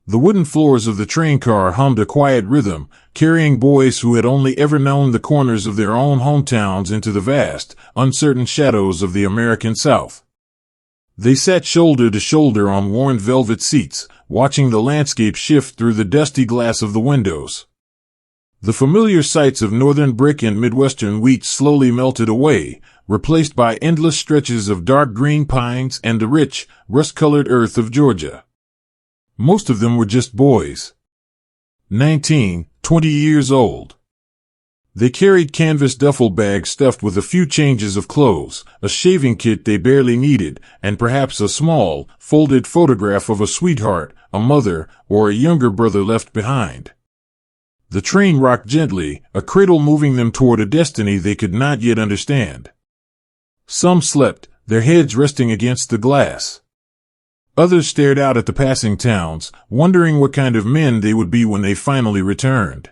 The wooden floors of the train car hummed a quiet rhythm, carrying boys who had only ever known the corners of their own hometowns into the vast, uncertain shadows of the American South. They sat shoulder to shoulder on worn velvet seats, watching the landscape shift through the dusty glass of the windows. The familiar sights of northern brick and midwestern wheat slowly melted away, replaced by endless stretches of dark green pines and the rich, rust-colored earth of Georgia. Most of them were just boys. 19, 20 years old. They carried canvas duffel bags stuffed with a few changes of clothes, a shaving kit they barely needed, and perhaps a small, folded photograph of a sweetheart, a mother, or a younger brother left behind. The train rocked gently, a cradle moving them toward a destiny they could not yet understand. Some slept, their heads resting against the glass. Others stared out at the passing towns, wondering what kind of men they would be when they finally returned.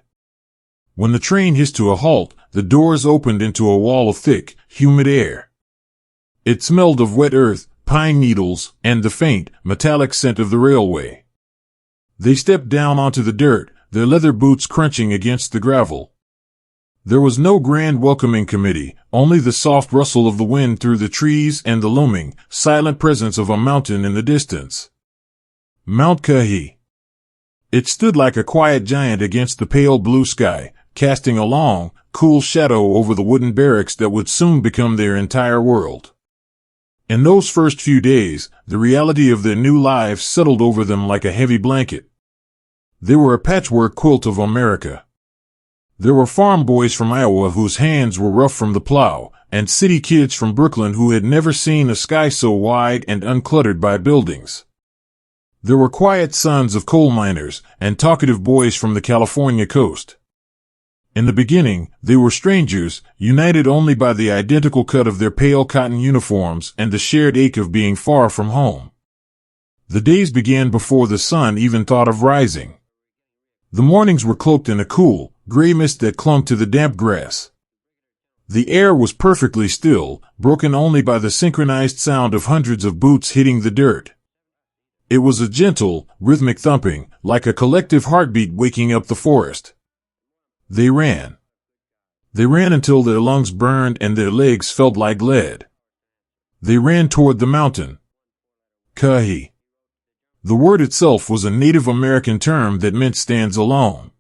When the train hissed to a halt, the doors opened into a wall of thick, humid air. It smelled of wet earth, pine needles, and the faint, metallic scent of the railway. They stepped down onto the dirt, their leather boots crunching against the gravel. There was no grand welcoming committee, only the soft rustle of the wind through the trees and the looming, silent presence of a mountain in the distance. Mount Kahi. It stood like a quiet giant against the pale blue sky, casting a long, cool shadow over the wooden barracks that would soon become their entire world. In those first few days, the reality of their new lives settled over them like a heavy blanket. They were a patchwork quilt of America. There were farm boys from Iowa whose hands were rough from the plow, and city kids from Brooklyn who had never seen a sky so wide and uncluttered by buildings. There were quiet sons of coal miners, and talkative boys from the California coast. In the beginning, they were strangers, united only by the identical cut of their pale cotton uniforms and the shared ache of being far from home. The days began before the sun even thought of rising. The mornings were cloaked in a cool, gray mist that clung to the damp grass. The air was perfectly still, broken only by the synchronized sound of hundreds of boots hitting the dirt. It was a gentle, rhythmic thumping, like a collective heartbeat waking up the forest. They ran. They ran until their lungs burned and their legs felt like lead. They ran toward the mountain. Kahi. The word itself was a Native American term that meant stands alone.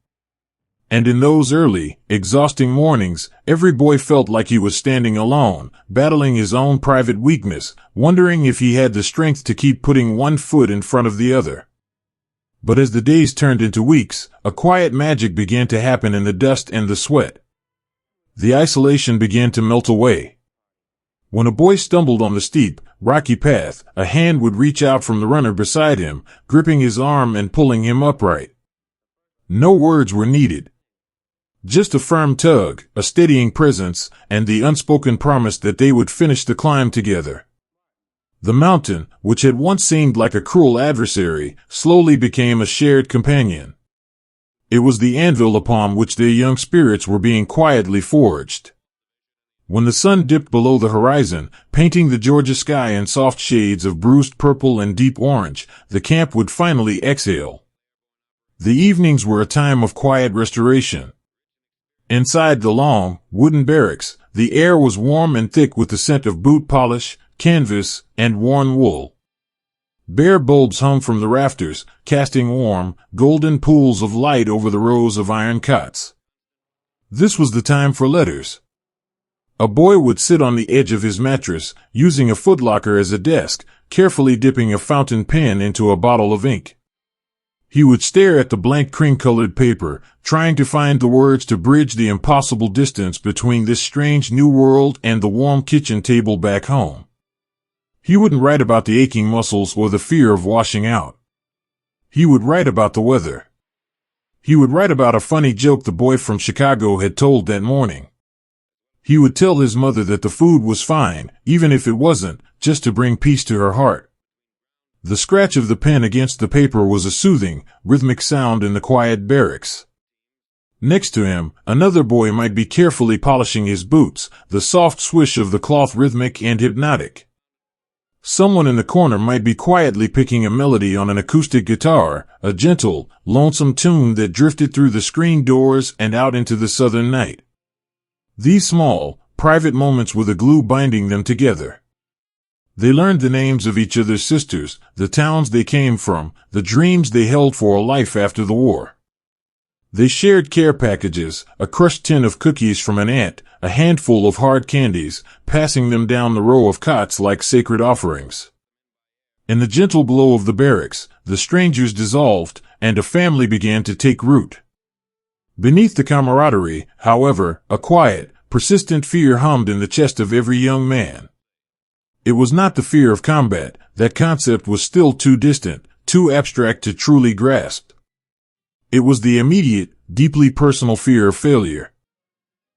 And in those early, exhausting mornings, every boy felt like he was standing alone, battling his own private weakness, wondering if he had the strength to keep putting one foot in front of the other. But as the days turned into weeks, a quiet magic began to happen in the dust and the sweat. The isolation began to melt away. When a boy stumbled on the steep, rocky path, a hand would reach out from the runner beside him, gripping his arm and pulling him upright. No words were needed. Just a firm tug, a steadying presence, and the unspoken promise that they would finish the climb together. The mountain, which had once seemed like a cruel adversary, slowly became a shared companion. It was the anvil upon which their young spirits were being quietly forged. When the sun dipped below the horizon, painting the Georgia sky in soft shades of bruised purple and deep orange, the camp would finally exhale. The evenings were a time of quiet restoration. Inside the long, wooden barracks, the air was warm and thick with the scent of boot polish, canvas, and worn wool. Bare bulbs hung from the rafters, casting warm, golden pools of light over the rows of iron cots. This was the time for letters. A boy would sit on the edge of his mattress, using a footlocker as a desk, carefully dipping a fountain pen into a bottle of ink. He would stare at the blank cream-colored paper, trying to find the words to bridge the impossible distance between this strange new world and the warm kitchen table back home. He wouldn't write about the aching muscles or the fear of washing out. He would write about the weather. He would write about a funny joke the boy from Chicago had told that morning. He would tell his mother that the food was fine, even if it wasn't, just to bring peace to her heart. The scratch of the pen against the paper was a soothing, rhythmic sound in the quiet barracks. Next to him, another boy might be carefully polishing his boots, the soft swish of the cloth rhythmic and hypnotic. Someone in the corner might be quietly picking a melody on an acoustic guitar, a gentle, lonesome tune that drifted through the screen doors and out into the southern night. These small, private moments were the glue binding them together. They learned the names of each other's sisters, the towns they came from, the dreams they held for a life after the war. They shared care packages, a crushed tin of cookies from an aunt, a handful of hard candies, passing them down the row of cots like sacred offerings. In the gentle glow of the barracks, the strangers dissolved, and a family began to take root. Beneath the camaraderie, however, a quiet, persistent fear hummed in the chest of every young man. It was not the fear of combat. That concept was still too distant, too abstract to truly grasp. It was the immediate, deeply personal fear of failure.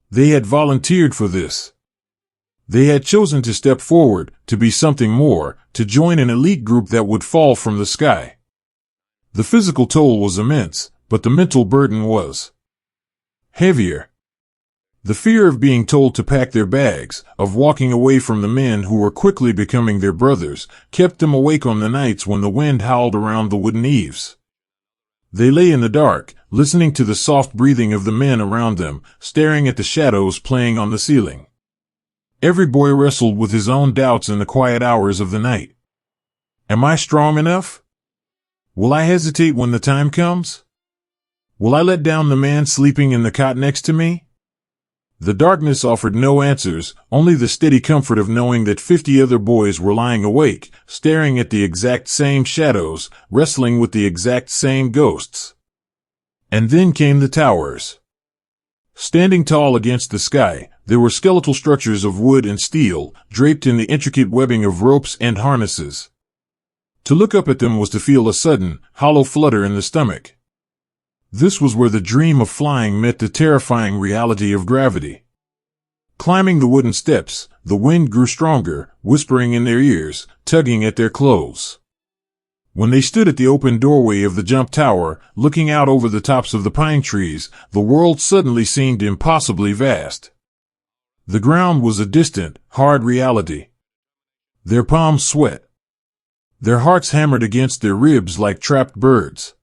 They had volunteered for this. They had chosen to step forward, to be something more, to join an elite group that would fall from the sky. The physical toll was immense, but the mental burden was heavier. The fear of being told to pack their bags, of walking away from the men who were quickly becoming their brothers, kept them awake on the nights when the wind howled around the wooden eaves. They lay in the dark, listening to the soft breathing of the men around them, staring at the shadows playing on the ceiling. Every boy wrestled with his own doubts in the quiet hours of the night. Am I strong enough? Will I hesitate when the time comes? Will I let down the man sleeping in the cot next to me? The darkness offered no answers, only the steady comfort of knowing that 50 other boys were lying awake, staring at the exact same shadows, wrestling with the exact same ghosts. And then came the towers. Standing tall against the sky, there were skeletal structures of wood and steel, draped in the intricate webbing of ropes and harnesses. To look up at them was to feel a sudden, hollow flutter in the stomach. This was where the dream of flying met the terrifying reality of gravity. Climbing the wooden steps, the wind grew stronger, whispering in their ears, tugging at their clothes. When they stood at the open doorway of the jump tower, looking out over the tops of the pine trees, the world suddenly seemed impossibly vast. The ground was a distant, hard reality. Their palms sweat. Their hearts hammered against their ribs like trapped birds.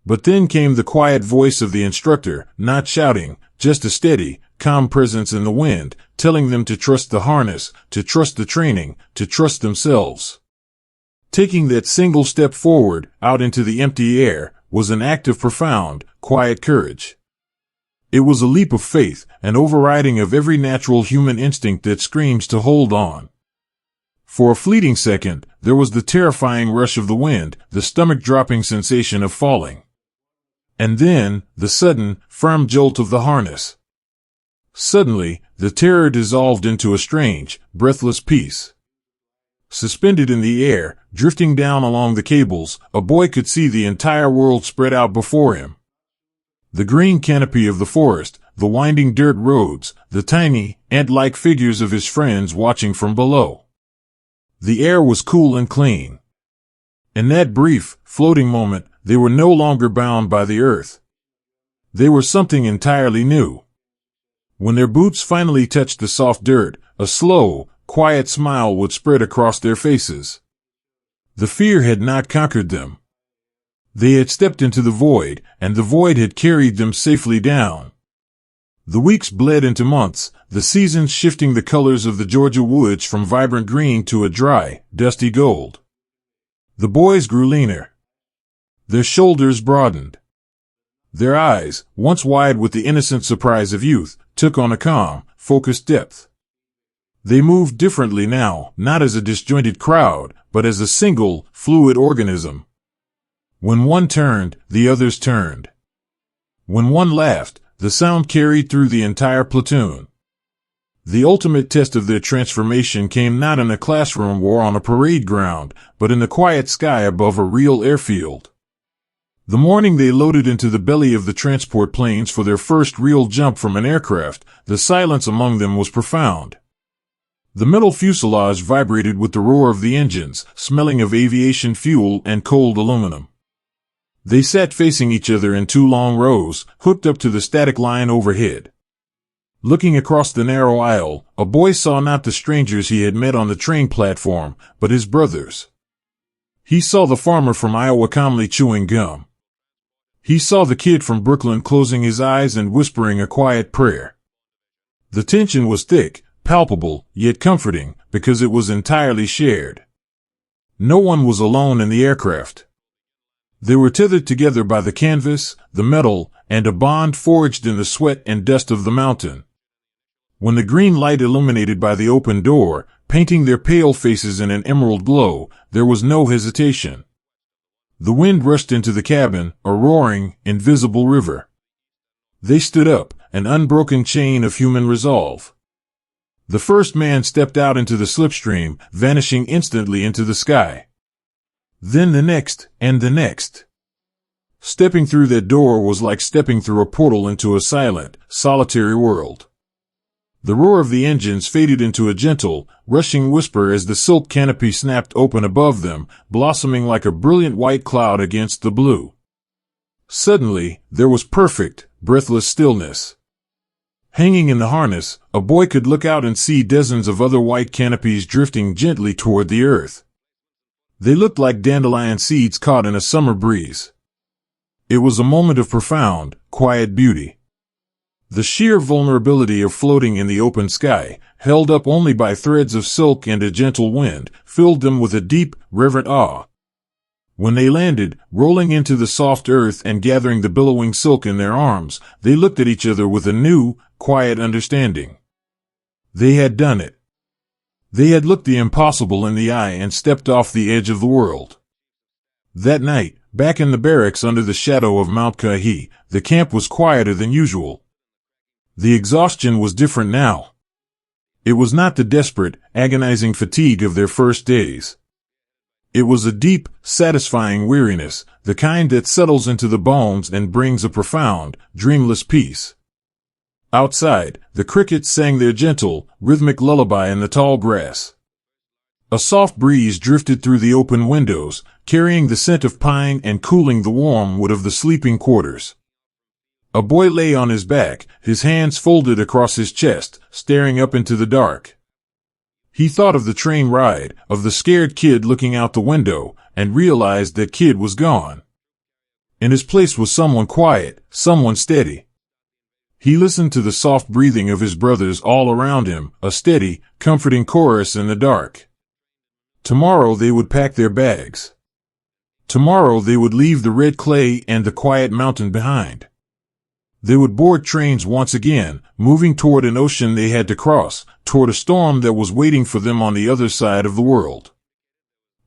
But then came the quiet voice of the instructor, not shouting, just a steady, calm presence in the wind, telling them to trust the harness, to trust the training, to trust themselves. Taking that single step forward, out into the empty air, was an act of profound, quiet courage. It was a leap of faith, an overriding of every natural human instinct that screams to hold on. For a fleeting second, there was the terrifying rush of the wind, the stomach-dropping sensation of falling. And then, the sudden, firm jolt of the harness. Suddenly, the terror dissolved into a strange, breathless peace. Suspended in the air, drifting down along the cables, a boy could see the entire world spread out before him. The green canopy of the forest, the winding dirt roads, the tiny, ant-like figures of his friends watching from below. The air was cool and clean. In that brief, floating moment, they were no longer bound by the earth. They were something entirely new. When their boots finally touched the soft dirt, a slow, quiet smile would spread across their faces. The fear had not conquered them. They had stepped into the void, and the void had carried them safely down. The weeks bled into months, the seasons shifting the colors of the Georgia woods from vibrant green to a dry, dusty gold. The boys grew leaner. Their shoulders broadened. Their eyes, once wide with the innocent surprise of youth, took on a calm, focused depth. They moved differently now, not as a disjointed crowd, but as a single, fluid organism. When one turned, the others turned. When one laughed, the sound carried through the entire platoon. The ultimate test of their transformation came not in a classroom or on a parade ground, but in the quiet sky above a real airfield. The morning they loaded into the belly of the transport planes for their first real jump from an aircraft, the silence among them was profound. The metal fuselage vibrated with the roar of the engines, smelling of aviation fuel and cold aluminum. They sat facing each other in two long rows, hooked up to the static line overhead. Looking across the narrow aisle, a boy saw not the strangers he had met on the train platform, but his brothers. He saw the farmer from Iowa calmly chewing gum. He saw the kid from Brooklyn closing his eyes and whispering a quiet prayer. The tension was thick, palpable, yet comforting, because it was entirely shared. No one was alone in the aircraft. They were tethered together by the canvas, the metal, and a bond forged in the sweat and dust of the mountain. When the green light illuminated by the open door, painting their pale faces in an emerald glow, there was no hesitation. The wind rushed into the cabin, a roaring, invisible river. They stood up, an unbroken chain of human resolve. The first man stepped out into the slipstream, vanishing instantly into the sky. Then the next, and the next. Stepping through that door was like stepping through a portal into a silent, solitary world. The roar of the engines faded into a gentle, rushing whisper as the silk canopy snapped open above them, blossoming like a brilliant white cloud against the blue. Suddenly, there was perfect, breathless stillness. Hanging in the harness, a boy could look out and see dozens of other white canopies drifting gently toward the earth. They looked like dandelion seeds caught in a summer breeze. It was a moment of profound, quiet beauty. The sheer vulnerability of floating in the open sky, held up only by threads of silk and a gentle wind, filled them with a deep, reverent awe. When they landed, rolling into the soft earth and gathering the billowing silk in their arms, they looked at each other with a new, quiet understanding. They had done it. They had looked the impossible in the eye and stepped off the edge of the world. That night, back in the barracks under the shadow of Mount Kahi, the camp was quieter than usual. The exhaustion was different now. It was not the desperate, agonizing fatigue of their first days. It was a deep, satisfying weariness, the kind that settles into the bones and brings a profound, dreamless peace. Outside, the crickets sang their gentle, rhythmic lullaby in the tall grass. A soft breeze drifted through the open windows, carrying the scent of pine and cooling the warm wood of the sleeping quarters. A boy lay on his back, his hands folded across his chest, staring up into the dark. He thought of the train ride, of the scared kid looking out the window, and realized that kid was gone. In his place was someone quiet, someone steady. He listened to the soft breathing of his brothers all around him, a steady, comforting chorus in the dark. Tomorrow they would pack their bags. Tomorrow they would leave the red clay and the quiet mountain behind. They would board trains once again, moving toward an ocean they had to cross, toward a storm that was waiting for them on the other side of the world.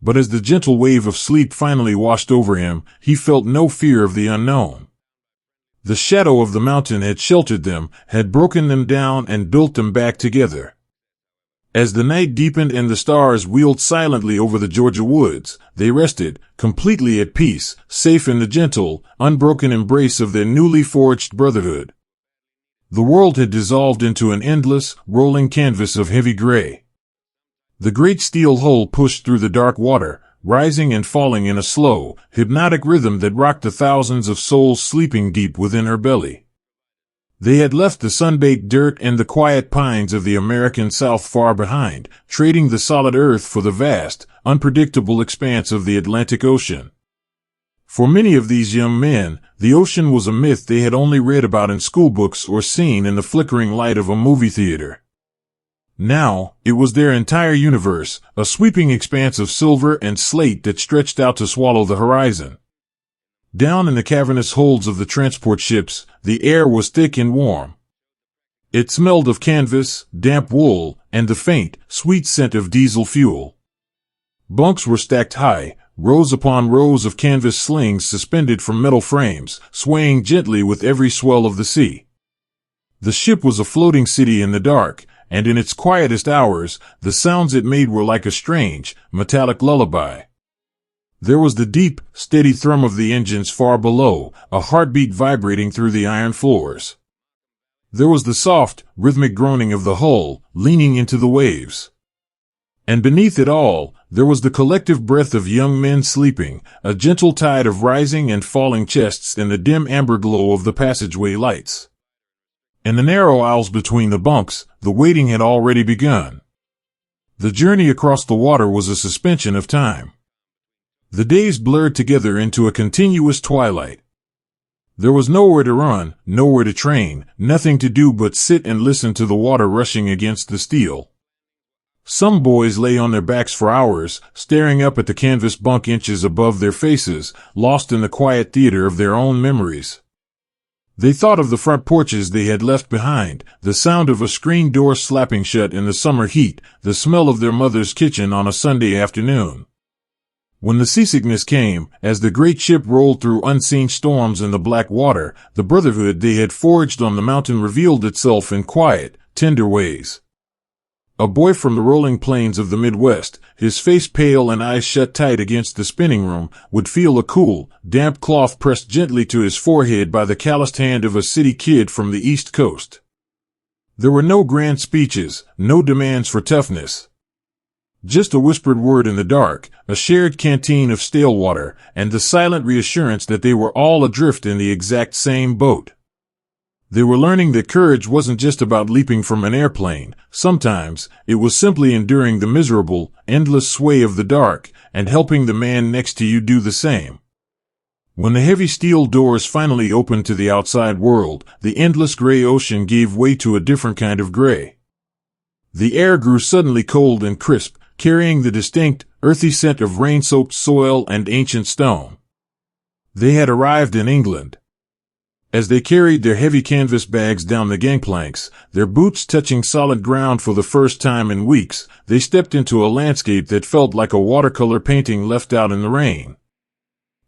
But as the gentle wave of sleep finally washed over him, he felt no fear of the unknown. The shadow of the mountain had sheltered them, had broken them down and built them back together. As the night deepened and the stars wheeled silently over the Georgia woods, they rested, completely at peace, safe in the gentle, unbroken embrace of their newly forged brotherhood. The world had dissolved into an endless, rolling canvas of heavy gray. The great steel hull pushed through the dark water, rising and falling in a slow, hypnotic rhythm that rocked the thousands of souls sleeping deep within her belly. They had left the sun-baked dirt and the quiet pines of the American South far behind, trading the solid earth for the vast, unpredictable expanse of the Atlantic Ocean. For many of these young men, the ocean was a myth they had only read about in schoolbooks or seen in the flickering light of a movie theater. Now, it was their entire universe, a sweeping expanse of silver and slate that stretched out to swallow the horizon. Down in the cavernous holds of the transport ships, the air was thick and warm. It smelled of canvas, damp wool, and the faint, sweet scent of diesel fuel. Bunks were stacked high, rows upon rows of canvas slings suspended from metal frames, swaying gently with every swell of the sea. The ship was a floating city in the dark, and in its quietest hours, the sounds it made were like a strange, metallic lullaby. There was the deep, steady thrum of the engines far below, a heartbeat vibrating through the iron floors. There was the soft, rhythmic groaning of the hull, leaning into the waves. And beneath it all, there was the collective breath of young men sleeping, a gentle tide of rising and falling chests in the dim amber glow of the passageway lights. In the narrow aisles between the bunks, the waiting had already begun. The journey across the water was a suspension of time. The days blurred together into a continuous twilight. There was nowhere to run, nowhere to train, nothing to do but sit and listen to the water rushing against the steel. Some boys lay on their backs for hours, staring up at the canvas bunk inches above their faces, lost in the quiet theater of their own memories. They thought of the front porches they had left behind, the sound of a screen door slapping shut in the summer heat, the smell of their mother's kitchen on a Sunday afternoon. When the seasickness came, as the great ship rolled through unseen storms in the black water, the brotherhood they had forged on the mountain revealed itself in quiet, tender ways. A boy from the rolling plains of the Midwest, his face pale and eyes shut tight against the spinning room, would feel a cool, damp cloth pressed gently to his forehead by the calloused hand of a city kid from the East Coast. There were no grand speeches, no demands for toughness. Just a whispered word in the dark, a shared canteen of stale water, and the silent reassurance that they were all adrift in the exact same boat. They were learning that courage wasn't just about leaping from an airplane. Sometimes, it was simply enduring the miserable, endless sway of the dark, and helping the man next to you do the same. When the heavy steel doors finally opened to the outside world, the endless gray ocean gave way to a different kind of gray. The air grew suddenly cold and crisp, carrying the distinct, earthy scent of rain-soaked soil and ancient stone. They had arrived in England. As they carried their heavy canvas bags down the gangplanks, their boots touching solid ground for the first time in weeks, they stepped into a landscape that felt like a watercolor painting left out in the rain.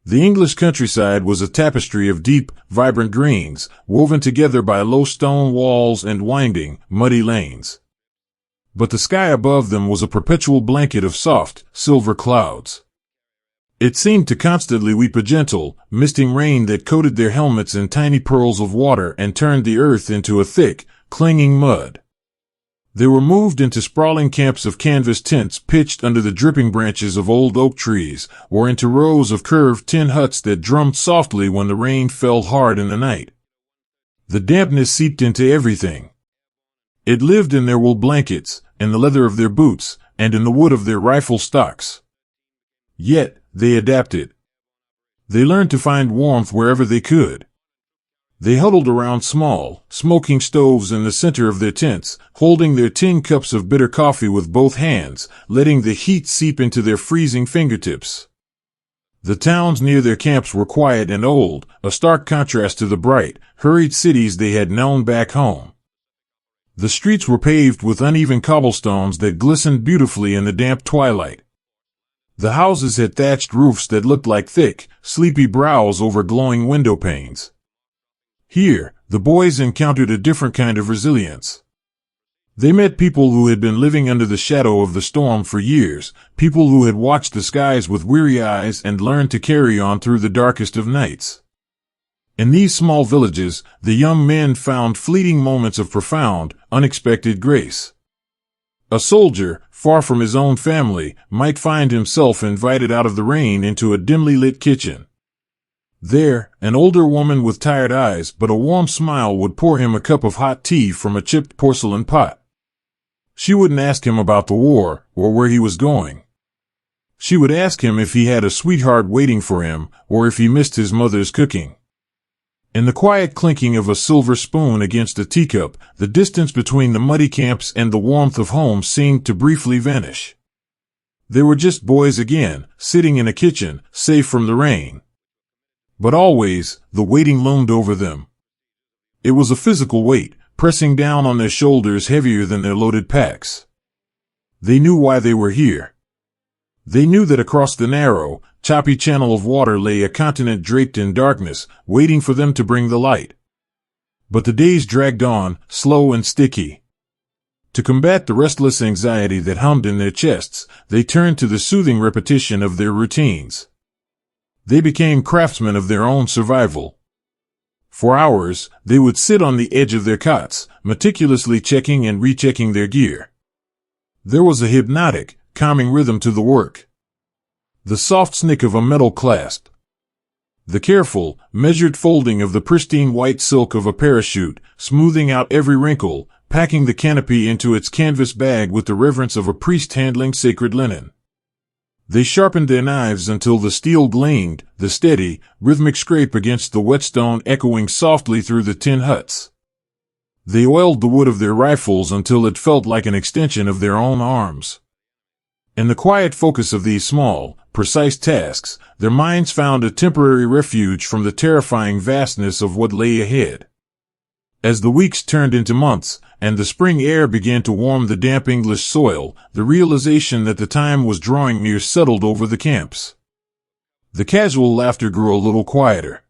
The English countryside was a tapestry of deep, vibrant greens, woven together by low stone walls and winding, muddy lanes. But the sky above them was a perpetual blanket of soft, silver clouds. It seemed to constantly weep a gentle, misting rain that coated their helmets in tiny pearls of water and turned the earth into a thick, clinging mud. They were moved into sprawling camps of canvas tents pitched under the dripping branches of old oak trees, or into rows of curved tin huts that drummed softly when the rain fell hard in the night. The dampness seeped into everything. It lived in their wool blankets, in the leather of their boots, and in the wood of their rifle stocks. Yet, they adapted. They learned to find warmth wherever they could. They huddled around small, smoking stoves in the center of their tents, holding their tin cups of bitter coffee with both hands, letting the heat seep into their freezing fingertips. The towns near their camps were quiet and old, a stark contrast to the bright, hurried cities they had known back home. The streets were paved with uneven cobblestones that glistened beautifully in the damp twilight. The houses had thatched roofs that looked like thick, sleepy brows over glowing window panes. Here, the boys encountered a different kind of resilience. They met people who had been living under the shadow of the storm for years, people who had watched the skies with weary eyes and learned to carry on through the darkest of nights. In these small villages, the young men found fleeting moments of profound, unexpected grace. A soldier, far from his own family, might find himself invited out of the rain into a dimly lit kitchen. There, an older woman with tired eyes but a warm smile would pour him a cup of hot tea from a chipped porcelain pot. She wouldn't ask him about the war, or where he was going. She would ask him if he had a sweetheart waiting for him, or if he missed his mother's cooking. In the quiet clinking of a silver spoon against a teacup, the distance between the muddy camps and the warmth of home seemed to briefly vanish. They were just boys again, sitting in a kitchen, safe from the rain. But always, the waiting loomed over them. It was a physical weight, pressing down on their shoulders heavier than their loaded packs. They knew why they were here. They knew that across the narrow, choppy channel of water lay a continent draped in darkness, waiting for them to bring the light. But the days dragged on, slow and sticky. To combat the restless anxiety that hummed in their chests, they turned to the soothing repetition of their routines. They became craftsmen of their own survival. For hours, they would sit on the edge of their cots, meticulously checking and rechecking their gear. There was a hypnotic, calming rhythm to the work. The soft snick of a metal clasp. The careful, measured folding of the pristine white silk of a parachute, smoothing out every wrinkle, packing the canopy into its canvas bag with the reverence of a priest handling sacred linen. They sharpened their knives until the steel gleamed, the steady, rhythmic scrape against the whetstone echoing softly through the tin huts. They oiled the wood of their rifles until it felt like an extension of their own arms. In the quiet focus of these small, precise tasks, their minds found a temporary refuge from the terrifying vastness of what lay ahead. As the weeks turned into months, and the spring air began to warm the damp English soil, the realization that the time was drawing near settled over the camps. The casual laughter grew a little quieter.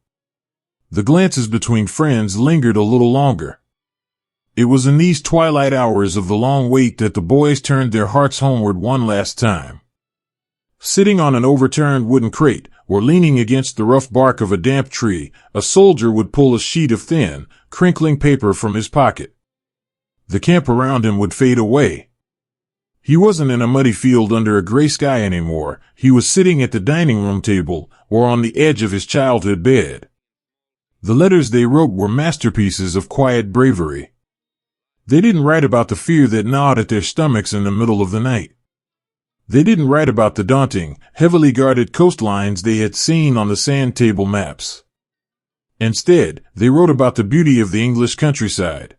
The glances between friends lingered a little longer. It was in these twilight hours of the long wait that the boys turned their hearts homeward one last time. Sitting on an overturned wooden crate, or leaning against the rough bark of a damp tree, a soldier would pull a sheet of thin, crinkling paper from his pocket. The camp around him would fade away. He wasn't in a muddy field under a gray sky anymore. He was sitting at the dining room table, or on the edge of his childhood bed. The letters they wrote were masterpieces of quiet bravery. They didn't write about the fear that gnawed at their stomachs in the middle of the night. They didn't write about the daunting, heavily guarded coastlines they had seen on the sand table maps. Instead, they wrote about the beauty of the English countryside.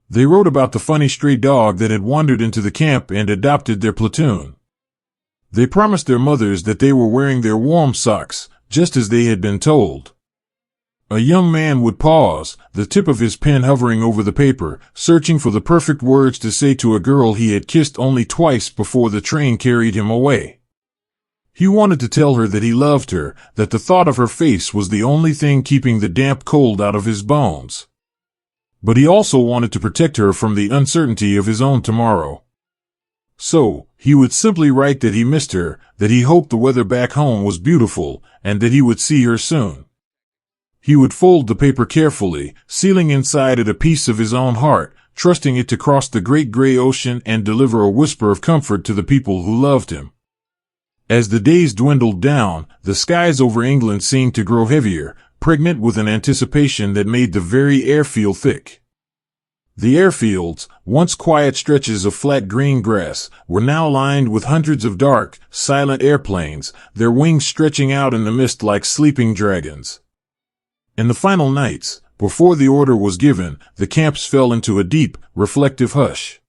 They wrote about the funny stray dog that had wandered into the camp and adopted their platoon. They promised their mothers that they were wearing their warm socks, just as they had been told. A young man would pause, the tip of his pen hovering over the paper, searching for the perfect words to say to a girl he had kissed only twice before the train carried him away. He wanted to tell her that he loved her, that the thought of her face was the only thing keeping the damp cold out of his bones. But he also wanted to protect her from the uncertainty of his own tomorrow. So, he would simply write that he missed her, that he hoped the weather back home was beautiful, and that he would see her soon. He would fold the paper carefully, sealing inside it a piece of his own heart, trusting it to cross the great gray ocean and deliver a whisper of comfort to the people who loved him. As the days dwindled down, the skies over England seemed to grow heavier, pregnant with an anticipation that made the very air feel thick. The airfields, once quiet stretches of flat green grass, were now lined with hundreds of dark, silent airplanes, their wings stretching out in the mist like sleeping dragons. In the final nights, before the order was given, the camps fell into a deep, reflective hush.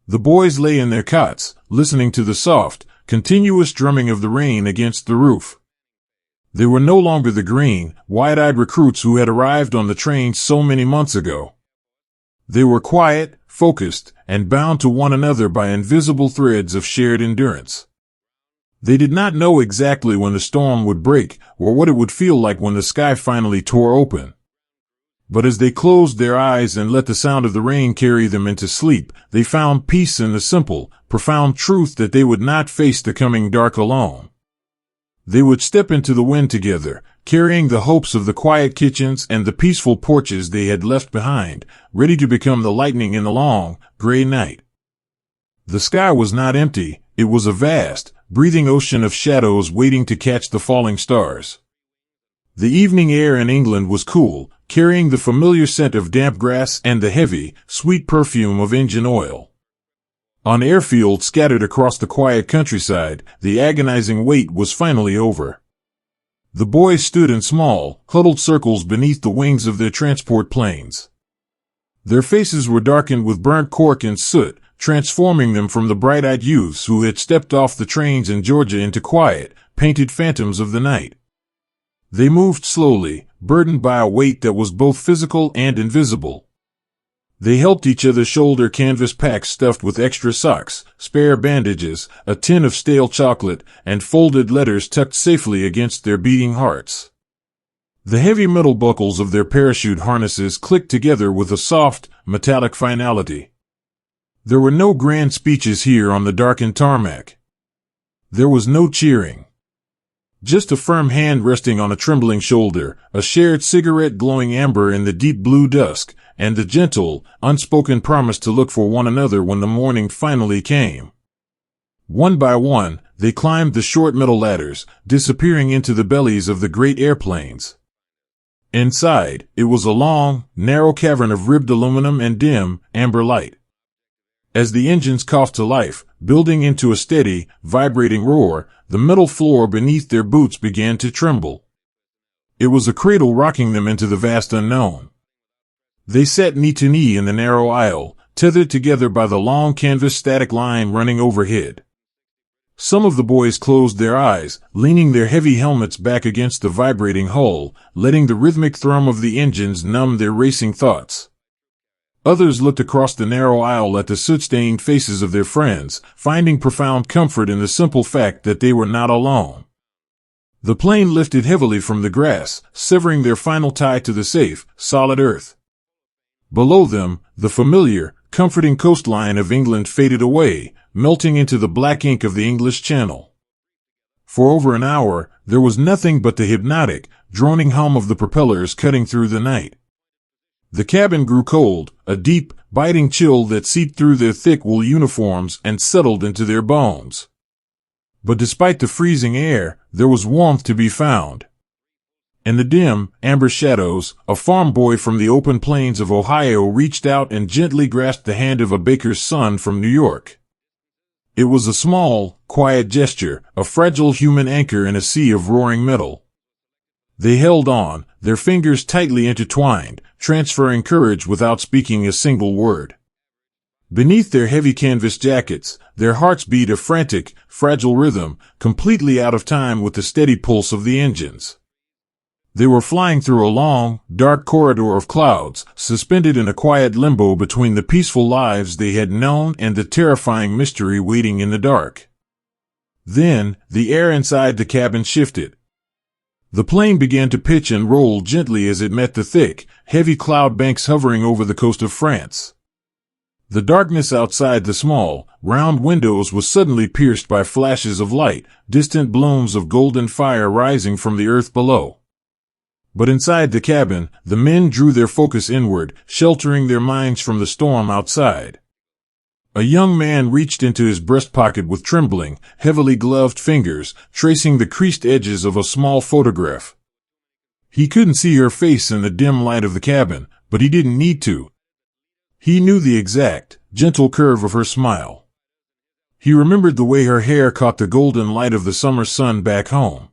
The boys lay in their cots, listening to the soft, continuous drumming of the rain against the roof. They were no longer the green, wide-eyed recruits who had arrived on the train so many months ago. They were quiet, focused, and bound to one another by invisible threads of shared endurance. They did not know exactly when the storm would break, or what it would feel like when the sky finally tore open. But as they closed their eyes and let the sound of the rain carry them into sleep, they found peace in the simple, profound truth that they would not face the coming dark alone. They would step into the wind together, carrying the hopes of the quiet kitchens and the peaceful porches they had left behind, ready to become the lightning in the long, gray night. The sky was not empty, it was a vast, breathing ocean of shadows waiting to catch the falling stars. The evening air in England was cool, carrying the familiar scent of damp grass and the heavy, sweet perfume of engine oil. On airfields scattered across the quiet countryside, the agonizing wait was finally over. The boys stood in small, huddled circles beneath the wings of their transport planes. Their faces were darkened with burnt cork and soot, transforming them from the bright-eyed youths who had stepped off the trains in Georgia into quiet, painted phantoms of the night. They moved slowly, burdened by a weight that was both physical and invisible. They helped each other shoulder canvas packs stuffed with extra socks, spare bandages, a tin of stale chocolate, and folded letters tucked safely against their beating hearts. The heavy metal buckles of their parachute harnesses clicked together with a soft, metallic finality. There were no grand speeches here on the darkened tarmac. There was no cheering. Just a firm hand resting on a trembling shoulder, a shared cigarette glowing amber in the deep blue dusk, and the gentle, unspoken promise to look for one another when the morning finally came. One by one, they climbed the short metal ladders, disappearing into the bellies of the great airplanes. Inside, it was a long, narrow cavern of ribbed aluminum and dim, amber light. As the engines coughed to life, building into a steady, vibrating roar, the metal floor beneath their boots began to tremble. It was a cradle rocking them into the vast unknown. They sat knee to knee in the narrow aisle, tethered together by the long canvas static line running overhead. Some of the boys closed their eyes, leaning their heavy helmets back against the vibrating hull, letting the rhythmic thrum of the engines numb their racing thoughts. Others looked across the narrow aisle at the soot-stained faces of their friends, finding profound comfort in the simple fact that they were not alone. The plane lifted heavily from the grass, severing their final tie to the safe, solid earth. Below them, the familiar, comforting coastline of England faded away, melting into the black ink of the English Channel. For over an hour, there was nothing but the hypnotic, droning hum of the propellers cutting through the night. The cabin grew cold, a deep, biting chill that seeped through their thick wool uniforms and settled into their bones. But despite the freezing air, there was warmth to be found. In the dim, amber shadows, a farm boy from the open plains of Ohio reached out and gently grasped the hand of a baker's son from New York. It was a small, quiet gesture, a fragile human anchor in a sea of roaring metal. They held on, their fingers tightly intertwined, transferring courage without speaking a single word. Beneath their heavy canvas jackets, their hearts beat a frantic, fragile rhythm, completely out of time with the steady pulse of the engines. They were flying through a long, dark corridor of clouds, suspended in a quiet limbo between the peaceful lives they had known and the terrifying mystery waiting in the dark. Then, the air inside the cabin shifted. The plane began to pitch and roll gently as it met the thick, heavy cloud banks hovering over the coast of France. The darkness outside the small, round windows was suddenly pierced by flashes of light, distant blooms of golden fire rising from the earth below. But inside the cabin, the men drew their focus inward, sheltering their minds from the storm outside. A young man reached into his breast pocket with trembling, heavily gloved fingers, tracing the creased edges of a small photograph. He couldn't see her face in the dim light of the cabin, but he didn't need to. He knew the exact, gentle curve of her smile. He remembered the way her hair caught the golden light of the summer sun back home.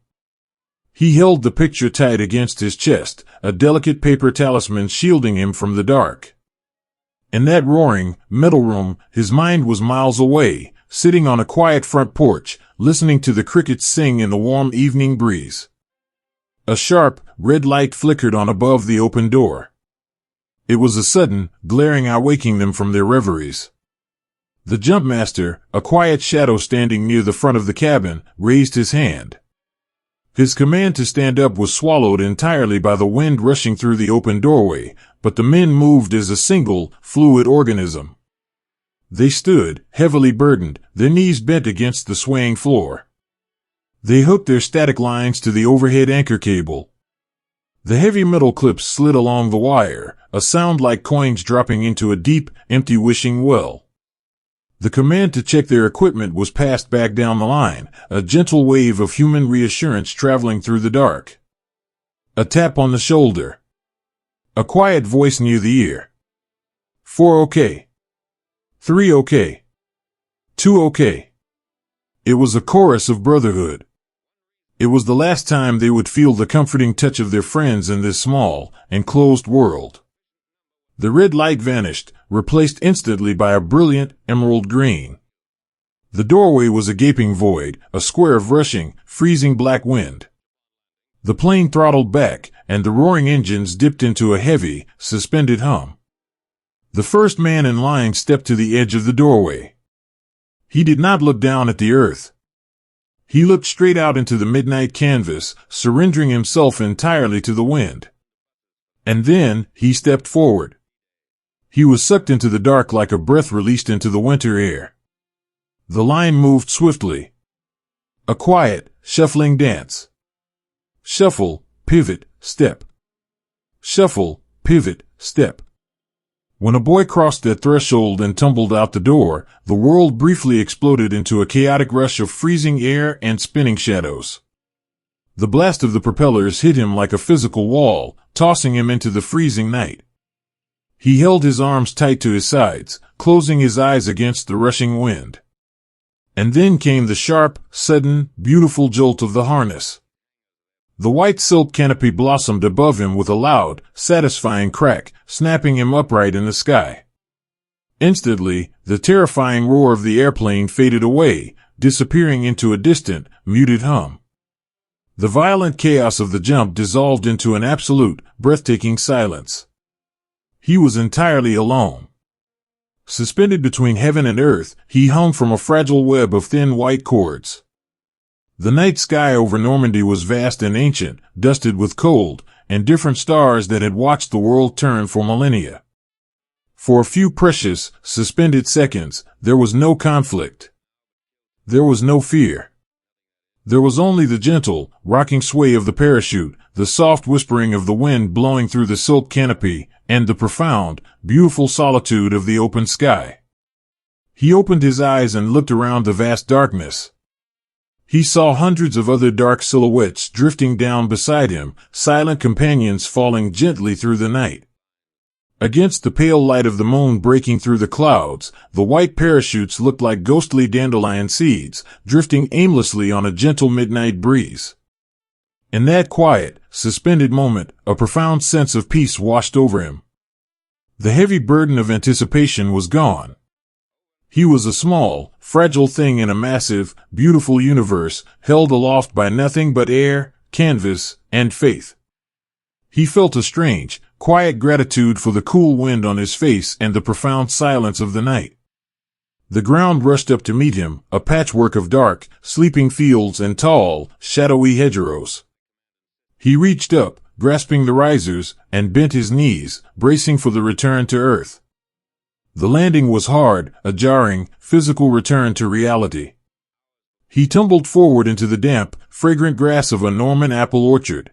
He held the picture tight against his chest, a delicate paper talisman shielding him from the dark. In that roaring, metal room, his mind was miles away, sitting on a quiet front porch, listening to the crickets sing in the warm evening breeze. A sharp, red light flickered on above the open door. It was a sudden, glaring awaking them from their reveries. The jumpmaster, a quiet shadow standing near the front of the cabin, raised his hand. His command to stand up was swallowed entirely by the wind rushing through the open doorway, but the men moved as a single, fluid organism. They stood, heavily burdened, their knees bent against the swaying floor. They hooked their static lines to the overhead anchor cable. The heavy metal clips slid along the wire, a sound like coins dropping into a deep, empty wishing well. The command to check their equipment was passed back down the line, a gentle wave of human reassurance traveling through the dark. A tap on the shoulder. A quiet voice near the ear. 4 okay. 3 okay. 2 okay. It was a chorus of brotherhood. It was the last time they would feel the comforting touch of their friends in this small, enclosed world. The red light vanished, replaced instantly by a brilliant, emerald green. The doorway was a gaping void, a square of rushing, freezing black wind. The plane throttled back, and the roaring engines dipped into a heavy, suspended hum. The first man in line stepped to the edge of the doorway. He did not look down at the earth. He looked straight out into the midnight canvas, surrendering himself entirely to the wind. And then, he stepped forward. He was sucked into the dark like a breath released into the winter air. The line moved swiftly. A quiet, shuffling dance. Shuffle, pivot, step. Shuffle, pivot, step. When a boy crossed that threshold and tumbled out the door, the world briefly exploded into a chaotic rush of freezing air and spinning shadows. The blast of the propellers hit him like a physical wall, tossing him into the freezing night. He held his arms tight to his sides, closing his eyes against the rushing wind. And then came the sharp, sudden, beautiful jolt of the harness. The white silk canopy blossomed above him with a loud, satisfying crack, snapping him upright in the sky. Instantly, the terrifying roar of the airplane faded away, disappearing into a distant, muted hum. The violent chaos of the jump dissolved into an absolute, breathtaking silence. He was entirely alone. Suspended between heaven and earth, he hung from a fragile web of thin white cords. The night sky over Normandy was vast and ancient, dusted with cold, and different stars that had watched the world turn for millennia. For a few precious, suspended seconds, there was no conflict. There was no fear. There was only the gentle, rocking sway of the parachute, the soft whispering of the wind blowing through the silk canopy, and the profound, beautiful solitude of the open sky. He opened his eyes and looked around the vast darkness. He saw hundreds of other dark silhouettes drifting down beside him, silent companions falling gently through the night. Against the pale light of the moon breaking through the clouds, the white parachutes looked like ghostly dandelion seeds, drifting aimlessly on a gentle midnight breeze. In that quiet, suspended moment, a profound sense of peace washed over him. The heavy burden of anticipation was gone. He was a small, fragile thing in a massive, beautiful universe, held aloft by nothing but air, canvas, and faith. He felt a strange, quiet gratitude for the cool wind on his face and the profound silence of the night. The ground rushed up to meet him, a patchwork of dark, sleeping fields and tall, shadowy hedgerows. He reached up, grasping the risers, and bent his knees, bracing for the return to earth. The landing was hard, a jarring, physical return to reality. He tumbled forward into the damp, fragrant grass of a Norman apple orchard.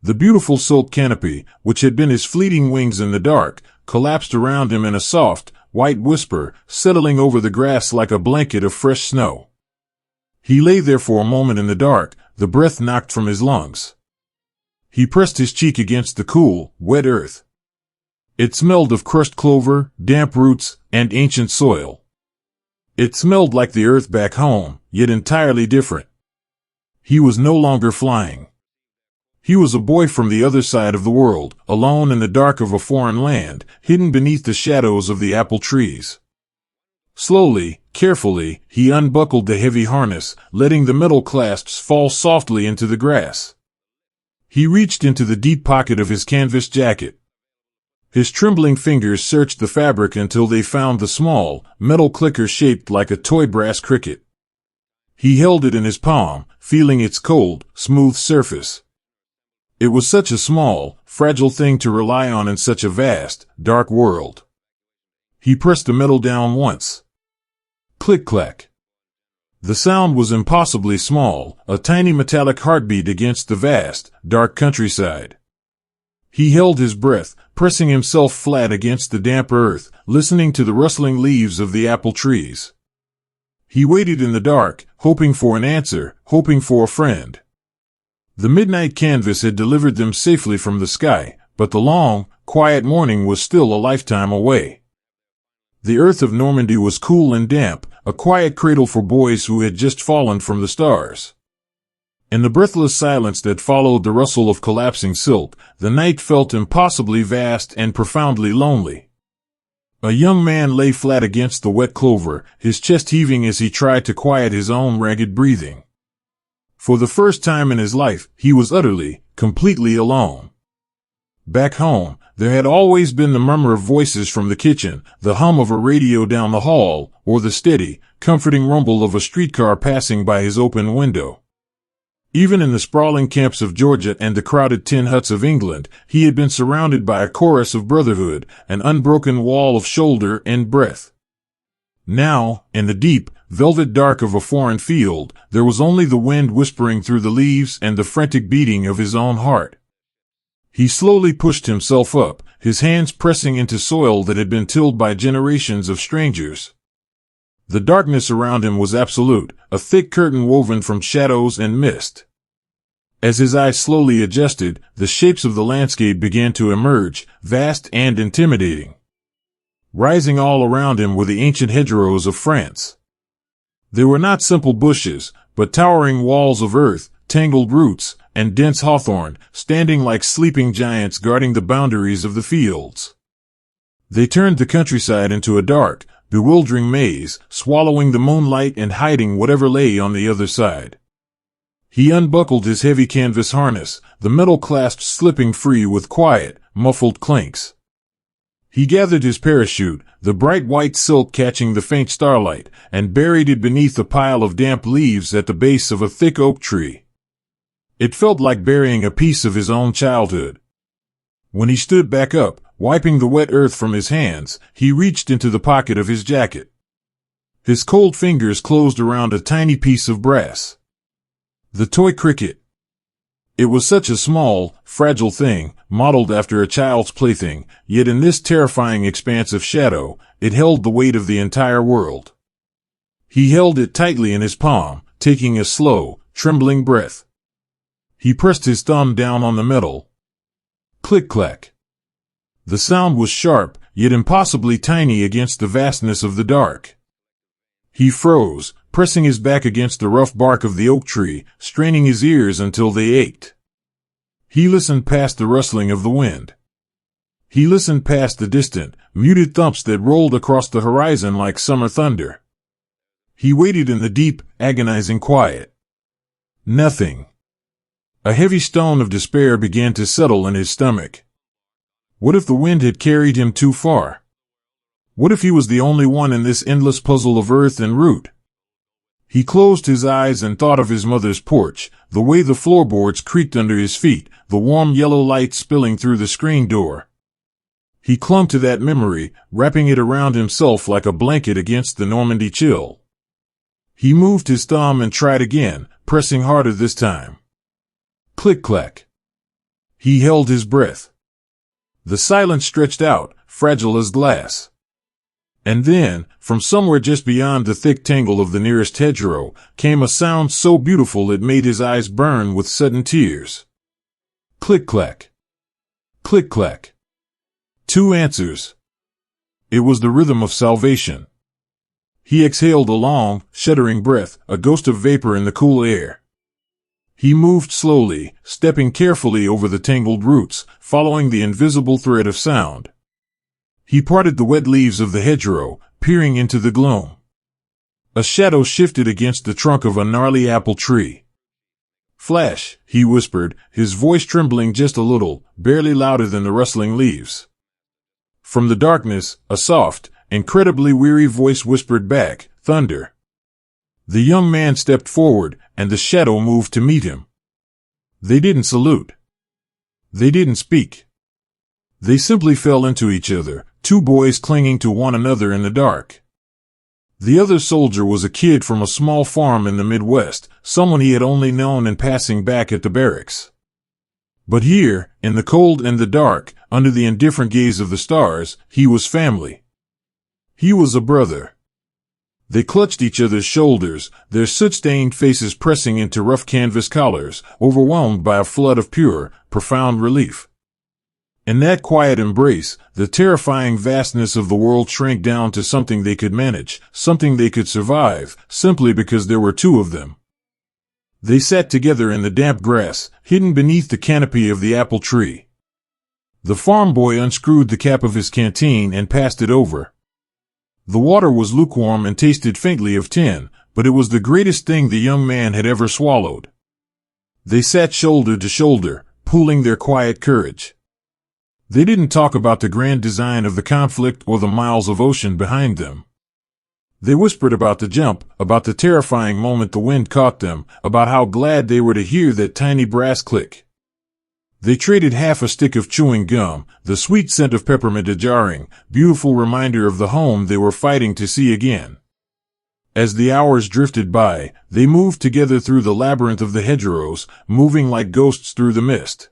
The beautiful silk canopy, which had been his fleeting wings in the dark, collapsed around him in a soft, white whisper, settling over the grass like a blanket of fresh snow. He lay there for a moment in the dark, the breath knocked from his lungs. He pressed his cheek against the cool, wet earth. It smelled of crushed clover, damp roots, and ancient soil. It smelled like the earth back home, yet entirely different. He was no longer flying. He was a boy from the other side of the world, alone in the dark of a foreign land, hidden beneath the shadows of the apple trees. Slowly, carefully, he unbuckled the heavy harness, letting the metal clasps fall softly into the grass. He reached into the deep pocket of his canvas jacket. His trembling fingers searched the fabric until they found the small, metal clicker shaped like a toy brass cricket. He held it in his palm, feeling its cold, smooth surface. It was such a small, fragile thing to rely on in such a vast, dark world. He pressed the metal down once. Click-clack. The sound was impossibly small, a tiny metallic heartbeat against the vast, dark countryside. He held his breath, pressing himself flat against the damp earth, listening to the rustling leaves of the apple trees. He waited in the dark, hoping for an answer, hoping for a friend. The midnight canvas had delivered them safely from the sky, but the long, quiet morning was still a lifetime away. The earth of Normandy was cool and damp, a quiet cradle for boys who had just fallen from the stars. In the breathless silence that followed the rustle of collapsing silk, the night felt impossibly vast and profoundly lonely. A young man lay flat against the wet clover, his chest heaving as he tried to quiet his own ragged breathing. For the first time in his life, he was utterly, completely alone. Back home, there had always been the murmur of voices from the kitchen, the hum of a radio down the hall, or the steady, comforting rumble of a streetcar passing by his open window. Even in the sprawling camps of Georgia and the crowded tin huts of England, he had been surrounded by a chorus of brotherhood, an unbroken wall of shoulder and breath. Now, in the deep, velvet dark of a foreign field, there was only the wind whispering through the leaves and the frantic beating of his own heart. He slowly pushed himself up, his hands pressing into soil that had been tilled by generations of strangers. The darkness around him was absolute, a thick curtain woven from shadows and mist. As his eyes slowly adjusted, the shapes of the landscape began to emerge, vast and intimidating. Rising all around him were the ancient hedgerows of France. They were not simple bushes, but towering walls of earth, tangled roots, and dense hawthorn, standing like sleeping giants guarding the boundaries of the fields. They turned the countryside into a dark, bewildering maze, swallowing the moonlight and hiding whatever lay on the other side. He unbuckled his heavy canvas harness, the metal clasps slipping free with quiet, muffled clinks. He gathered his parachute, the bright white silk catching the faint starlight, and buried it beneath a pile of damp leaves at the base of a thick oak tree. It felt like burying a piece of his own childhood. When he stood back up, wiping the wet earth from his hands, he reached into the pocket of his jacket. His cold fingers closed around a tiny piece of brass. The toy cricket. It was such a small, fragile thing, modeled after a child's plaything, yet in this terrifying expanse of shadow, it held the weight of the entire world. He held it tightly in his palm, taking a slow, trembling breath. He pressed his thumb down on the metal. Click-clack. The sound was sharp, yet impossibly tiny against the vastness of the dark. He froze, pressing his back against the rough bark of the oak tree, straining his ears until they ached. He listened past the rustling of the wind. He listened past the distant, muted thumps that rolled across the horizon like summer thunder. He waited in the deep, agonizing quiet. Nothing. A heavy stone of despair began to settle in his stomach. What if the wind had carried him too far? What if he was the only one in this endless puzzle of earth and root? He closed his eyes and thought of his mother's porch, the way the floorboards creaked under his feet, the warm yellow light spilling through the screen door. He clung to that memory, wrapping it around himself like a blanket against the Normandy chill. He moved his thumb and tried again, pressing harder this time. Click-clack. He held his breath. The silence stretched out, fragile as glass. And then, from somewhere just beyond the thick tangle of the nearest hedgerow, came a sound so beautiful it made his eyes burn with sudden tears. Click-clack. Click-clack. 2 answers. It was the rhythm of salvation. He exhaled a long, shuddering breath, a ghost of vapor in the cool air. He moved slowly, stepping carefully over the tangled roots, following the invisible thread of sound. He parted the wet leaves of the hedgerow, peering into the gloom. A shadow shifted against the trunk of a gnarly apple tree. Flash, he whispered, his voice trembling just a little, barely louder than the rustling leaves. From the darkness, a soft, incredibly weary voice whispered back, thunder. The young man stepped forward, and the shadow moved to meet him. They didn't salute. They didn't speak. They simply fell into each other, 2 boys clinging to one another in the dark. The other soldier was a kid from a small farm in the Midwest, someone he had only known in passing back at the barracks. But here, in the cold and the dark, under the indifferent gaze of the stars, he was family. He was a brother. They clutched each other's shoulders, their soot-stained faces pressing into rough canvas collars, overwhelmed by a flood of pure, profound relief. In that quiet embrace, the terrifying vastness of the world shrank down to something they could manage, something they could survive, simply because there were 2 of them. They sat together in the damp grass, hidden beneath the canopy of the apple tree. The farm boy unscrewed the cap of his canteen and passed it over. The water was lukewarm and tasted faintly of tin, but it was the greatest thing the young man had ever swallowed. They sat shoulder to shoulder, pooling their quiet courage. They didn't talk about the grand design of the conflict or the miles of ocean behind them. They whispered about the jump, about the terrifying moment the wind caught them, about how glad they were to hear that tiny brass click. They traded half a stick of chewing gum, the sweet scent of peppermint a jarring, beautiful reminder of the home they were fighting to see again. As the hours drifted by, they moved together through the labyrinth of the hedgerows, moving like ghosts through the mist.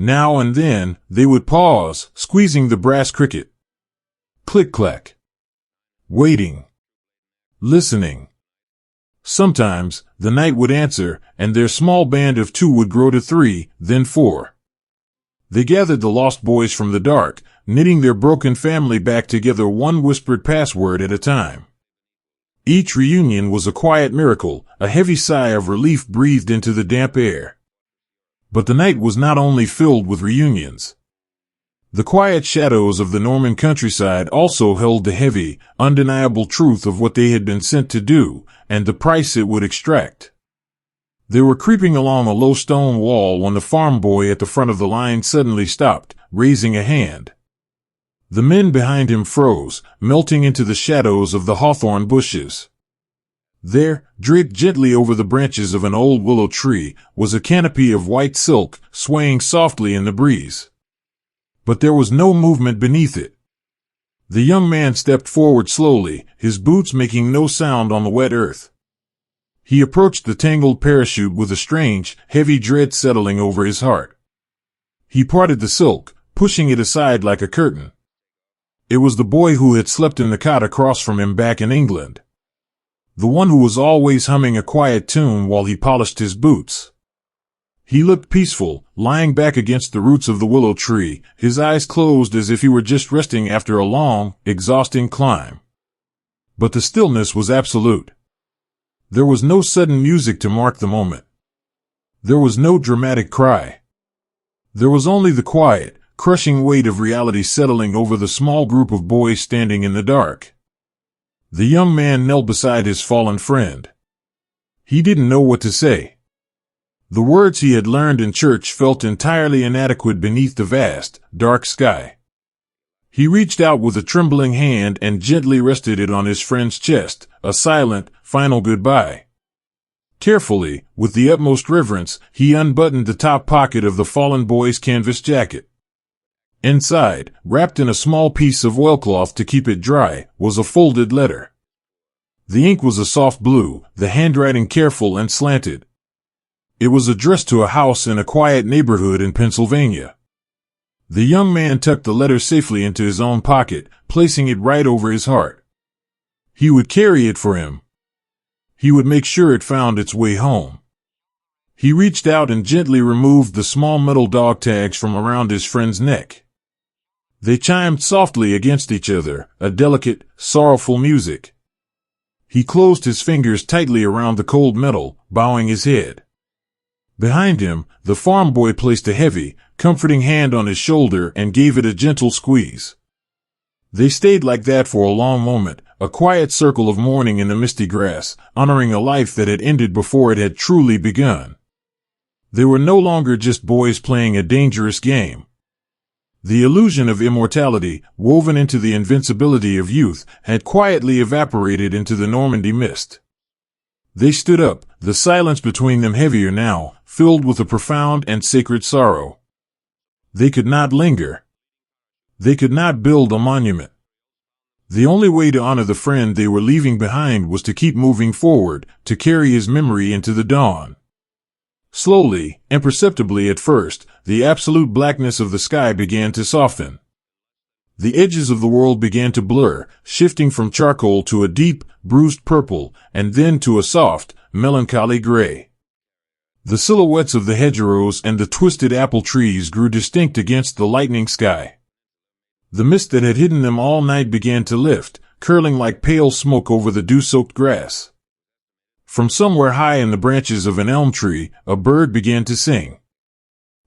Now and then, they would pause, squeezing the brass cricket. Click-clack. Waiting. Listening. Sometimes, the knight would answer, and their small band of 2 would grow to 3, then 4. They gathered the lost boys from the dark, knitting their broken family back together one whispered password at a time. Each reunion was a quiet miracle, a heavy sigh of relief breathed into the damp air. But the night was not only filled with reunions. The quiet shadows of the Norman countryside also held the heavy, undeniable truth of what they had been sent to do, and the price it would extract. They were creeping along a low stone wall when the farm boy at the front of the line suddenly stopped, raising a hand. The men behind him froze, melting into the shadows of the hawthorn bushes. There, draped gently over the branches of an old willow tree, was a canopy of white silk, swaying softly in the breeze. But there was no movement beneath it. The young man stepped forward slowly, his boots making no sound on the wet earth. He approached the tangled parachute with a strange, heavy dread settling over his heart. He parted the silk, pushing it aside like a curtain. It was the boy who had slept in the cot across from him back in England. The one who was always humming a quiet tune while he polished his boots. He looked peaceful, lying back against the roots of the willow tree, his eyes closed as if he were just resting after a long, exhausting climb. But the stillness was absolute. There was no sudden music to mark the moment. There was no dramatic cry. There was only the quiet, crushing weight of reality settling over the small group of boys standing in the dark. The young man knelt beside his fallen friend. He didn't know what to say. The words he had learned in church felt entirely inadequate beneath the vast, dark sky. He reached out with a trembling hand and gently rested it on his friend's chest, a silent, final goodbye. Carefully, with the utmost reverence, he unbuttoned the top pocket of the fallen boy's canvas jacket. Inside, wrapped in a small piece of oilcloth to keep it dry, was a folded letter. The ink was a soft blue, the handwriting careful and slanted. It was addressed to a house in a quiet neighborhood in Pennsylvania. The young man tucked the letter safely into his own pocket, placing it right over his heart. He would carry it for him. He would make sure it found its way home. He reached out and gently removed the small metal dog tags from around his friend's neck. They chimed softly against each other, a delicate, sorrowful music. He closed his fingers tightly around the cold metal, bowing his head. Behind him, the farm boy placed a heavy, comforting hand on his shoulder and gave it a gentle squeeze. They stayed like that for a long moment, a quiet circle of mourning in the misty grass, honoring a life that had ended before it had truly begun. They were no longer just boys playing a dangerous game. The illusion of immortality, woven into the invincibility of youth, had quietly evaporated into the Normandy mist. They stood up, the silence between them heavier now, filled with a profound and sacred sorrow. They could not linger. They could not build a monument. The only way to honor the friend they were leaving behind was to keep moving forward, to carry his memory into the dawn. Slowly, imperceptibly at first, the absolute blackness of the sky began to soften. The edges of the world began to blur, shifting from charcoal to a deep, bruised purple, and then to a soft, melancholy gray. The silhouettes of the hedgerows and the twisted apple trees grew distinct against the lightening sky. The mist that had hidden them all night began to lift, curling like pale smoke over the dew-soaked grass. From somewhere high in the branches of an elm tree, a bird began to sing.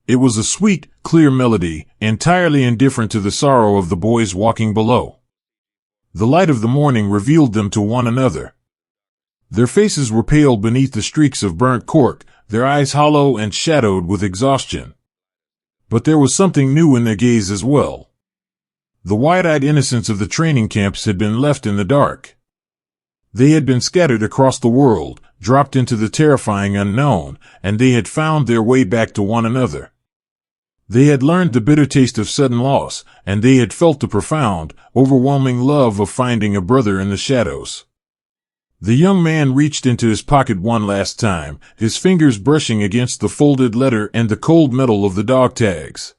It was a sweet, clear melody, entirely indifferent to the sorrow of the boys walking below. The light of the morning revealed them to one another. Their faces were pale beneath the streaks of burnt cork, their eyes hollow and shadowed with exhaustion. But there was something new in their gaze as well. The wide-eyed innocence of the training camps had been left in the dark. They had been scattered across the world, dropped into the terrifying unknown, and they had found their way back to one another. They had learned the bitter taste of sudden loss, and they had felt the profound, overwhelming love of finding a brother in the shadows. The young man reached into his pocket one last time, his fingers brushing against the folded letter and the cold metal of the dog tags.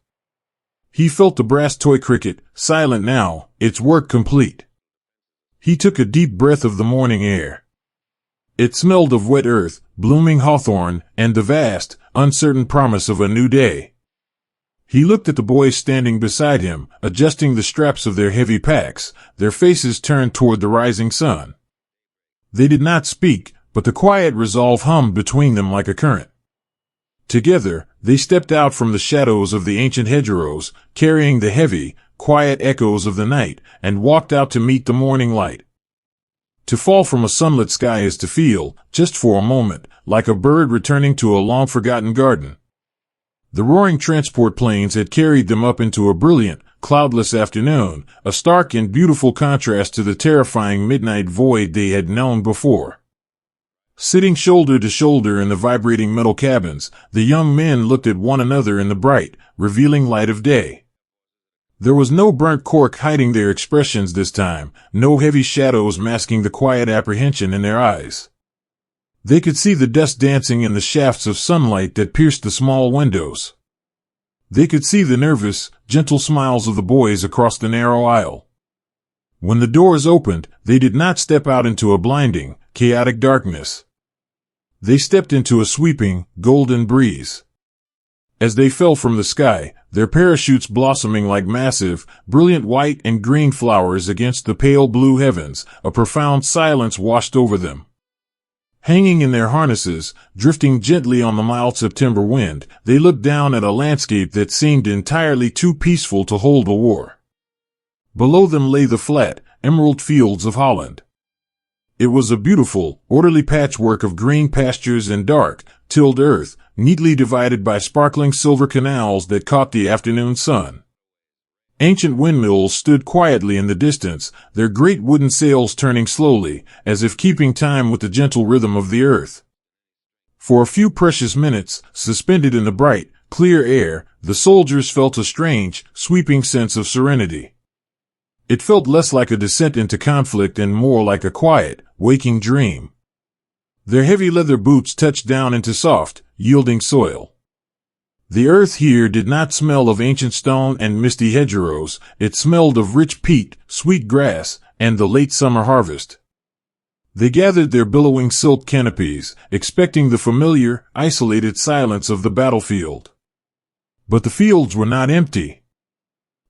He felt the brass toy cricket, silent now, its work complete. He took a deep breath of the morning air. It smelled of wet earth, blooming hawthorn, and the vast, uncertain promise of a new day. He looked at the boys standing beside him, adjusting the straps of their heavy packs, their faces turned toward the rising sun. They did not speak, but the quiet resolve hummed between them like a current. Together, they stepped out from the shadows of the ancient hedgerows, carrying the heavy, quiet echoes of the night, and walked out to meet the morning light. To fall from a sunlit sky is to feel, just for a moment, like a bird returning to a long-forgotten garden. The roaring transport planes had carried them up into a brilliant, cloudless afternoon, a stark and beautiful contrast to the terrifying midnight void they had known before. Sitting shoulder to shoulder in the vibrating metal cabins, the young men looked at one another in the bright, revealing light of day. There was no burnt cork hiding their expressions this time, no heavy shadows masking the quiet apprehension in their eyes. They could see the dust dancing in the shafts of sunlight that pierced the small windows. They could see the nervous, gentle smiles of the boys across the narrow aisle. When the doors opened, they did not step out into a blinding, chaotic darkness. They stepped into a sweeping, golden breeze. As they fell from the sky, their parachutes blossoming like massive, brilliant white and green flowers against the pale blue heavens, a profound silence washed over them. Hanging in their harnesses, drifting gently on the mild September wind, they looked down at a landscape that seemed entirely too peaceful to hold a war. Below them lay the flat, emerald fields of Holland. It was a beautiful, orderly patchwork of green pastures and dark, tilled earth, neatly divided by sparkling silver canals that caught the afternoon sun. Ancient windmills stood quietly in the distance, their great wooden sails turning slowly, as if keeping time with the gentle rhythm of the earth. For a few precious minutes, suspended in the bright, clear air, the soldiers felt a strange, sweeping sense of serenity. It felt less like a descent into conflict and more like a quiet, waking dream. Their heavy leather boots touched down into soft, yielding soil. The earth here did not smell of ancient stone and misty hedgerows, it smelled of rich peat, sweet grass, and the late summer harvest. They gathered their billowing silk canopies, expecting the familiar, isolated silence of the battlefield. But the fields were not empty.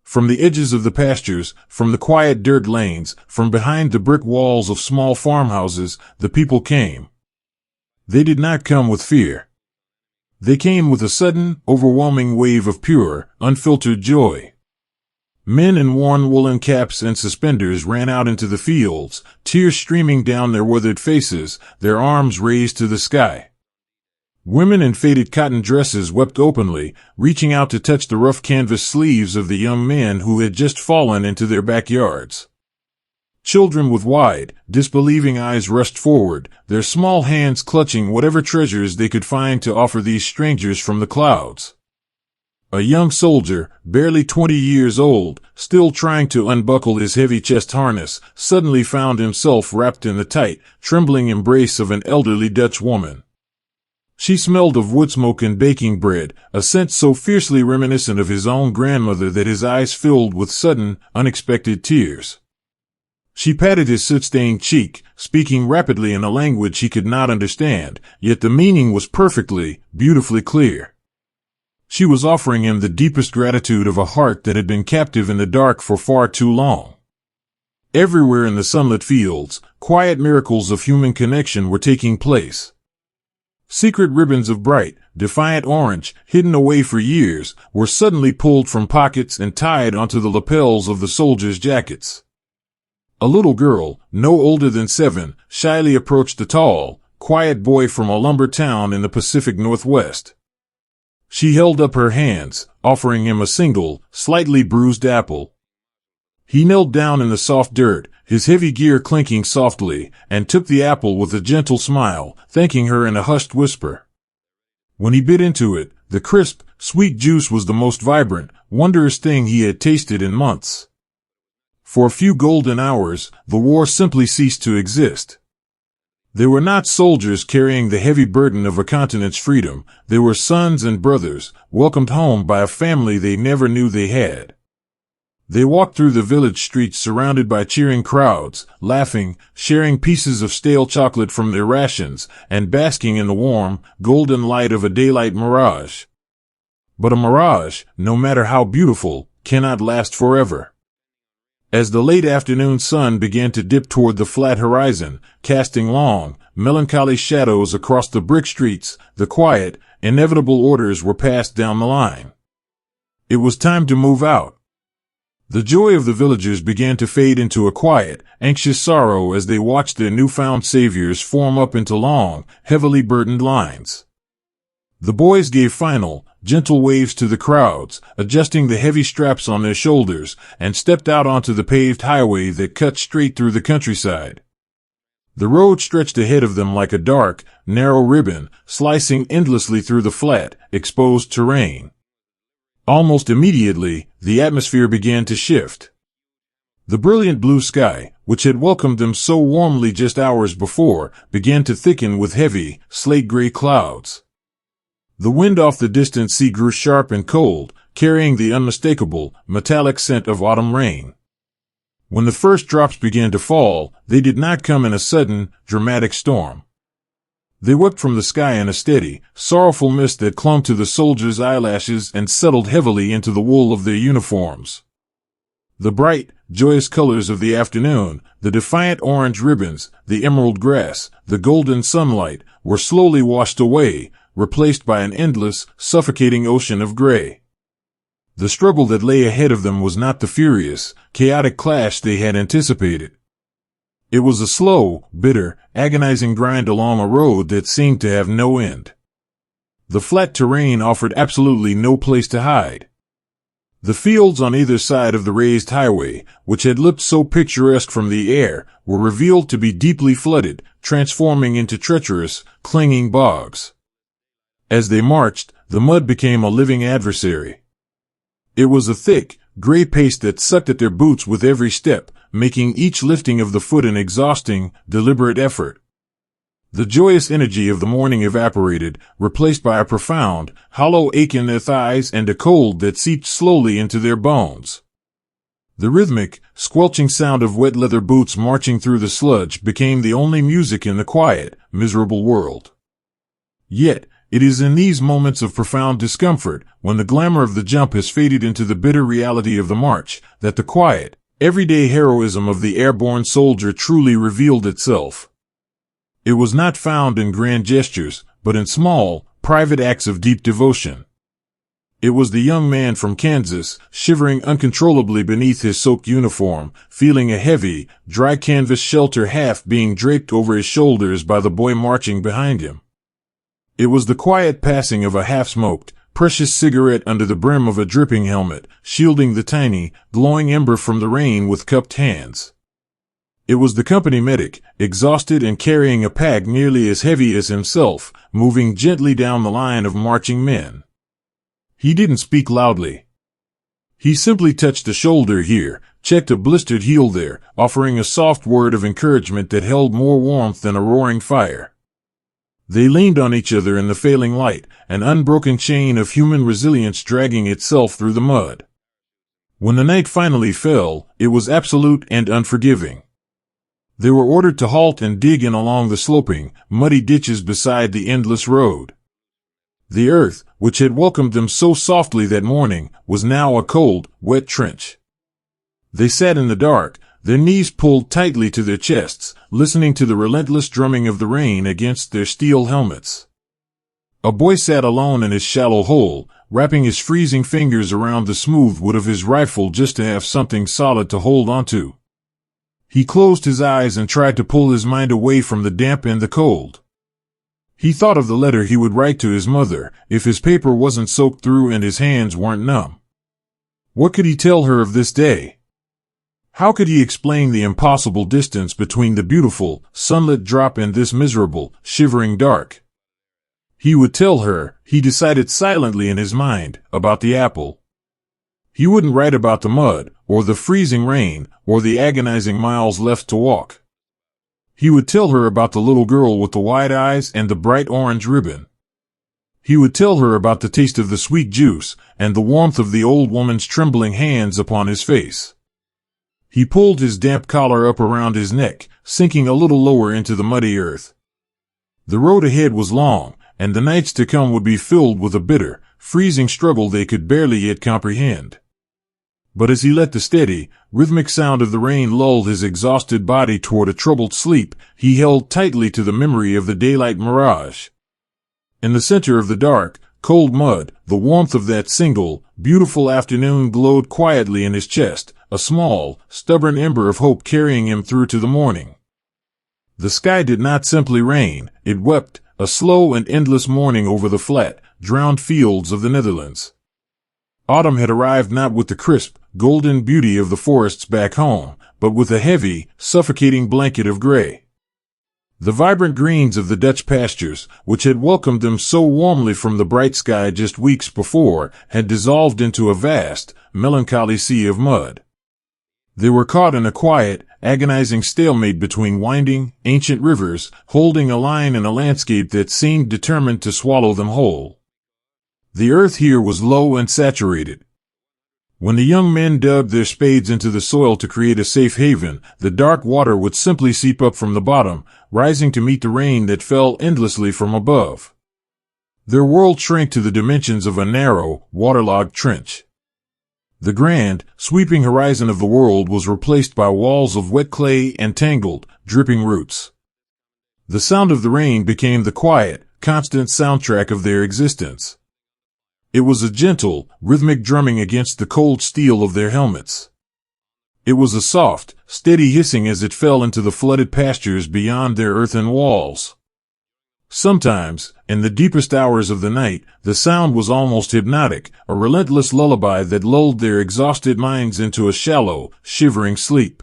From the edges of the pastures, from the quiet dirt lanes, from behind the brick walls of small farmhouses, the people came. They did not come with fear. They came with a sudden, overwhelming wave of pure, unfiltered joy. Men in worn woolen caps and suspenders ran out into the fields, tears streaming down their withered faces, their arms raised to the sky. Women in faded cotton dresses wept openly, reaching out to touch the rough canvas sleeves of the young men who had just fallen into their backyards. Children with wide, disbelieving eyes rushed forward, their small hands clutching whatever treasures they could find to offer these strangers from the clouds. A young soldier, barely 20 years old, still trying to unbuckle his heavy chest harness, suddenly found himself wrapped in the tight, trembling embrace of an elderly Dutch woman. She smelled of wood smoke and baking bread, a scent so fiercely reminiscent of his own grandmother that his eyes filled with sudden, unexpected tears. She patted his soot-stained cheek, speaking rapidly in a language he could not understand, yet the meaning was perfectly, beautifully clear. She was offering him the deepest gratitude of a heart that had been captive in the dark for far too long. Everywhere in the sunlit fields, quiet miracles of human connection were taking place. Secret ribbons of bright, defiant orange, hidden away for years, were suddenly pulled from pockets and tied onto the lapels of the soldiers' jackets. A little girl, no older than 7, shyly approached the tall, quiet boy from a lumber town in the Pacific Northwest. She held up her hands, offering him a single, slightly bruised apple. He knelt down in the soft dirt, his heavy gear clinking softly, and took the apple with a gentle smile, thanking her in a hushed whisper. When he bit into it, the crisp, sweet juice was the most vibrant, wondrous thing he had tasted in months. For a few golden hours, the war simply ceased to exist. They were not soldiers carrying the heavy burden of a continent's freedom. They were sons and brothers, welcomed home by a family they never knew they had. They walked through the village streets surrounded by cheering crowds, laughing, sharing pieces of stale chocolate from their rations, and basking in the warm, golden light of a daylight mirage. But a mirage, no matter how beautiful, cannot last forever. As the late afternoon sun began to dip toward the flat horizon, casting long, melancholy shadows across the brick streets, the quiet, inevitable orders were passed down the line. It was time to move out. The joy of the villagers began to fade into a quiet, anxious sorrow as they watched their newfound saviors form up into long, heavily burdened lines. The boys gave final, gentle waves to the crowds, adjusting the heavy straps on their shoulders, and stepped out onto the paved highway that cut straight through the countryside. The road stretched ahead of them like a dark, narrow ribbon, slicing endlessly through the flat, exposed terrain. Almost immediately, the atmosphere began to shift. The brilliant blue sky, which had welcomed them so warmly just hours before, began to thicken with heavy, slate-gray clouds. The wind off the distant sea grew sharp and cold, carrying the unmistakable, metallic scent of autumn rain. When the first drops began to fall, they did not come in a sudden, dramatic storm. They wept from the sky in a steady, sorrowful mist that clung to the soldiers' eyelashes and settled heavily into the wool of their uniforms. The bright, joyous colors of the afternoon, the defiant orange ribbons, the emerald grass, the golden sunlight, were slowly washed away, replaced by an endless, suffocating ocean of gray. The struggle that lay ahead of them was not the furious, chaotic clash they had anticipated. It was a slow, bitter, agonizing grind along a road that seemed to have no end. The flat terrain offered absolutely no place to hide. The fields on either side of the raised highway, which had looked so picturesque from the air, were revealed to be deeply flooded, transforming into treacherous, clinging bogs. As they marched, the mud became a living adversary. It was a thick, gray paste that sucked at their boots with every step, making each lifting of the foot an exhausting, deliberate effort. The joyous energy of the morning evaporated, replaced by a profound, hollow ache in their thighs and a cold that seeped slowly into their bones. The rhythmic, squelching sound of wet leather boots marching through the sludge became the only music in the quiet, miserable world. Yet, it is in these moments of profound discomfort, when the glamour of the jump has faded into the bitter reality of the march, that the quiet, everyday heroism of the airborne soldier truly revealed itself. It was not found in grand gestures, but in small, private acts of deep devotion. It was the young man from Kansas, shivering uncontrollably beneath his soaked uniform, feeling a heavy, dry canvas shelter half being draped over his shoulders by the boy marching behind him. It was the quiet passing of a half-smoked, precious cigarette under the brim of a dripping helmet, shielding the tiny, glowing ember from the rain with cupped hands. It was the company medic, exhausted and carrying a pack nearly as heavy as himself, moving gently down the line of marching men. He didn't speak loudly. He simply touched a shoulder here, checked a blistered heel there, offering a soft word of encouragement that held more warmth than a roaring fire. They leaned on each other in the failing light, an unbroken chain of human resilience dragging itself through the mud. When the night finally fell, it was absolute and unforgiving. They were ordered to halt and dig in along the sloping, muddy ditches beside the endless road. The earth, which had welcomed them so softly that morning, was now a cold, wet trench. They sat in the dark, their knees pulled tightly to their chests, listening to the relentless drumming of the rain against their steel helmets. A boy sat alone in his shallow hole, wrapping his freezing fingers around the smooth wood of his rifle just to have something solid to hold onto. He closed his eyes and tried to pull his mind away from the damp and the cold. He thought of the letter he would write to his mother, if his paper wasn't soaked through and his hands weren't numb. What could he tell her of this day? How could he explain the impossible distance between the beautiful, sunlit drop and this miserable, shivering dark? He would tell her, he decided silently in his mind, about the apple. He wouldn't write about the mud, or the freezing rain, or the agonizing miles left to walk. He would tell her about the little girl with the wide eyes and the bright orange ribbon. He would tell her about the taste of the sweet juice and the warmth of the old woman's trembling hands upon his face. He pulled his damp collar up around his neck, sinking a little lower into the muddy earth. The road ahead was long, and the nights to come would be filled with a bitter, freezing struggle they could barely yet comprehend. But as he let the steady, rhythmic sound of the rain lull his exhausted body toward a troubled sleep, he held tightly to the memory of the daylight mirage. In the center of the dark, cold mud, the warmth of that single, beautiful afternoon glowed quietly in his chest, a small, stubborn ember of hope carrying him through to the morning. The sky did not simply rain, it wept, a slow and endless mourning over the flat, drowned fields of the Netherlands. Autumn had arrived not with the crisp, golden beauty of the forests back home, but with a heavy, suffocating blanket of gray. The vibrant greens of the Dutch pastures, which had welcomed them so warmly from the bright sky just weeks before, had dissolved into a vast, melancholy sea of mud. They were caught in a quiet, agonizing stalemate between winding, ancient rivers, holding a line in a landscape that seemed determined to swallow them whole. The earth here was low and saturated. When the young men dug their spades into the soil to create a safe haven, the dark water would simply seep up from the bottom, rising to meet the rain that fell endlessly from above. Their world shrank to the dimensions of a narrow, waterlogged trench. The grand, sweeping horizon of the world was replaced by walls of wet clay and tangled, dripping roots. The sound of the rain became the quiet, constant soundtrack of their existence. It was a gentle, rhythmic drumming against the cold steel of their helmets. It was a soft, steady hissing as it fell into the flooded pastures beyond their earthen walls. Sometimes, in the deepest hours of the night, the sound was almost hypnotic, a relentless lullaby that lulled their exhausted minds into a shallow, shivering sleep.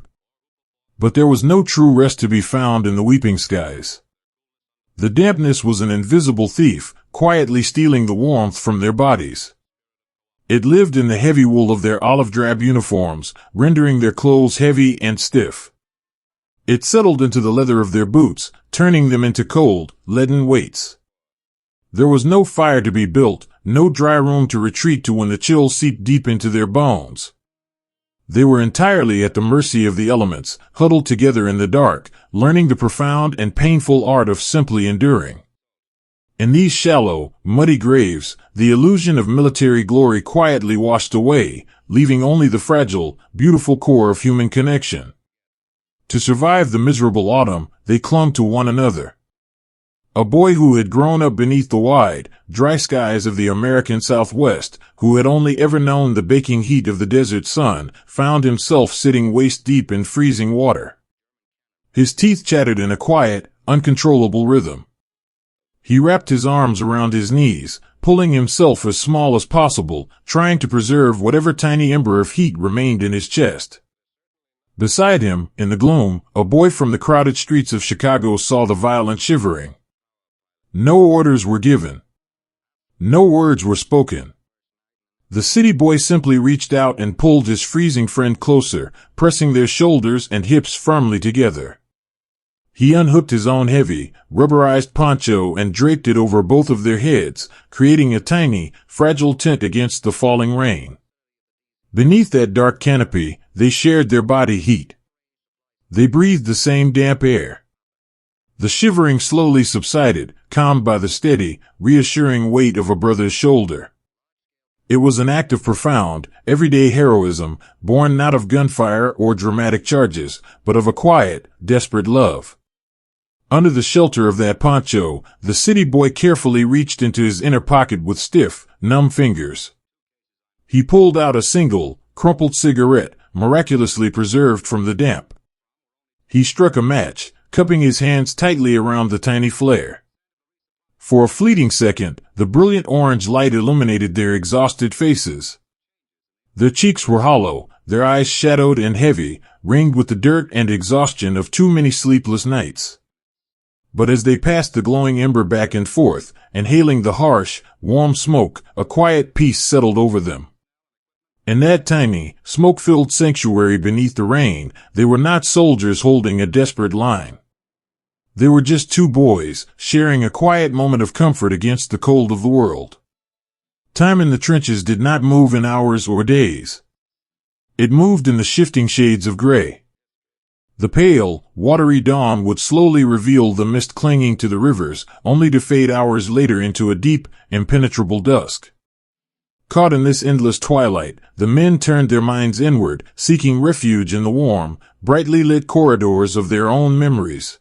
But there was no true rest to be found in the weeping skies. The dampness was an invisible thief, quietly stealing the warmth from their bodies. It lived in the heavy wool of their olive-drab uniforms, rendering their clothes heavy and stiff. It settled into the leather of their boots, turning them into cold, leaden weights. There was no fire to be built, no dry room to retreat to when the chill seeped deep into their bones. They were entirely at the mercy of the elements, huddled together in the dark, learning the profound and painful art of simply enduring. In these shallow, muddy graves, the illusion of military glory quietly washed away, leaving only the fragile, beautiful core of human connection. To survive the miserable autumn, they clung to one another. A boy who had grown up beneath the wide, dry skies of the American Southwest, who had only ever known the baking heat of the desert sun, found himself sitting waist-deep in freezing water. His teeth chattered in a quiet, uncontrollable rhythm. He wrapped his arms around his knees, pulling himself as small as possible, trying to preserve whatever tiny ember of heat remained in his chest. Beside him, in the gloom, a boy from the crowded streets of Chicago saw the violent shivering. No orders were given. No words were spoken. The city boy simply reached out and pulled his freezing friend closer, pressing their shoulders and hips firmly together. He unhooked his own heavy, rubberized poncho and draped it over both of their heads, creating a tiny, fragile tent against the falling rain. Beneath that dark canopy, they shared their body heat. They breathed the same damp air. The shivering slowly subsided, calmed by the steady, reassuring weight of a brother's shoulder. It was an act of profound, everyday heroism, born not of gunfire or dramatic charges, but of a quiet, desperate love. Under the shelter of that poncho, the city boy carefully reached into his inner pocket with stiff, numb fingers. He pulled out a single, crumpled cigarette, miraculously preserved from the damp. He struck a match, cupping his hands tightly around the tiny flare. For a fleeting second, the brilliant orange light illuminated their exhausted faces. Their cheeks were hollow, their eyes shadowed and heavy, ringed with the dirt and exhaustion of too many sleepless nights. But as they passed the glowing ember back and forth, inhaling the harsh, warm smoke, a quiet peace settled over them. In that tiny, smoke-filled sanctuary beneath the rain, they were not soldiers holding a desperate line. They were just two boys, sharing a quiet moment of comfort against the cold of the world. Time in the trenches did not move in hours or days. It moved in the shifting shades of gray. The pale, watery dawn would slowly reveal the mist clinging to the rivers, only to fade hours later into a deep, impenetrable dusk. Caught in this endless twilight, the men turned their minds inward, seeking refuge in the warm, brightly lit corridors of their own memories.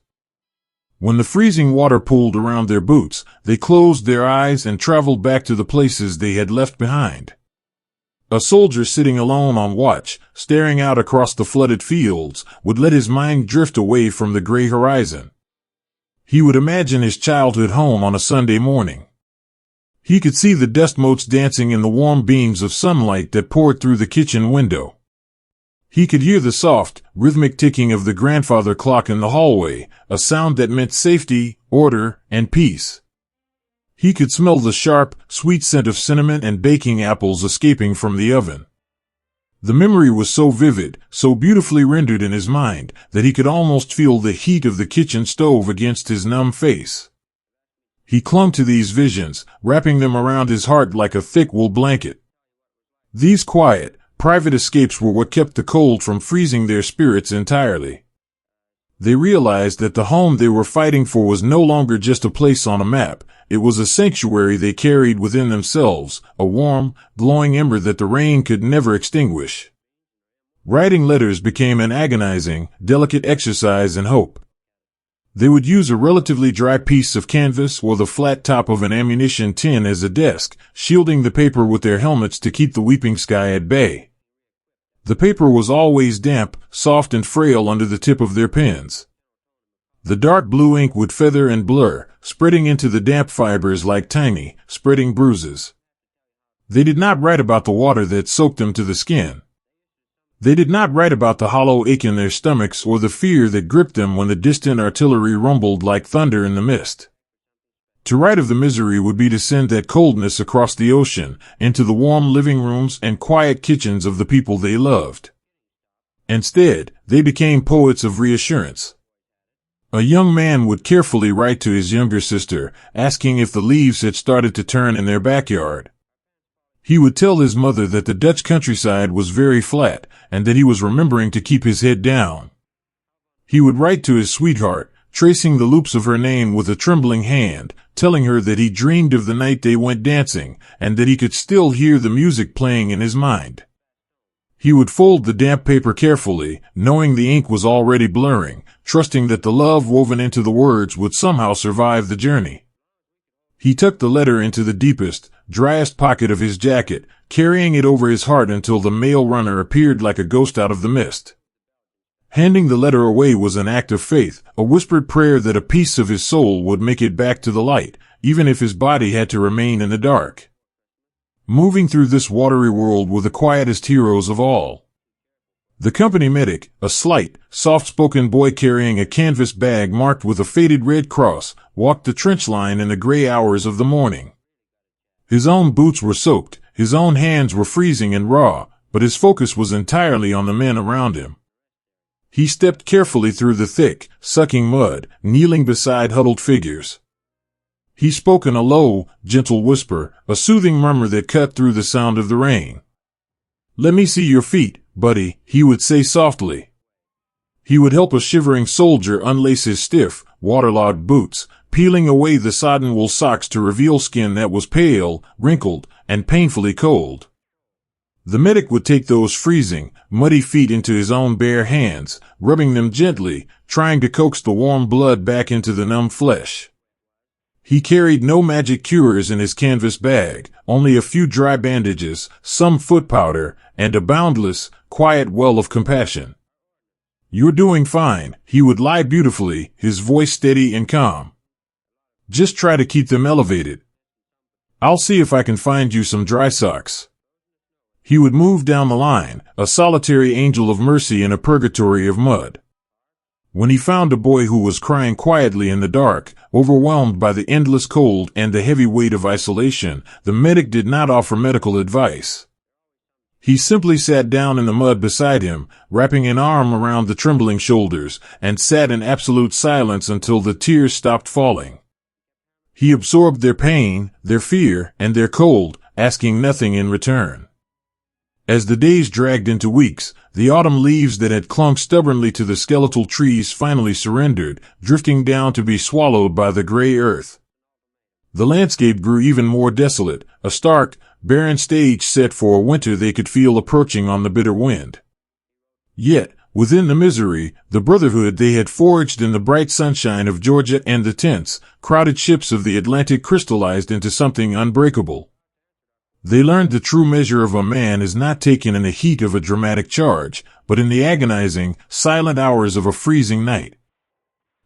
When the freezing water pooled around their boots, they closed their eyes and traveled back to the places they had left behind. A soldier sitting alone on watch, staring out across the flooded fields, would let his mind drift away from the gray horizon. He would imagine his childhood home on a Sunday morning. He could see the dust motes dancing in the warm beams of sunlight that poured through the kitchen window. He could hear the soft, rhythmic ticking of the grandfather clock in the hallway, a sound that meant safety, order, and peace. He could smell the sharp, sweet scent of cinnamon and baking apples escaping from the oven. The memory was so vivid, so beautifully rendered in his mind, that he could almost feel the heat of the kitchen stove against his numb face. He clung to these visions, wrapping them around his heart like a thick wool blanket. These quiet, private escapes were what kept the cold from freezing their spirits entirely. They realized that the home they were fighting for was no longer just a place on a map. It was a sanctuary they carried within themselves, a warm, glowing ember that the rain could never extinguish. Writing letters became an agonizing, delicate exercise in hope. They would use a relatively dry piece of canvas or the flat top of an ammunition tin as a desk, shielding the paper with their helmets to keep the weeping sky at bay. The paper was always damp, soft and frail under the tip of their pens. The dark blue ink would feather and blur, spreading into the damp fibers like tiny, spreading bruises. They did not write about the water that soaked them to the skin. They did not write about the hollow ache in their stomachs or the fear that gripped them when the distant artillery rumbled like thunder in the mist. To write of the misery would be to send that coldness across the ocean, into the warm living rooms and quiet kitchens of the people they loved. Instead, they became poets of reassurance. A young man would carefully write to his younger sister, asking if the leaves had started to turn in their backyard. He would tell his mother that the Dutch countryside was very flat, and that he was remembering to keep his head down. He would write to his sweetheart, tracing the loops of her name with a trembling hand, telling her that he dreamed of the night they went dancing, and that he could still hear the music playing in his mind. He would fold the damp paper carefully, knowing the ink was already blurring, trusting that the love woven into the words would somehow survive the journey. He tucked the letter into the deepest, driest pocket of his jacket, carrying it over his heart until the mail runner appeared like a ghost out of the mist. Handing the letter away was an act of faith, a whispered prayer that a piece of his soul would make it back to the light, even if his body had to remain in the dark. Moving through this watery world were the quietest heroes of all. The company medic, a slight, soft-spoken boy carrying a canvas bag marked with a faded red cross, walked the trench line in the gray hours of the morning. His own boots were soaked, his own hands were freezing and raw, but his focus was entirely on the men around him. He stepped carefully through the thick, sucking mud, kneeling beside huddled figures. He spoke in a low, gentle whisper, a soothing murmur that cut through the sound of the rain. "Let me see your feet, buddy," he would say softly. He would help a shivering soldier unlace his stiff, waterlogged boots, peeling away the sodden wool socks to reveal skin that was pale, wrinkled, and painfully cold. The medic would take those freezing, muddy feet into his own bare hands, rubbing them gently, trying to coax the warm blood back into the numb flesh. He carried no magic cures in his canvas bag, only a few dry bandages, some foot powder, and a boundless, quiet well of compassion. "You're doing fine," he would lie beautifully, his voice steady and calm. "Just try to keep them elevated. I'll see if I can find you some dry socks." He would move down the line, a solitary angel of mercy in a purgatory of mud. When he found a boy who was crying quietly in the dark, overwhelmed by the endless cold and the heavy weight of isolation, the medic did not offer medical advice. He simply sat down in the mud beside him, wrapping an arm around the trembling shoulders, and sat in absolute silence until the tears stopped falling. He absorbed their pain, their fear, and their cold, asking nothing in return. As the days dragged into weeks, the autumn leaves that had clung stubbornly to the skeletal trees finally surrendered, drifting down to be swallowed by the gray earth. The landscape grew even more desolate, a stark, barren stage set for a winter they could feel approaching on the bitter wind. Yet, within the misery, the brotherhood they had forged in the bright sunshine of Georgia and the tense, crowded ships of the Atlantic crystallized into something unbreakable. They learned the true measure of a man is not taken in the heat of a dramatic charge, but in the agonizing, silent hours of a freezing night.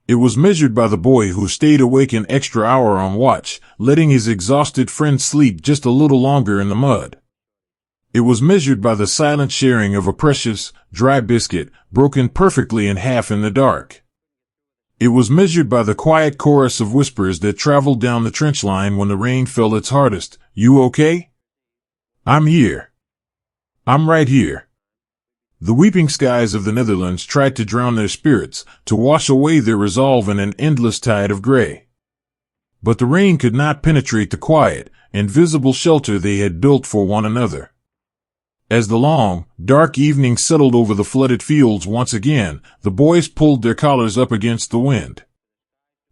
It was measured by the boy who stayed awake an extra hour on watch, letting his exhausted friend sleep just a little longer in the mud. It was measured by the silent sharing of a precious, dry biscuit, broken perfectly in half in the dark. It was measured by the quiet chorus of whispers that traveled down the trench line when the rain fell its hardest. "You okay?" "I'm here. I'm right here." The weeping skies of the Netherlands tried to drown their spirits, to wash away their resolve in an endless tide of gray. But the rain could not penetrate the quiet, invisible shelter they had built for one another. As the long, dark evening settled over the flooded fields once again, the boys pulled their collars up against the wind.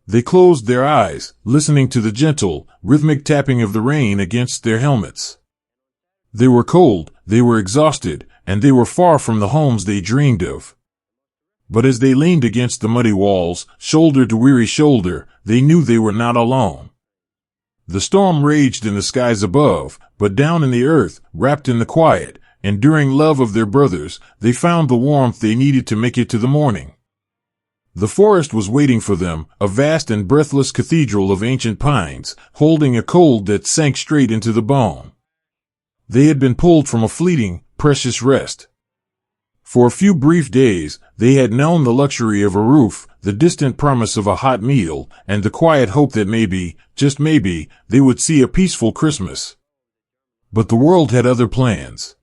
They closed their eyes, listening to the gentle, rhythmic tapping of the rain against their helmets. They were cold, they were exhausted, and they were far from the homes they dreamed of. But as they leaned against the muddy walls, shoulder to weary shoulder, they knew they were not alone. The storm raged in the skies above, but down in the earth, wrapped in the quiet, enduring love of their brothers, they found the warmth they needed to make it to the morning. The forest was waiting for them, a vast and breathless cathedral of ancient pines, holding a cold that sank straight into the bone. They had been pulled from a fleeting, precious rest. For a few brief days, they had known the luxury of a roof, the distant promise of a hot meal, and the quiet hope that maybe, just maybe, they would see a peaceful Christmas. But the world had other plans.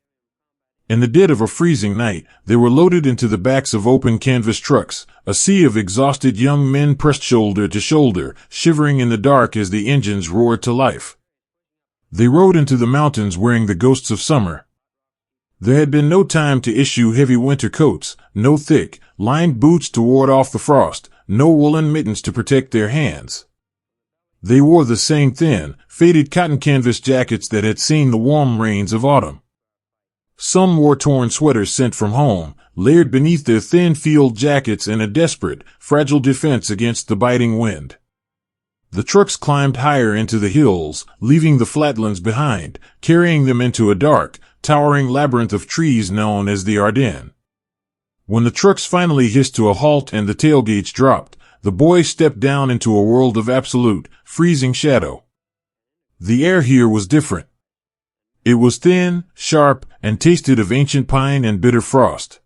In the dead of a freezing night, they were loaded into the backs of open canvas trucks, a sea of exhausted young men pressed shoulder to shoulder, shivering in the dark as the engines roared to life. They rode into the mountains wearing the ghosts of summer. There had been no time to issue heavy winter coats, no thick, lined boots to ward off the frost, no woolen mittens to protect their hands. They wore the same thin, faded cotton canvas jackets that had seen the warm rains of autumn. Some wore torn sweaters sent from home, layered beneath their thin field jackets in a desperate, fragile defense against the biting wind. The trucks climbed higher into the hills, leaving the flatlands behind, carrying them into a dark, towering labyrinth of trees known as the Ardennes. When the trucks finally hissed to a halt and the tailgates dropped, the boys stepped down into a world of absolute, freezing shadow. The air here was different. It was thin, sharp, and tasted of ancient pine and bitter frost.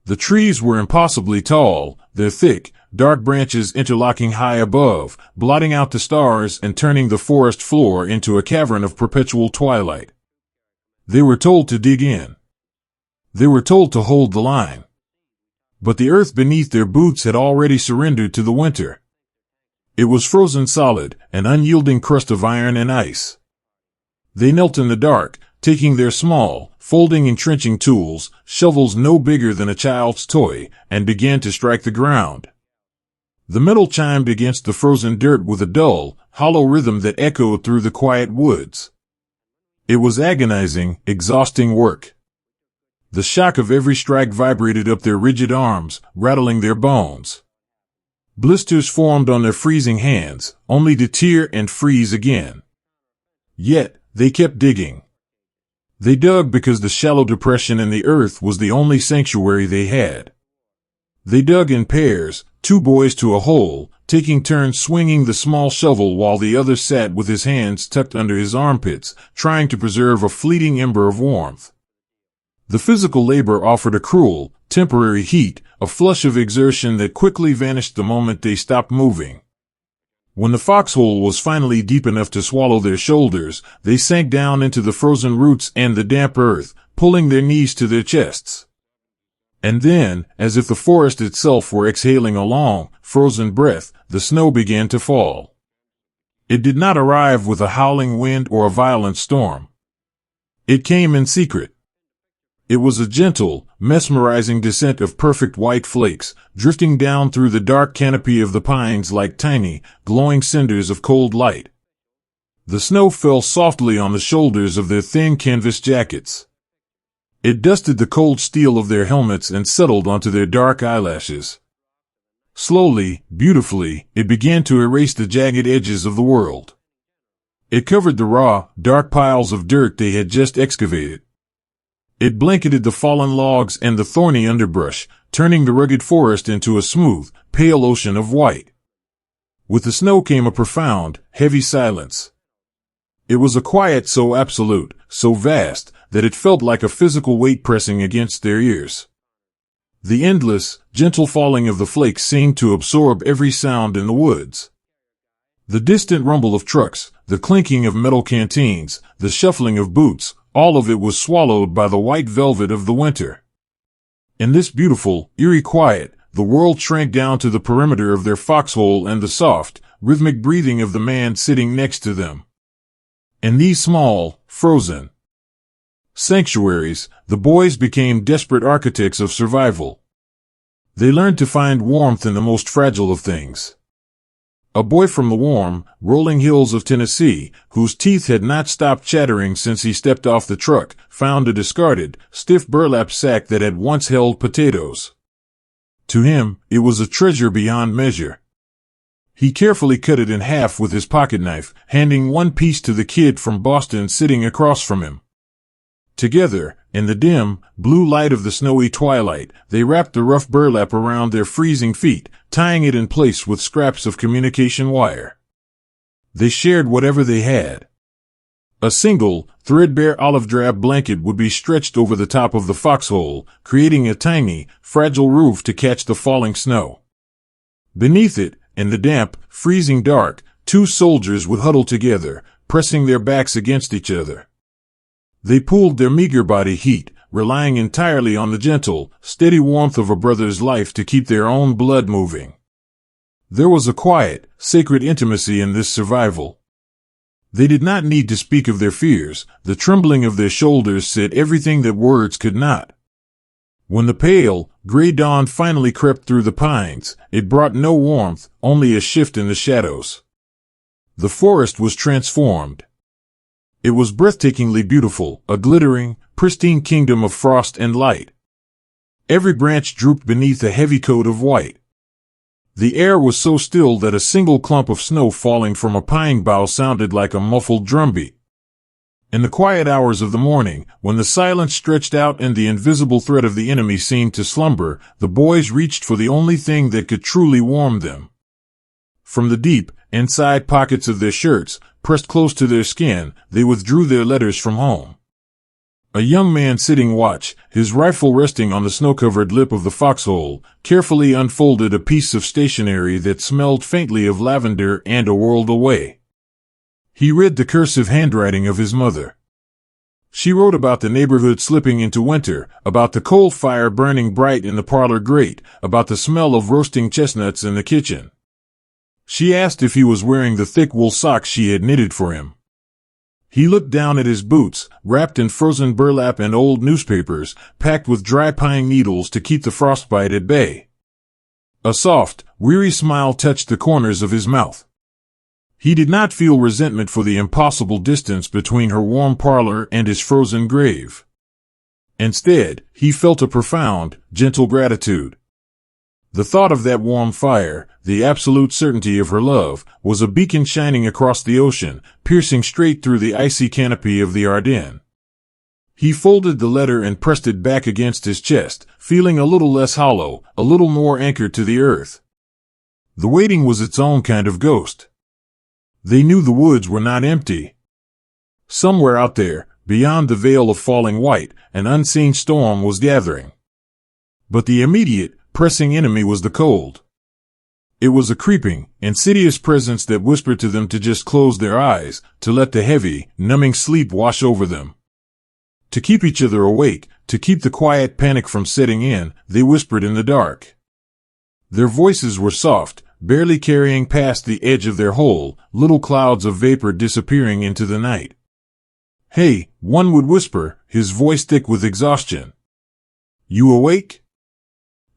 The trees were impossibly tall, their thick, dark branches interlocking high above, blotting out the stars and turning the forest floor into a cavern of perpetual twilight. They were told to dig in. They were told to hold the line. But the earth beneath their boots had already surrendered to the winter. It was frozen solid, an unyielding crust of iron and ice. They knelt in the dark, taking their small, folding entrenching tools, shovels no bigger than a child's toy, and began to strike the ground. The metal chimed against the frozen dirt with a dull, hollow rhythm that echoed through the quiet woods. It was agonizing, exhausting work. The shock of every strike vibrated up their rigid arms, rattling their bones. Blisters formed on their freezing hands, only to tear and freeze again. Yet, they kept digging. They dug because the shallow depression in the earth was the only sanctuary they had. They dug in pairs, 2 boys to a hole, taking turns swinging the small shovel while the other sat with his hands tucked under his armpits, trying to preserve a fleeting ember of warmth. The physical labor offered a cruel, temporary heat, a flush of exertion that quickly vanished the moment they stopped moving. When the foxhole was finally deep enough to swallow their shoulders, they sank down into the frozen roots and the damp earth, pulling their knees to their chests. And then, as if the forest itself were exhaling a long, frozen breath, the snow began to fall. It did not arrive with a howling wind or a violent storm. It came in secret. It was a gentle, mesmerizing descent of perfect white flakes, drifting down through the dark canopy of the pines like tiny, glowing cinders of cold light. The snow fell softly on the shoulders of their thin canvas jackets. It dusted the cold steel of their helmets and settled onto their dark eyelashes. Slowly, beautifully, it began to erase the jagged edges of the world. It covered the raw, dark piles of dirt they had just excavated. It blanketed the fallen logs and the thorny underbrush, turning the rugged forest into a smooth, pale ocean of white. With the snow came a profound, heavy silence. It was a quiet so absolute, so vast, that it felt like a physical weight pressing against their ears. The endless, gentle falling of the flakes seemed to absorb every sound in the woods. The distant rumble of trucks, the clinking of metal canteens, the shuffling of boots, all of it was swallowed by the white velvet of the winter. In this beautiful, eerie quiet, the world shrank down to the perimeter of their foxhole and the soft, rhythmic breathing of the man sitting next to them. In these small, frozen sanctuaries, the boys became desperate architects of survival. They learned to find warmth in the most fragile of things. A boy from the warm, rolling hills of Tennessee, whose teeth had not stopped chattering since he stepped off the truck, found a discarded, stiff burlap sack that had once held potatoes. To him, it was a treasure beyond measure. He carefully cut it in half with his pocketknife, handing one piece to the kid from Boston sitting across from him. Together, in the dim, blue light of the snowy twilight, they wrapped the rough burlap around their freezing feet, tying it in place with scraps of communication wire. They shared whatever they had. A single, threadbare olive-drab blanket would be stretched over the top of the foxhole, creating a tiny, fragile roof to catch the falling snow. Beneath it, in the damp, freezing dark, two soldiers would huddle together, pressing their backs against each other. They pooled their meager body heat, relying entirely on the gentle, steady warmth of a brother's life to keep their own blood moving. There was a quiet, sacred intimacy in this survival. They did not need to speak of their fears. The trembling of their shoulders said everything that words could not. When the pale, gray dawn finally crept through the pines, it brought no warmth, only a shift in the shadows. The forest was transformed. It was breathtakingly beautiful, a glittering, pristine kingdom of frost and light. Every branch drooped beneath a heavy coat of white. The air was so still that a single clump of snow falling from a pine bough sounded like a muffled drumbeat. In the quiet hours of the morning, when the silence stretched out and the invisible threat of the enemy seemed to slumber, the boys reached for the only thing that could truly warm them. From the deep, inside pockets of their shirts, pressed close to their skin, they withdrew their letters from home. A young man sitting watch, his rifle resting on the snow-covered lip of the foxhole, carefully unfolded a piece of stationery that smelled faintly of lavender and a world away. He read the cursive handwriting of his mother. She wrote about the neighborhood slipping into winter, about the coal fire burning bright in the parlor grate, about the smell of roasting chestnuts in the kitchen. She asked if he was wearing the thick wool socks she had knitted for him. He looked down at his boots, wrapped in frozen burlap and old newspapers, packed with dry pine needles to keep the frostbite at bay. A soft, weary smile touched the corners of his mouth. He did not feel resentment for the impossible distance between her warm parlor and his frozen grave. Instead, he felt a profound, gentle gratitude. The thought of that warm fire, the absolute certainty of her love, was a beacon shining across the ocean, piercing straight through the icy canopy of the Ardennes. He folded the letter and pressed it back against his chest, feeling a little less hollow, a little more anchored to the earth. The waiting was its own kind of ghost. They knew the woods were not empty. Somewhere out there, beyond the veil of falling white, an unseen storm was gathering. But the immediate, pressing enemy was the cold. It was a creeping, insidious presence that whispered to them to just close their eyes, to let the heavy, numbing sleep wash over them. To keep each other awake, to keep the quiet panic from setting in, they whispered in the dark. Their voices were soft, barely carrying past the edge of their hole, little clouds of vapor disappearing into the night. "Hey," one would whisper, his voice thick with exhaustion. "You awake?"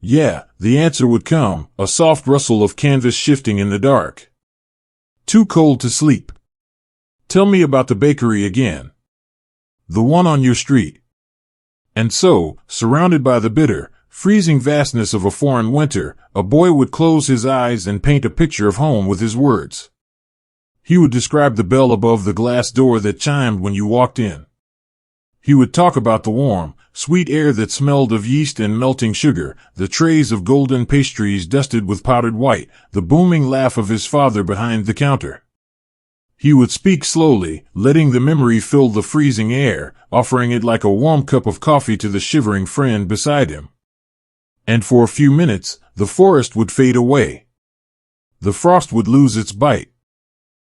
"Yeah," the answer would come, a soft rustle of canvas shifting in the dark. "Too cold to sleep." "Tell me about the bakery again." "The one on your street." And so, surrounded by the bitter, freezing vastness of a foreign winter, a boy would close his eyes and paint a picture of home with his words. He would describe the bell above the glass door that chimed when you walked in. He would talk about the warm, sweet air that smelled of yeast and melting sugar, the trays of golden pastries dusted with powdered white, the booming laugh of his father behind the counter. He would speak slowly, letting the memory fill the freezing air, offering it like a warm cup of coffee to the shivering friend beside him. And for a few minutes, the forest would fade away. The frost would lose its bite.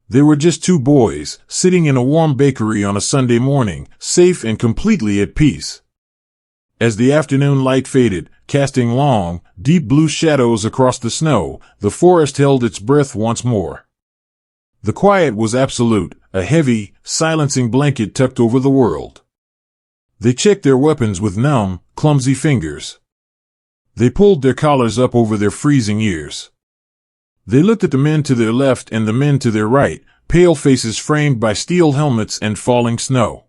They were just two boys, sitting in a warm bakery on a Sunday morning, safe and completely at peace. As the afternoon light faded, casting long, deep blue shadows across the snow, the forest held its breath once more. The quiet was absolute, a heavy, silencing blanket tucked over the world. They checked their weapons with numb, clumsy fingers. They pulled their collars up over their freezing ears. They looked at the men to their left and the men to their right, pale faces framed by steel helmets and falling snow.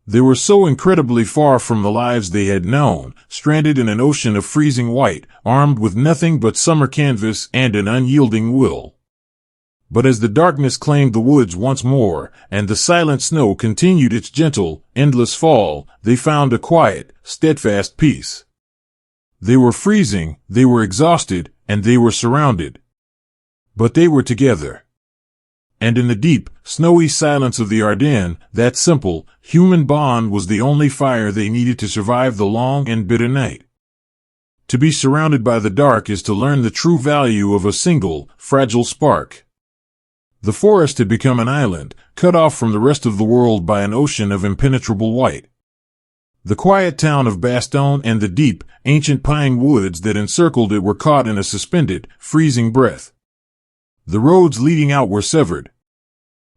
They were so incredibly far from the lives they had known, stranded in an ocean of freezing white, armed with nothing but summer canvas and an unyielding will. But as the darkness claimed the woods once more, and the silent snow continued its gentle, endless fall, they found a quiet, steadfast peace. They were freezing, they were exhausted, and they were surrounded. But they were together. And in the deep, snowy silence of the Ardennes, that simple, human bond was the only fire they needed to survive the long and bitter night. To be surrounded by the dark is to learn the true value of a single, fragile spark. The forest had become an island, cut off from the rest of the world by an ocean of impenetrable white. The quiet town of Bastogne and the deep, ancient pine woods that encircled it were caught in a suspended, freezing breath. The roads leading out were severed.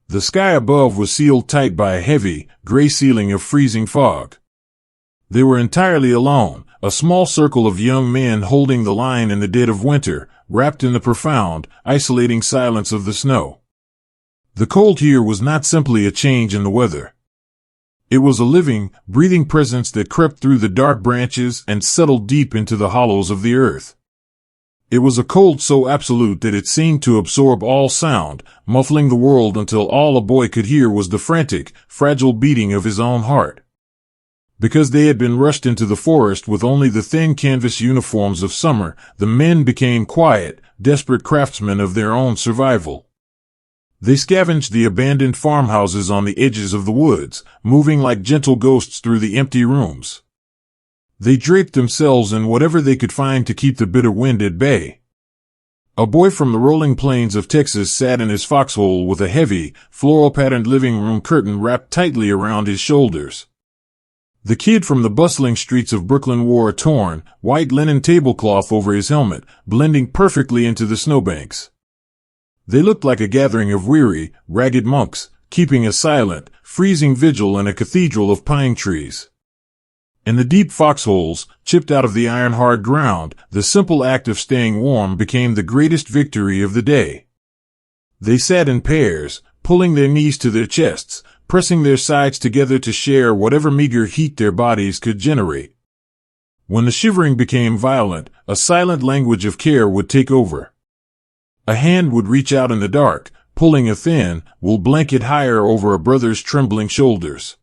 The sky above was sealed tight by a heavy, gray ceiling of freezing fog. They were entirely alone, a small circle of young men holding the line in the dead of winter, wrapped in the profound, isolating silence of the snow. The cold here was not simply a change in the weather. It was a living, breathing presence that crept through the dark branches and settled deep into the hollows of the earth. It was a cold so absolute that it seemed to absorb all sound, muffling the world until all a boy could hear was the frantic, fragile beating of his own heart. Because they had been rushed into the forest with only the thin canvas uniforms of summer, the men became quiet, desperate craftsmen of their own survival. They scavenged the abandoned farmhouses on the edges of the woods, moving like gentle ghosts through the empty rooms. They draped themselves in whatever they could find to keep the bitter wind at bay. A boy from the rolling plains of Texas sat in his foxhole with a heavy, floral-patterned living room curtain wrapped tightly around his shoulders. The kid from the bustling streets of Brooklyn wore a torn, white linen tablecloth over his helmet, blending perfectly into the snowbanks. They looked like a gathering of weary, ragged monks, keeping a silent, freezing vigil in a cathedral of pine trees. In the deep foxholes, chipped out of the iron-hard ground, the simple act of staying warm became the greatest victory of the day. They sat in pairs, pulling their knees to their chests, pressing their sides together to share whatever meager heat their bodies could generate. When the shivering became violent, a silent language of care would take over. A hand would reach out in the dark, pulling a thin, wool blanket higher over a brother's trembling shoulders.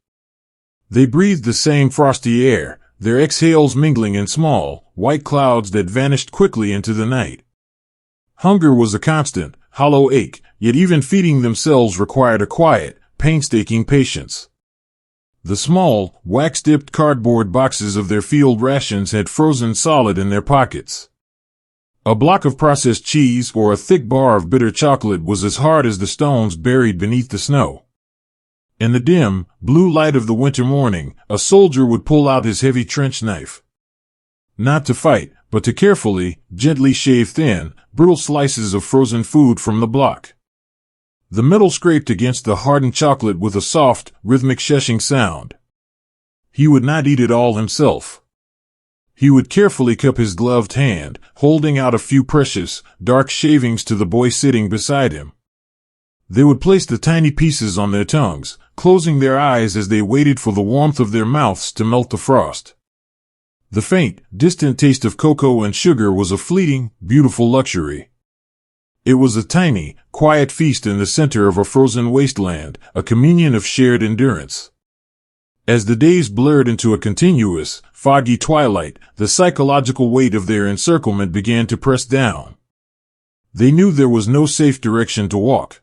They breathed the same frosty air, their exhales mingling in small, white clouds that vanished quickly into the night. Hunger was a constant, hollow ache, yet even feeding themselves required a quiet, painstaking patience. The small, wax-dipped cardboard boxes of their field rations had frozen solid in their pockets. A block of processed cheese or a thick bar of bitter chocolate was as hard as the stones buried beneath the snow. In the dim, blue light of the winter morning, a soldier would pull out his heavy trench knife. Not to fight, but to carefully, gently shave thin, brittle slices of frozen food from the block. The metal scraped against the hardened chocolate with a soft, rhythmic shushing sound. He would not eat it all himself. He would carefully cup his gloved hand, holding out a few precious, dark shavings to the boy sitting beside him. They would place the tiny pieces on their tongues, closing their eyes as they waited for the warmth of their mouths to melt the frost. The faint, distant taste of cocoa and sugar was a fleeting, beautiful luxury. It was a tiny, quiet feast in the center of a frozen wasteland, a communion of shared endurance. As the days blurred into a continuous, foggy twilight, the psychological weight of their encirclement began to press down. They knew there was no safe direction to walk.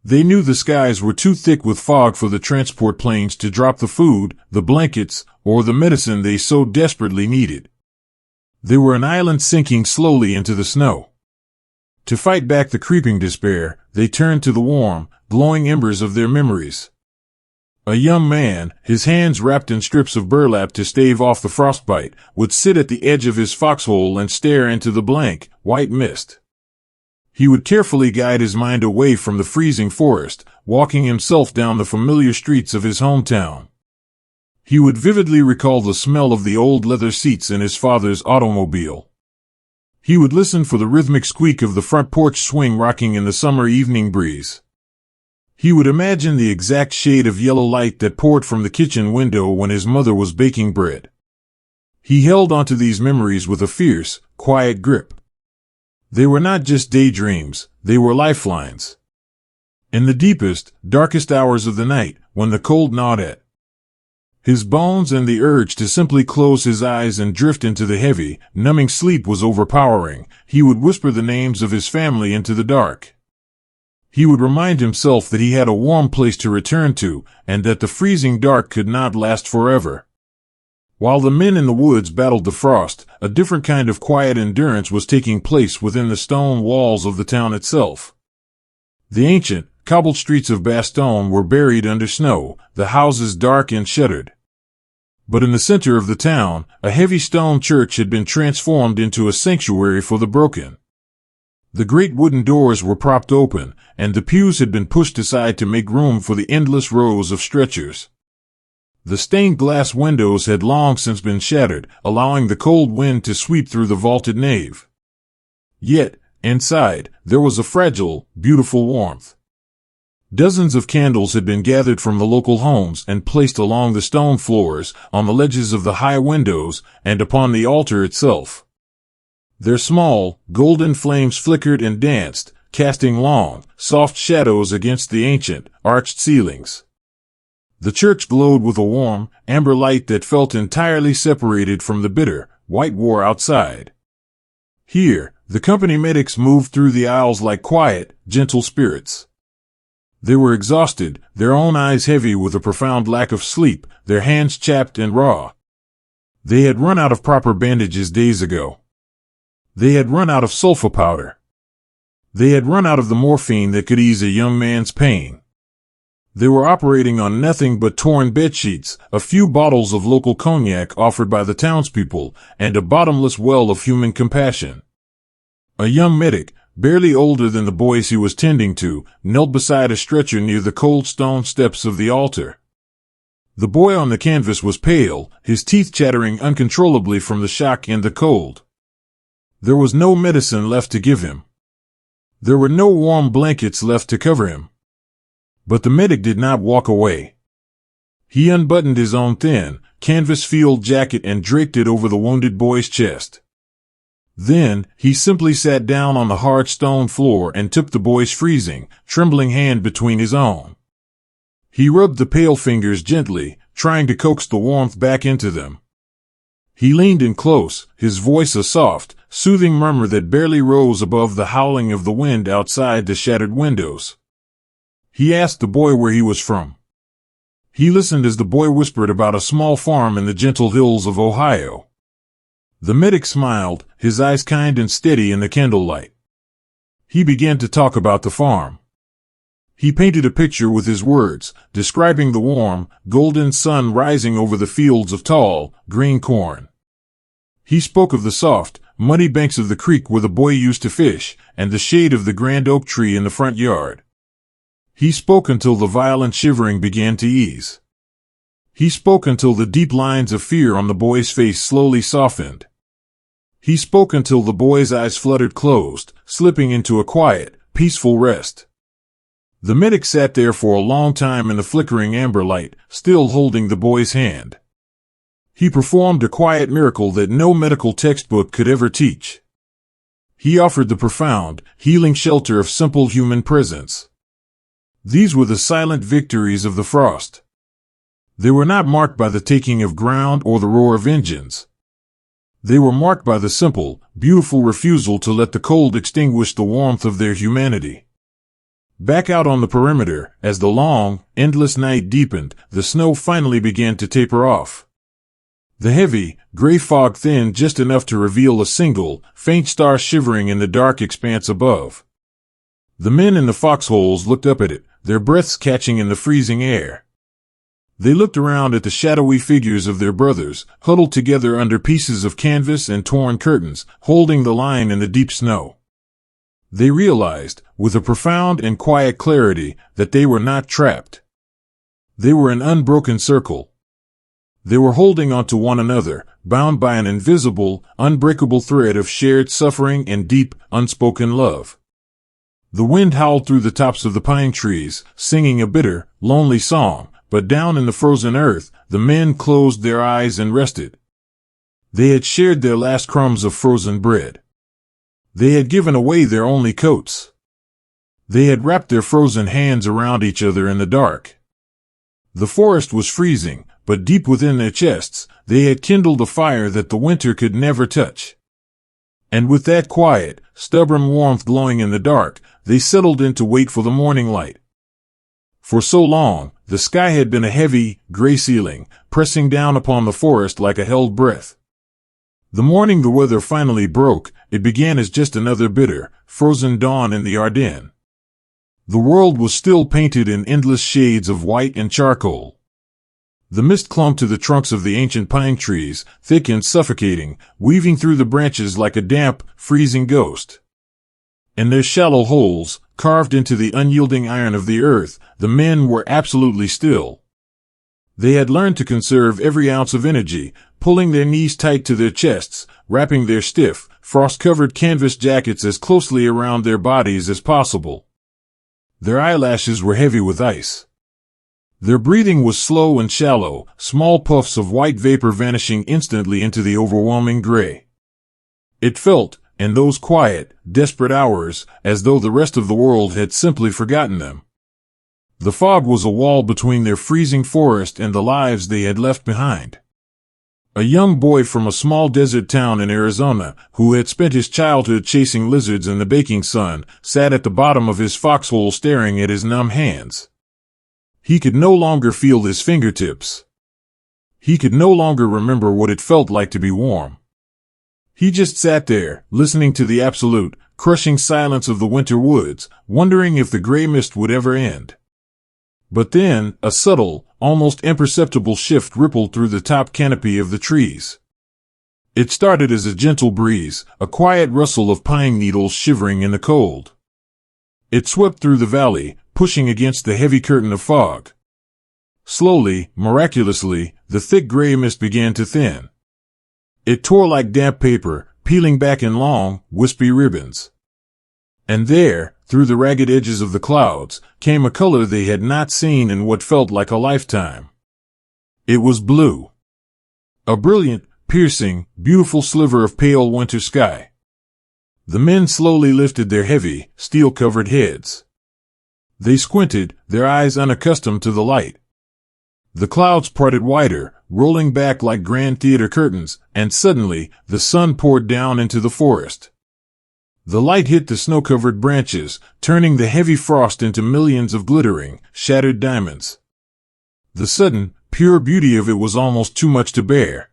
They knew the skies were too thick with fog for the transport planes to drop the food, the blankets, or the medicine they so desperately needed. They were an island sinking slowly into the snow. To fight back the creeping despair, they turned to the warm, glowing embers of their memories. A young man, his hands wrapped in strips of burlap to stave off the frostbite, would sit at the edge of his foxhole and stare into the blank, white mist. He would carefully guide his mind away from the freezing forest, walking himself down the familiar streets of his hometown. He would vividly recall the smell of the old leather seats in his father's automobile. He would listen for the rhythmic squeak of the front porch swing rocking in the summer evening breeze. He would imagine the exact shade of yellow light that poured from the kitchen window when his mother was baking bread. He held onto these memories with a fierce, quiet grip. They were not just daydreams, they were lifelines. In the deepest, darkest hours of the night, when the cold gnawed at his bones and the urge to simply close his eyes and drift into the heavy, numbing sleep was overpowering, he would whisper the names of his family into the dark. He would remind himself that he had a warm place to return to, and that the freezing dark could not last forever. While the men in the woods battled the frost, a different kind of quiet endurance was taking place within the stone walls of the town itself. The ancient, cobbled streets of Bastogne were buried under snow, the houses dark and shuttered. But in the center of the town, a heavy stone church had been transformed into a sanctuary for the broken. The great wooden doors were propped open, and the pews had been pushed aside to make room for the endless rows of stretchers. The stained glass windows had long since been shattered, allowing the cold wind to sweep through the vaulted nave. Yet, inside, there was a fragile, beautiful warmth. Dozens of candles had been gathered from the local homes and placed along the stone floors, on the ledges of the high windows, and upon the altar itself. Their small, golden flames flickered and danced, casting long, soft shadows against the ancient, arched ceilings. The church glowed with a warm, amber light that felt entirely separated from the bitter, white war outside. Here, the company medics moved through the aisles like quiet, gentle spirits. They were exhausted, their own eyes heavy with a profound lack of sleep, their hands chapped and raw. They had run out of proper bandages days ago. They had run out of sulfa powder. They had run out of the morphine that could ease a young man's pain. They were operating on nothing but torn bedsheets, a few bottles of local cognac offered by the townspeople, and a bottomless well of human compassion. A young medic, barely older than the boys he was tending to, knelt beside a stretcher near the cold stone steps of the altar. The boy on the canvas was pale, his teeth chattering uncontrollably from the shock and the cold. There was no medicine left to give him. There were no warm blankets left to cover him. But the medic did not walk away. He unbuttoned his own thin, canvas-field jacket and draped it over the wounded boy's chest. Then, he simply sat down on the hard stone floor and took the boy's freezing, trembling hand between his own. He rubbed the pale fingers gently, trying to coax the warmth back into them. He leaned in close, his voice a soft, soothing murmur that barely rose above the howling of the wind outside the shattered windows. He asked the boy where he was from. He listened as the boy whispered about a small farm in the gentle hills of Ohio. The medic smiled, his eyes kind and steady in the candlelight. He began to talk about the farm. He painted a picture with his words, describing the warm, golden sun rising over the fields of tall, green corn. He spoke of the soft, muddy banks of the creek where the boy used to fish, and the shade of the grand oak tree in the front yard. He spoke until the violent shivering began to ease. He spoke until the deep lines of fear on the boy's face slowly softened. He spoke until the boy's eyes fluttered closed, slipping into a quiet, peaceful rest. The medic sat there for a long time in the flickering amber light, still holding the boy's hand. He performed a quiet miracle that no medical textbook could ever teach. He offered the profound, healing shelter of simple human presence. These were the silent victories of the frost. They were not marked by the taking of ground or the roar of engines. They were marked by the simple, beautiful refusal to let the cold extinguish the warmth of their humanity. Back out on the perimeter, as the long, endless night deepened, the snow finally began to taper off. The heavy, gray fog thinned just enough to reveal a single, faint star shivering in the dark expanse above. The men in the foxholes looked up at it, their breaths catching in the freezing air. They looked around at the shadowy figures of their brothers, huddled together under pieces of canvas and torn curtains, holding the line in the deep snow. They realized, with a profound and quiet clarity, that they were not trapped. They were an unbroken circle. They were holding on to one another, bound by an invisible, unbreakable thread of shared suffering and deep, unspoken love. The wind howled through the tops of the pine trees, singing a bitter, lonely song, but down in the frozen earth, the men closed their eyes and rested. They had shared their last crumbs of frozen bread. They had given away their only coats. They had wrapped their frozen hands around each other in the dark. The forest was freezing, but deep within their chests, they had kindled a fire that the winter could never touch. And with that quiet, stubborn warmth glowing in the dark, they settled in to wait for the morning light. For so long, the sky had been a heavy, gray ceiling, pressing down upon the forest like a held breath. The morning the weather finally broke, it began as just another bitter, frozen dawn in the Ardennes. The world was still painted in endless shades of white and charcoal. The mist clung to the trunks of the ancient pine trees, thick and suffocating, weaving through the branches like a damp, freezing ghost. In their shallow holes, carved into the unyielding iron of the earth, the men were absolutely still. They had learned to conserve every ounce of energy, pulling their knees tight to their chests, wrapping their stiff, frost-covered canvas jackets as closely around their bodies as possible. Their eyelashes were heavy with ice. Their breathing was slow and shallow, small puffs of white vapor vanishing instantly into the overwhelming gray. It felt, in those quiet, desperate hours, as though the rest of the world had simply forgotten them. The fog was a wall between their freezing forest and the lives they had left behind. A young boy from a small desert town in Arizona, who had spent his childhood chasing lizards in the baking sun, sat at the bottom of his foxhole staring at his numb hands. He could no longer feel his fingertips. He could no longer remember what it felt like to be warm. He just sat there, listening to the absolute, crushing silence of the winter woods, wondering if the gray mist would ever end. But then, a subtle, almost imperceptible shift rippled through the top canopy of the trees. It started as a gentle breeze, a quiet rustle of pine needles shivering in the cold. It swept through the valley, pushing against the heavy curtain of fog. Slowly, miraculously, the thick gray mist began to thin. It tore like damp paper, peeling back in long, wispy ribbons. And there, through the ragged edges of the clouds, came a color they had not seen in what felt like a lifetime. It was blue. A brilliant, piercing, beautiful sliver of pale winter sky. The men slowly lifted their heavy, steel-covered heads. They squinted, their eyes unaccustomed to the light. The clouds parted wider, rolling back like grand theater curtains, and suddenly, the sun poured down into the forest. The light hit the snow-covered branches, turning the heavy frost into millions of glittering, shattered diamonds. The sudden, pure beauty of it was almost too much to bear.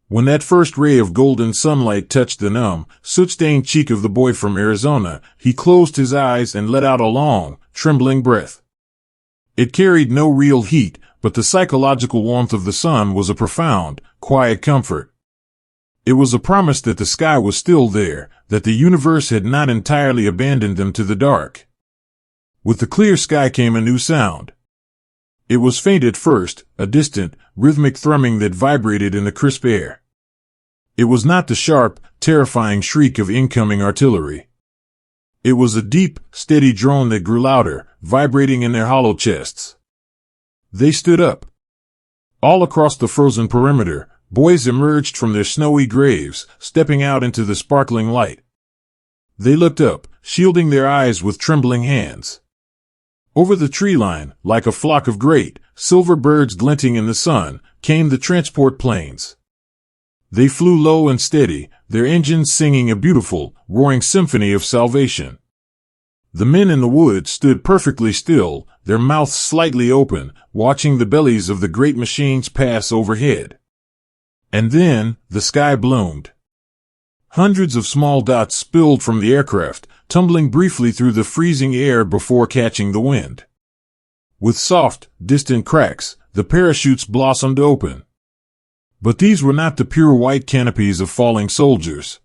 When that first ray of golden sunlight touched the numb, soot-stained cheek of the boy from Arizona, he closed his eyes and let out a long, trembling breath. It carried no real heat, but the psychological warmth of the sun was a profound, quiet comfort. It was a promise that the sky was still there, that the universe had not entirely abandoned them to the dark. With the clear sky came a new sound. It was faint at first, a distant, rhythmic thrumming that vibrated in the crisp air. It was not the sharp, terrifying shriek of incoming artillery. It was a deep, steady drone that grew louder, vibrating in their hollow chests. They stood up. All across the frozen perimeter, boys emerged from their snowy graves, stepping out into the sparkling light. They looked up, shielding their eyes with trembling hands. Over the tree line, like a flock of great, silver birds glinting in the sun, came the transport planes. They flew low and steady, their engines singing a beautiful, roaring symphony of salvation. The men in the woods stood perfectly still, their mouths slightly open, watching the bellies of the great machines pass overhead. And then, the sky bloomed. Hundreds of small dots spilled from the aircraft, tumbling briefly through the freezing air before catching the wind. With soft, distant cracks, the parachutes blossomed open. But these were not the pure white canopies of falling soldiers.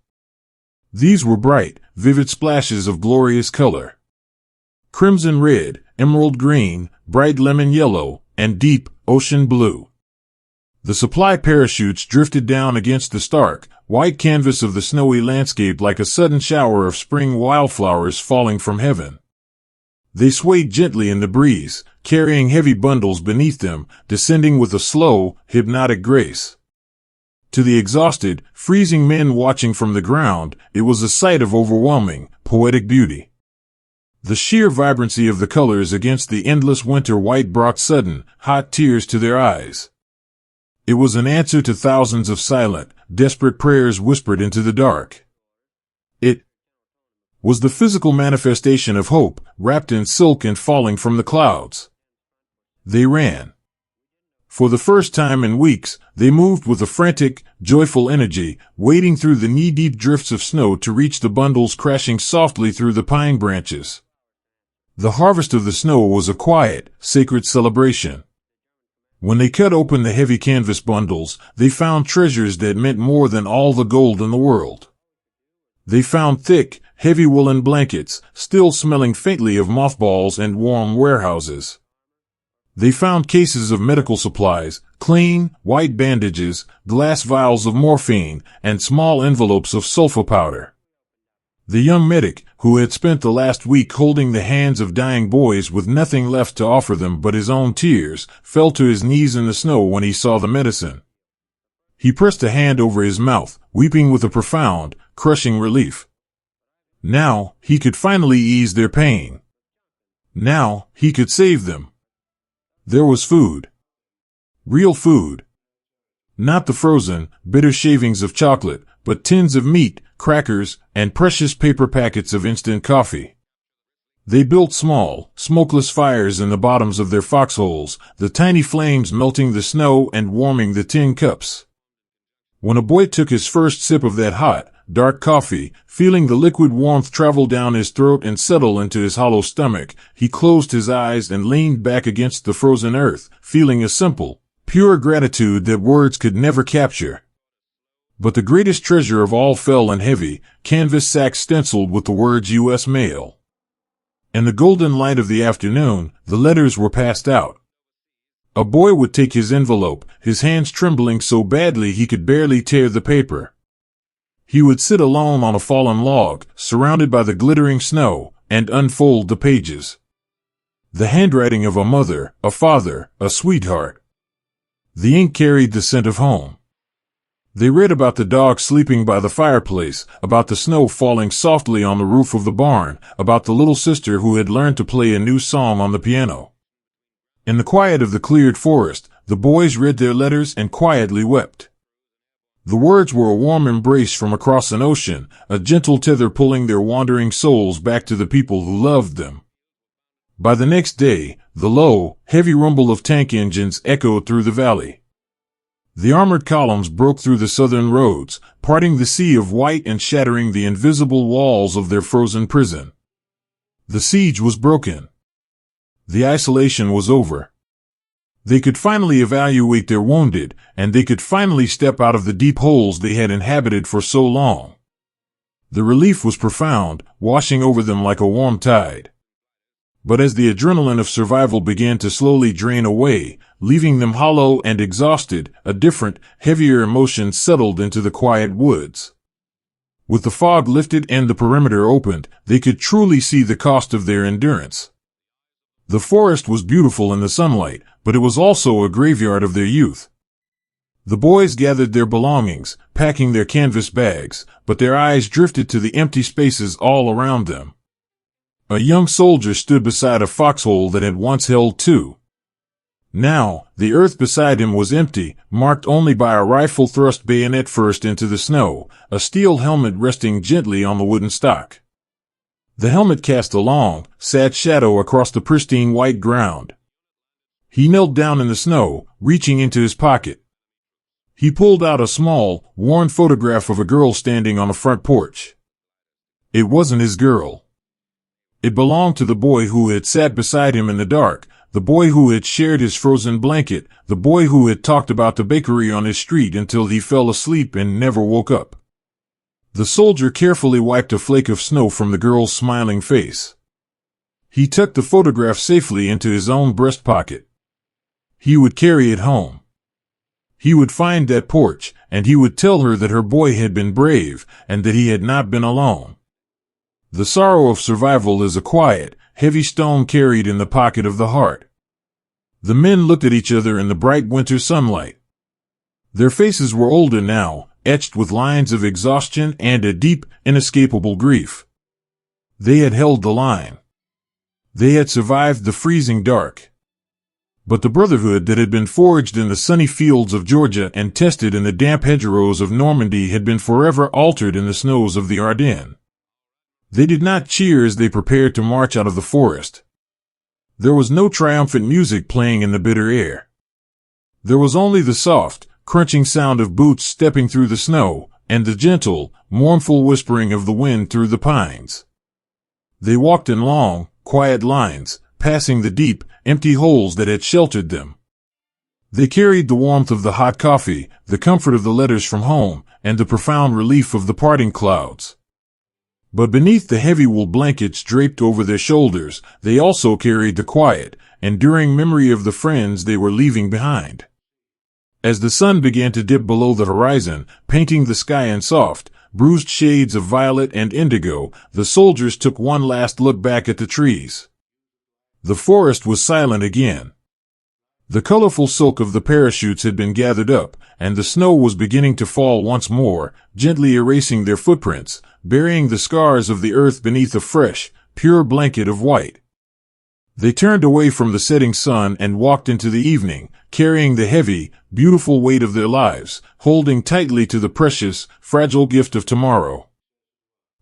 These were bright, vivid splashes of glorious color. Crimson red, emerald green, bright lemon yellow, and deep, ocean blue. The supply parachutes drifted down against the stark, white canvas of the snowy landscape like a sudden shower of spring wildflowers falling from heaven. They swayed gently in the breeze, carrying heavy bundles beneath them, descending with a slow, hypnotic grace. To the exhausted, freezing men watching from the ground, it was a sight of overwhelming, poetic beauty. The sheer vibrancy of the colors against the endless winter white brought sudden, hot tears to their eyes. It was an answer to thousands of silent, desperate prayers whispered into the dark. It was the physical manifestation of hope, wrapped in silk and falling from the clouds. They ran. For the first time in weeks, they moved with a frantic, joyful energy, wading through the knee-deep drifts of snow to reach the bundles crashing softly through the pine branches. The harvest of the snow was a quiet, sacred celebration. When they cut open the heavy canvas bundles, they found treasures that meant more than all the gold in the world. They found thick, heavy woolen blankets, still smelling faintly of mothballs and warm warehouses. They found cases of medical supplies, clean, white bandages, glass vials of morphine, and small envelopes of sulfa powder. The young medic, who had spent the last week holding the hands of dying boys with nothing left to offer them but his own tears, fell to his knees in the snow when he saw the medicine. He pressed a hand over his mouth, weeping with a profound, crushing relief. Now, he could finally ease their pain. Now, he could save them. There was food. Real food. Not the frozen, bitter shavings of chocolate, but tins of meat, crackers, and precious paper packets of instant coffee. They built small, smokeless fires in the bottoms of their foxholes, the tiny flames melting the snow and warming the tin cups. When a boy took his first sip of that hot, dark coffee, feeling the liquid warmth travel down his throat and settle into his hollow stomach, he closed his eyes and leaned back against the frozen earth, feeling a simple, pure gratitude that words could never capture. But the greatest treasure of all fell in heavy, canvas sacks stenciled with the words U.S. Mail. In the golden light of the afternoon, the letters were passed out. A boy would take his envelope, his hands trembling so badly he could barely tear the paper. He would sit alone on a fallen log, surrounded by the glittering snow, and unfold the pages. The handwriting of a mother, a father, a sweetheart. The ink carried the scent of home. They read about the dog sleeping by the fireplace, about the snow falling softly on the roof of the barn, about the little sister who had learned to play a new song on the piano. In the quiet of the cleared forest, the boys read their letters and quietly wept. The words were a warm embrace from across an ocean, a gentle tether pulling their wandering souls back to the people who loved them. By the next day, the low, heavy rumble of tank engines echoed through the valley. The armored columns broke through the southern roads, parting the sea of white and shattering the invisible walls of their frozen prison. The siege was broken. The isolation was over. They could finally evaluate their wounded, and they could finally step out of the deep holes they had inhabited for so long. The relief was profound, washing over them like a warm tide. But as the adrenaline of survival began to slowly drain away, leaving them hollow and exhausted, a different, heavier emotion settled into the quiet woods. With the fog lifted and the perimeter opened, they could truly see the cost of their endurance. The forest was beautiful in the sunlight, but it was also a graveyard of their youth. The boys gathered their belongings, packing their canvas bags, but their eyes drifted to the empty spaces all around them. A young soldier stood beside a foxhole that had once held two. Now, the earth beside him was empty, marked only by a rifle thrust bayonet first into the snow, a steel helmet resting gently on the wooden stock. The helmet cast a long, sad shadow across the pristine white ground. He knelt down in the snow, reaching into his pocket. He pulled out a small, worn photograph of a girl standing on a front porch. It wasn't his girl. It belonged to the boy who had sat beside him in the dark, the boy who had shared his frozen blanket, the boy who had talked about the bakery on his street until he fell asleep and never woke up. The soldier carefully wiped a flake of snow from the girl's smiling face. He tucked the photograph safely into his own breast pocket. He would carry it home. He would find that porch, and he would tell her that her boy had been brave, and that he had not been alone. The sorrow of survival is a quiet, heavy stone carried in the pocket of the heart. The men looked at each other in the bright winter sunlight. Their faces were older now, etched with lines of exhaustion and a deep, inescapable grief. They had held the line. They had survived the freezing dark. But the brotherhood that had been forged in the sunny fields of Georgia and tested in the damp hedgerows of Normandy had been forever altered in the snows of the Ardennes. They did not cheer as they prepared to march out of the forest. There was no triumphant music playing in the bitter air. There was only the soft, crunching sound of boots stepping through the snow, and the gentle, mournful whispering of the wind through the pines. They walked in long, quiet lines, passing the deep, empty holes that had sheltered them. They carried the warmth of the hot coffee, the comfort of the letters from home, and the profound relief of the parting clouds. But beneath the heavy wool blankets draped over their shoulders, they also carried the quiet, enduring memory of the friends they were leaving behind. As the sun began to dip below the horizon, painting the sky in soft, bruised shades of violet and indigo, the soldiers took one last look back at the trees. The forest was silent again. The colorful silk of the parachutes had been gathered up, and the snow was beginning to fall once more, gently erasing their footprints, burying the scars of the earth beneath a fresh, pure blanket of white. They turned away from the setting sun and walked into the evening, carrying the heavy, beautiful weight of their lives, holding tightly to the precious, fragile gift of tomorrow.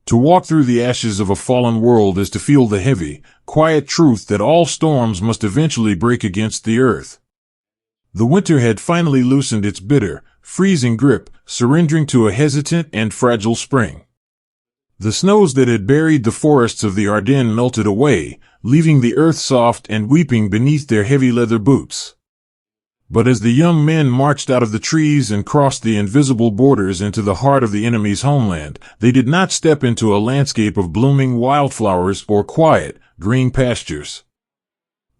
To walk through the ashes of a fallen world is to feel the heavy, quiet truth that all storms must eventually break against the earth. The winter had finally loosened its bitter, freezing grip, surrendering to a hesitant and fragile spring. The snows that had buried the forests of the Ardennes melted away, leaving the earth soft and weeping beneath their heavy leather boots. But as the young men marched out of the trees and crossed the invisible borders into the heart of the enemy's homeland, they did not step into a landscape of blooming wildflowers or quiet, green pastures.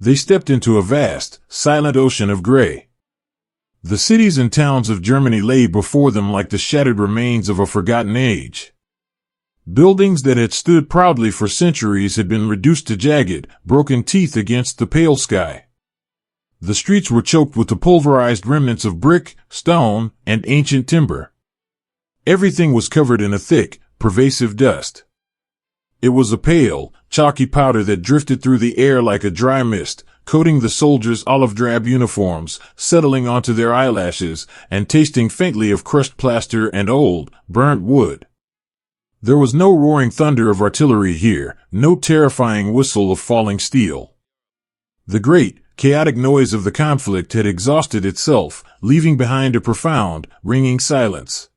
They stepped into a vast, silent ocean of gray. The cities and towns of Germany lay before them like the shattered remains of a forgotten age. Buildings that had stood proudly for centuries had been reduced to jagged, broken teeth against the pale sky. The streets were choked with the pulverized remnants of brick, stone, and ancient timber. Everything was covered in a thick, pervasive dust. It was a pale, chalky powder that drifted through the air like a dry mist, coating the soldiers' olive-drab uniforms, settling onto their eyelashes, and tasting faintly of crushed plaster and old, burnt wood. There was no roaring thunder of artillery here, no terrifying whistle of falling steel. The great, chaotic noise of the conflict had exhausted itself, leaving behind a profound, ringing silence.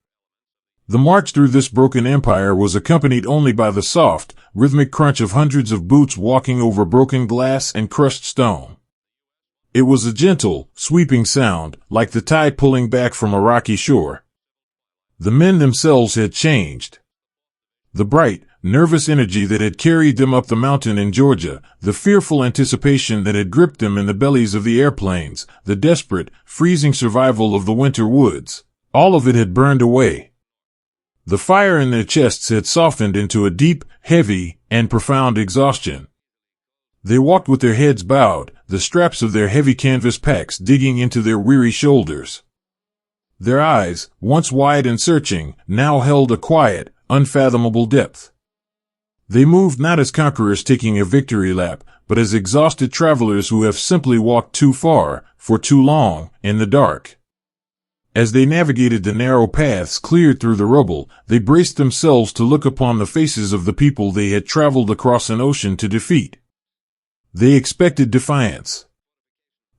The march through this broken empire was accompanied only by the soft, rhythmic crunch of hundreds of boots walking over broken glass and crushed stone. It was a gentle, sweeping sound, like the tide pulling back from a rocky shore. The men themselves had changed. The bright, nervous energy that had carried them up the mountain in Georgia, the fearful anticipation that had gripped them in the bellies of the airplanes, the desperate, freezing survival of the winter woods, all of it had burned away. The fire in their chests had softened into a deep, heavy, and profound exhaustion. They walked with their heads bowed, the straps of their heavy canvas packs digging into their weary shoulders. Their eyes, once wide and searching, now held a quiet, unfathomable depth. They moved not as conquerors taking a victory lap, but as exhausted travelers who have simply walked too far, for too long, in the dark. As they navigated the narrow paths cleared through the rubble, they braced themselves to look upon the faces of the people they had traveled across an ocean to defeat. They expected defiance.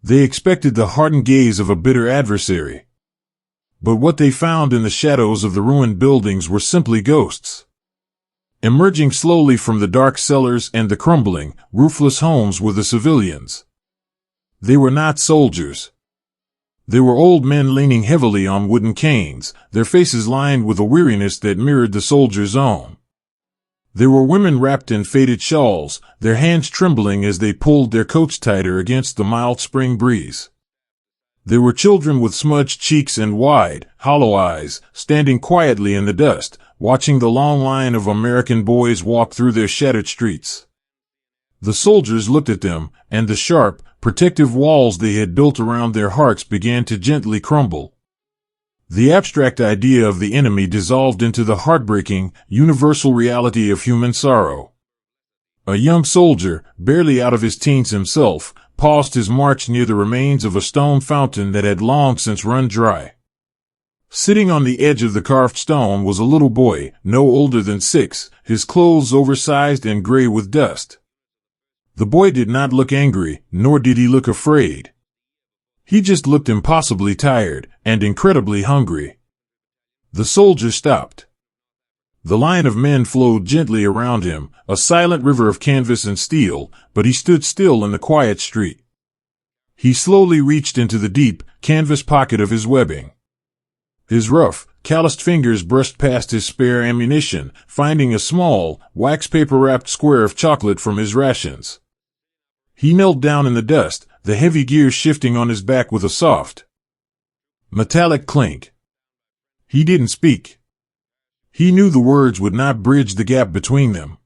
They expected the hardened gaze of a bitter adversary. But what they found in the shadows of the ruined buildings were simply ghosts. Emerging slowly from the dark cellars and the crumbling, roofless homes were the civilians. They were not soldiers. They were old men leaning heavily on wooden canes, their faces lined with a weariness that mirrored the soldiers' own. There were women wrapped in faded shawls, their hands trembling as they pulled their coats tighter against the mild spring breeze. There were children with smudged cheeks and wide, hollow eyes, standing quietly in the dust, watching the long line of American boys walk through their shattered streets. The soldiers looked at them, and the sharp, protective walls they had built around their hearts began to gently crumble. The abstract idea of the enemy dissolved into the heartbreaking, universal reality of human sorrow. A young soldier, barely out of his teens himself, paused his march near the remains of a stone fountain that had long since run dry. Sitting on the edge of the carved stone was a little boy, no older than 6, his clothes oversized and gray with dust. The boy did not look angry, nor did he look afraid. He just looked impossibly tired, and incredibly hungry. The soldier stopped. The line of men flowed gently around him, a silent river of canvas and steel, but he stood still in the quiet street. He slowly reached into the deep, canvas pocket of his webbing. His rough, calloused fingers brushed past his spare ammunition, finding a small, wax-paper-wrapped square of chocolate from his rations. He knelt down in the dust, the heavy gears shifting on his back with a soft, metallic clink. He didn't speak. He knew the words would not bridge the gap between them.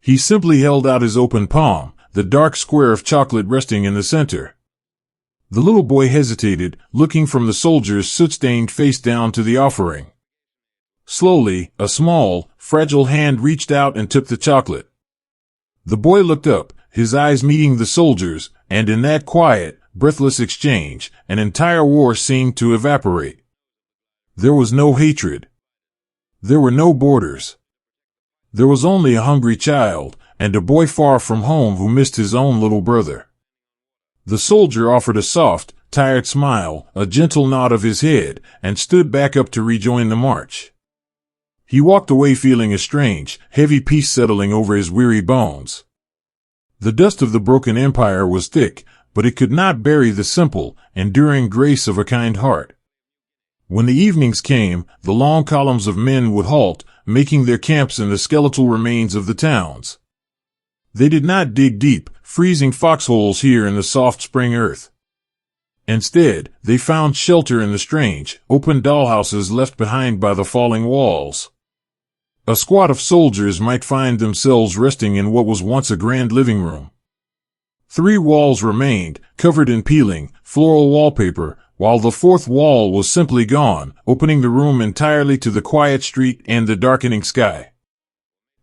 He simply held out his open palm, the dark square of chocolate resting in the center. The little boy hesitated, looking from the soldier's soot-stained face down to the offering. Slowly, a small, fragile hand reached out and took the chocolate. The boy looked up, his eyes meeting the soldier's, and in that quiet, breathless exchange, an entire war seemed to evaporate. There was no hatred. There were no borders. There was only a hungry child, and a boy far from home who missed his own little brother. The soldier offered a soft, tired smile, a gentle nod of his head, and stood back up to rejoin the march. He walked away feeling a strange, heavy peace settling over his weary bones. The dust of the broken empire was thick, but it could not bury the simple, enduring grace of a kind heart. When the evenings came, the long columns of men would halt, making their camps in the skeletal remains of the towns. They did not dig deep, freezing foxholes here in the soft spring earth. Instead, they found shelter in the strange, open dollhouses left behind by the falling walls. A squad of soldiers might find themselves resting in what was once a grand living room. 3 walls remained, covered in peeling, floral wallpaper, while the 4th wall was simply gone, opening the room entirely to the quiet street and the darkening sky.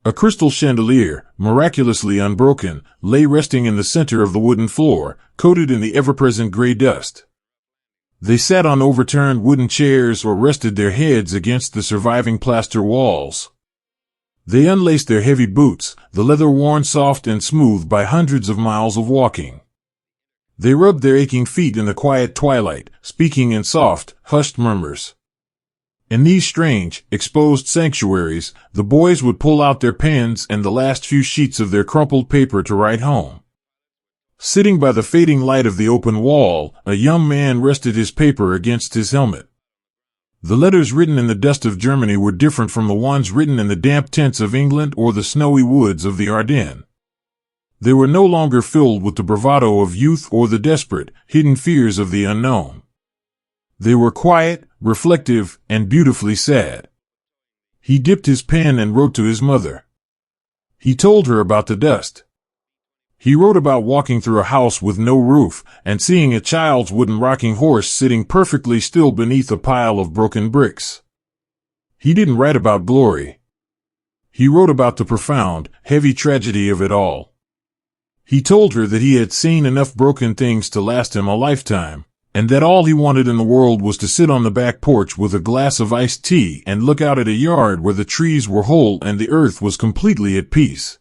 A crystal chandelier, miraculously unbroken, lay resting in the center of the wooden floor, coated in the ever-present gray dust. They sat on overturned wooden chairs or rested their heads against the surviving plaster walls. They unlaced their heavy boots, the leather worn soft and smooth by hundreds of miles of walking. They rubbed their aching feet in the quiet twilight, speaking in soft, hushed murmurs. In these strange, exposed sanctuaries, the boys would pull out their pens and the last few sheets of their crumpled paper to write home. Sitting by the fading light of the open wall, a young man rested his paper against his helmet. The letters written in the dust of Germany were different from the ones written in the damp tents of England or the snowy woods of the Ardennes. They were no longer filled with the bravado of youth or the desperate, hidden fears of the unknown. They were quiet, reflective, and beautifully sad. He dipped his pen and wrote to his mother. He told her about the dust. He wrote about walking through a house with no roof and seeing a child's wooden rocking horse sitting perfectly still beneath a pile of broken bricks. He didn't write about glory. He wrote about the profound, heavy tragedy of it all. He told her that he had seen enough broken things to last him a lifetime, and that all he wanted in the world was to sit on the back porch with a glass of iced tea and look out at a yard where the trees were whole and the earth was completely at peace.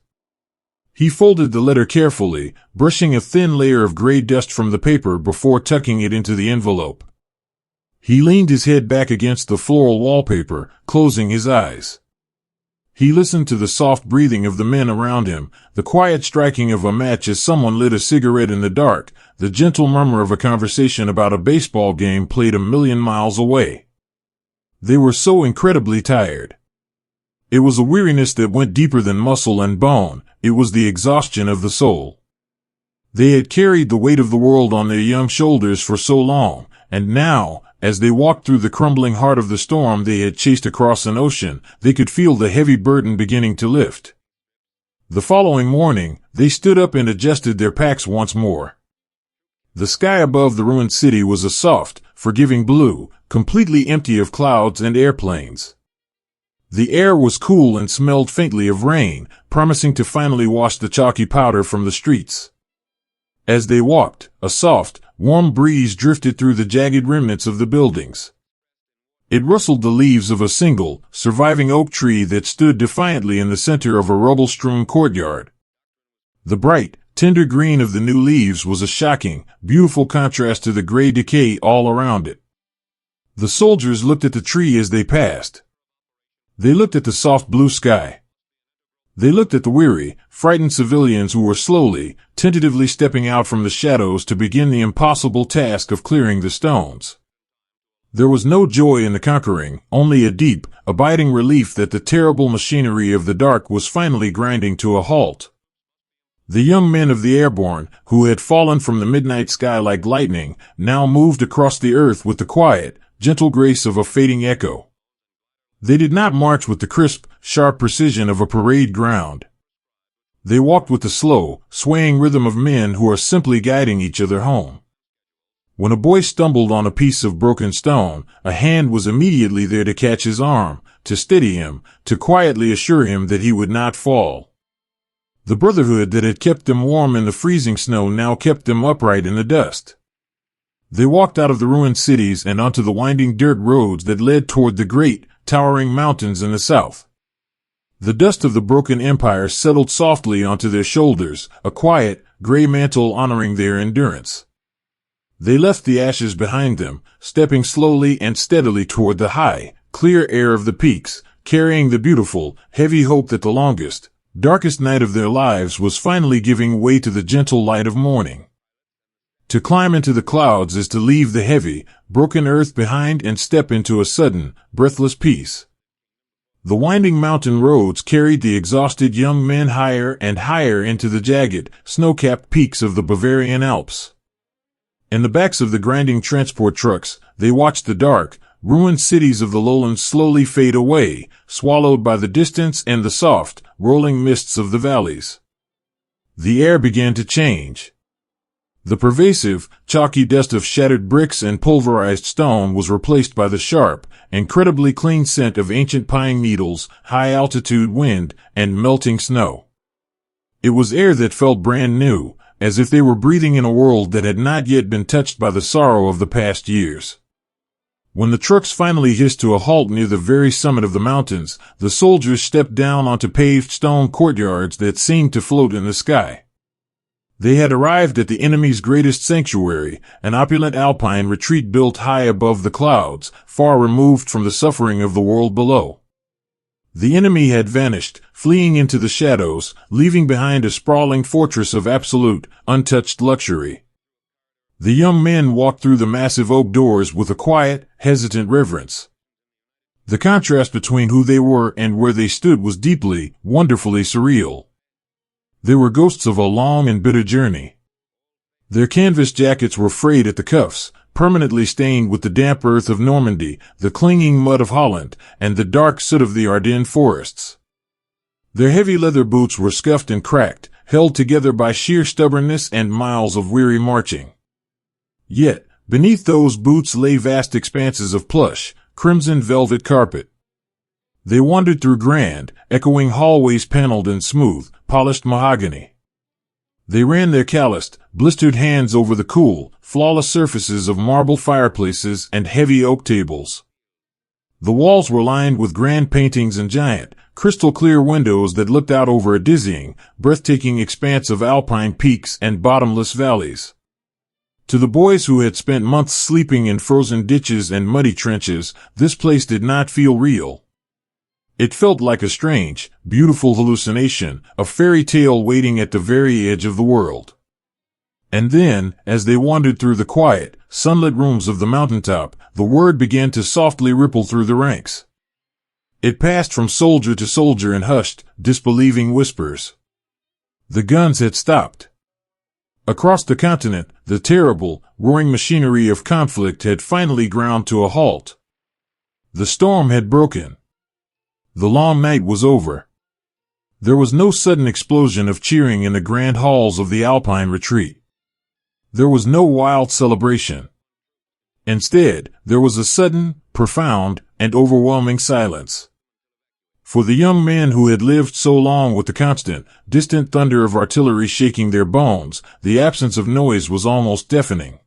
He folded the letter carefully, brushing a thin layer of gray dust from the paper before tucking it into the envelope. He leaned his head back against the floral wallpaper, closing his eyes. He listened to the soft breathing of the men around him, the quiet striking of a match as someone lit a cigarette in the dark, the gentle murmur of a conversation about a baseball game played a million miles away. They were so incredibly tired. It was a weariness that went deeper than muscle and bone. It was the exhaustion of the soul. They had carried the weight of the world on their young shoulders for so long, and now, as they walked through the crumbling heart of the storm they had chased across an ocean, they could feel the heavy burden beginning to lift. The following morning, they stood up and adjusted their packs once more. The sky above the ruined city was a soft, forgiving blue, completely empty of clouds and airplanes. The air was cool and smelled faintly of rain, promising to finally wash the chalky powder from the streets. As they walked, a soft, warm breeze drifted through the jagged remnants of the buildings. It rustled the leaves of a single, surviving oak tree that stood defiantly in the center of a rubble-strewn courtyard. The bright, tender green of the new leaves was a shocking, beautiful contrast to the gray decay all around it. The soldiers looked at the tree as they passed. They looked at the soft blue sky. They looked at the weary, frightened civilians who were slowly, tentatively stepping out from the shadows to begin the impossible task of clearing the stones. There was no joy in the conquering, only a deep, abiding relief that the terrible machinery of the dark was finally grinding to a halt. The young men of the Airborne, who had fallen from the midnight sky like lightning, now moved across the earth with the quiet, gentle grace of a fading echo. They did not march with the crisp, sharp precision of a parade ground. They walked with the slow, swaying rhythm of men who are simply guiding each other home. When a boy stumbled on a piece of broken stone, a hand was immediately there to catch his arm, to steady him, to quietly assure him that he would not fall. The brotherhood that had kept them warm in the freezing snow now kept them upright in the dust. They walked out of the ruined cities and onto the winding dirt roads that led toward the great, towering mountains in the south. The dust of the broken empire settled softly onto their shoulders, a quiet, gray mantle honoring their endurance. They left the ashes behind them, stepping slowly and steadily toward the high, clear air of the peaks, carrying the beautiful, heavy hope that the longest, darkest night of their lives was finally giving way to the gentle light of morning. To climb into the clouds is to leave the heavy, broken earth behind and step into a sudden, breathless peace. The winding mountain roads carried the exhausted young men higher and higher into the jagged, snow-capped peaks of the Bavarian Alps. In the backs of the grinding transport trucks, they watched the dark, ruined cities of the lowlands slowly fade away, swallowed by the distance and the soft, rolling mists of the valleys. The air began to change. The pervasive, chalky dust of shattered bricks and pulverized stone was replaced by the sharp, incredibly clean scent of ancient pine needles, high-altitude wind, and melting snow. It was air that felt brand new, as if they were breathing in a world that had not yet been touched by the sorrow of the past years. When the trucks finally hissed to a halt near the very summit of the mountains, the soldiers stepped down onto paved stone courtyards that seemed to float in the sky. They had arrived at the enemy's greatest sanctuary, an opulent alpine retreat built high above the clouds, far removed from the suffering of the world below. The enemy had vanished, fleeing into the shadows, leaving behind a sprawling fortress of absolute, untouched luxury. The young men walked through the massive oak doors with a quiet, hesitant reverence. The contrast between who they were and where they stood was deeply, wonderfully surreal. They were ghosts of a long and bitter journey. Their canvas jackets were frayed at the cuffs, permanently stained with the damp earth of Normandy, the clinging mud of Holland, and the dark soot of the Ardennes forests. Their heavy leather boots were scuffed and cracked, held together by sheer stubbornness and miles of weary marching. Yet, beneath those boots lay vast expanses of plush, crimson velvet carpet. They wandered through grand, echoing hallways paneled in smooth, polished mahogany. They ran their calloused, blistered hands over the cool, flawless surfaces of marble fireplaces and heavy oak tables. The walls were lined with grand paintings and giant, crystal-clear windows that looked out over a dizzying, breathtaking expanse of alpine peaks and bottomless valleys. To the boys who had spent months sleeping in frozen ditches and muddy trenches, this place did not feel real. It felt like a strange, beautiful hallucination, a fairy tale waiting at the very edge of the world. And then, as they wandered through the quiet, sunlit rooms of the mountaintop, the word began to softly ripple through the ranks. It passed from soldier to soldier in hushed, disbelieving whispers. The guns had stopped. Across the continent, the terrible, roaring machinery of conflict had finally ground to a halt. The storm had broken. The long night was over. There was no sudden explosion of cheering in the grand halls of the Alpine retreat. There was no wild celebration. Instead, there was a sudden, profound, and overwhelming silence. For the young men who had lived so long with the constant, distant thunder of artillery shaking their bones, the absence of noise was almost deafening.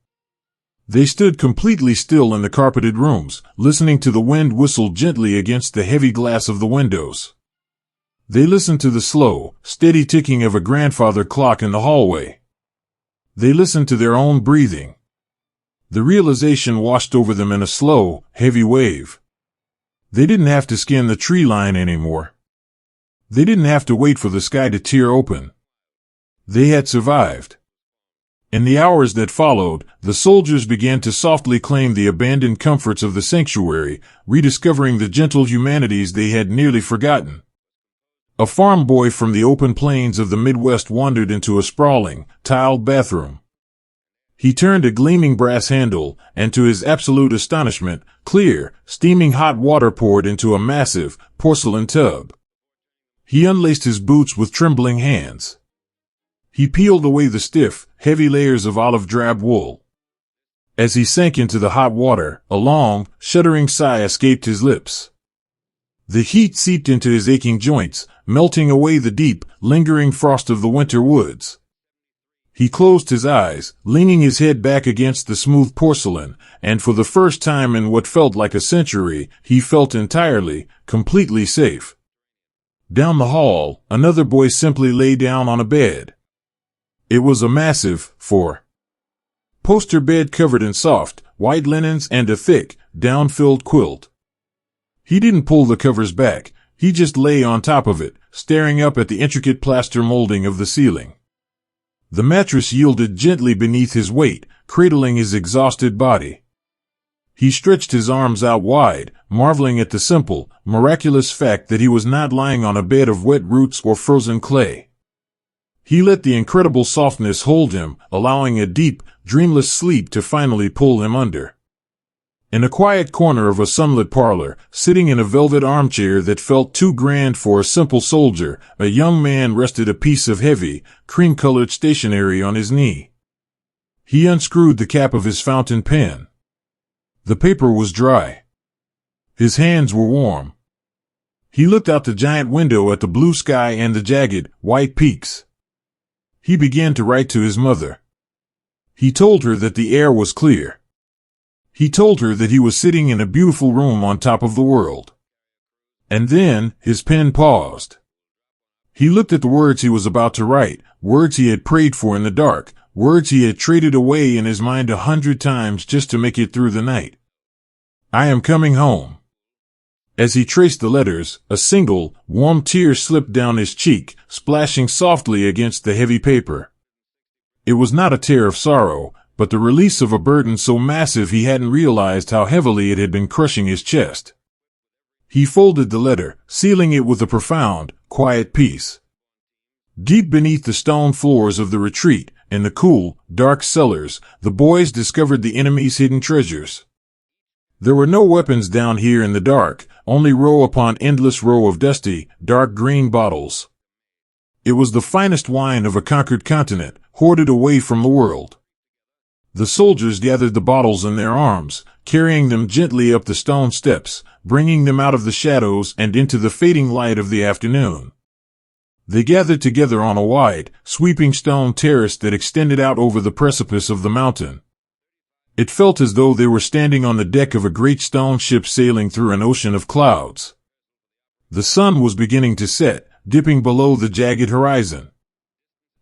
They stood completely still in the carpeted rooms, listening to the wind whistle gently against the heavy glass of the windows. They listened to the slow, steady ticking of a grandfather clock in the hallway. They listened to their own breathing. The realization washed over them in a slow, heavy wave. They didn't have to skin the tree line anymore. They didn't have to wait for the sky to tear open. They had survived. In the hours that followed, the soldiers began to softly claim the abandoned comforts of the sanctuary, rediscovering the gentle humanities they had nearly forgotten. A farm boy from the open plains of the Midwest wandered into a sprawling, tiled bathroom. He turned a gleaming brass handle, and to his absolute astonishment, clear, steaming hot water poured into a massive, porcelain tub. He unlaced his boots with trembling hands. He peeled away the stiff, heavy layers of olive-drab wool. As he sank into the hot water, a long, shuddering sigh escaped his lips. The heat seeped into his aching joints, melting away the deep, lingering frost of the winter woods. He closed his eyes, leaning his head back against the smooth porcelain, and for the first time in what felt like a century, he felt entirely, completely safe. Down the hall, another boy simply lay down on a bed. It was a massive, four-poster bed covered in soft, white linens and a thick, down-filled quilt. He didn't pull the covers back, he just lay on top of it, staring up at the intricate plaster molding of the ceiling. The mattress yielded gently beneath his weight, cradling his exhausted body. He stretched his arms out wide, marveling at the simple, miraculous fact that he was not lying on a bed of wet roots or frozen clay. He let the incredible softness hold him, allowing a deep, dreamless sleep to finally pull him under. In a quiet corner of a sunlit parlor, sitting in a velvet armchair that felt too grand for a simple soldier, a young man rested a piece of heavy, cream-colored stationery on his knee. He unscrewed the cap of his fountain pen. The paper was dry. His hands were warm. He looked out the giant window at the blue sky and the jagged, white peaks. He began to write to his mother. He told her that the air was clear. He told her that he was sitting in a beautiful room on top of the world. And then, his pen paused. He looked at the words he was about to write, words he had prayed for in the dark, words he had traded away in his mind 100 times just to make it through the night. I am coming home. As he traced the letters, a single, warm tear slipped down his cheek, splashing softly against the heavy paper. It was not a tear of sorrow, but the release of a burden so massive he hadn't realized how heavily it had been crushing his chest. He folded the letter, sealing it with a profound, quiet peace. Deep beneath the stone floors of the retreat, in the cool, dark cellars, the boys discovered the enemy's hidden treasures. There were no weapons down here in the dark, only row upon endless row of dusty, dark green bottles. It was the finest wine of a conquered continent, hoarded away from the world. The soldiers gathered the bottles in their arms, carrying them gently up the stone steps, bringing them out of the shadows and into the fading light of the afternoon. They gathered together on a wide, sweeping stone terrace that extended out over the precipice of the mountain. It felt as though they were standing on the deck of a great stone ship sailing through an ocean of clouds. The sun was beginning to set, dipping below the jagged horizon.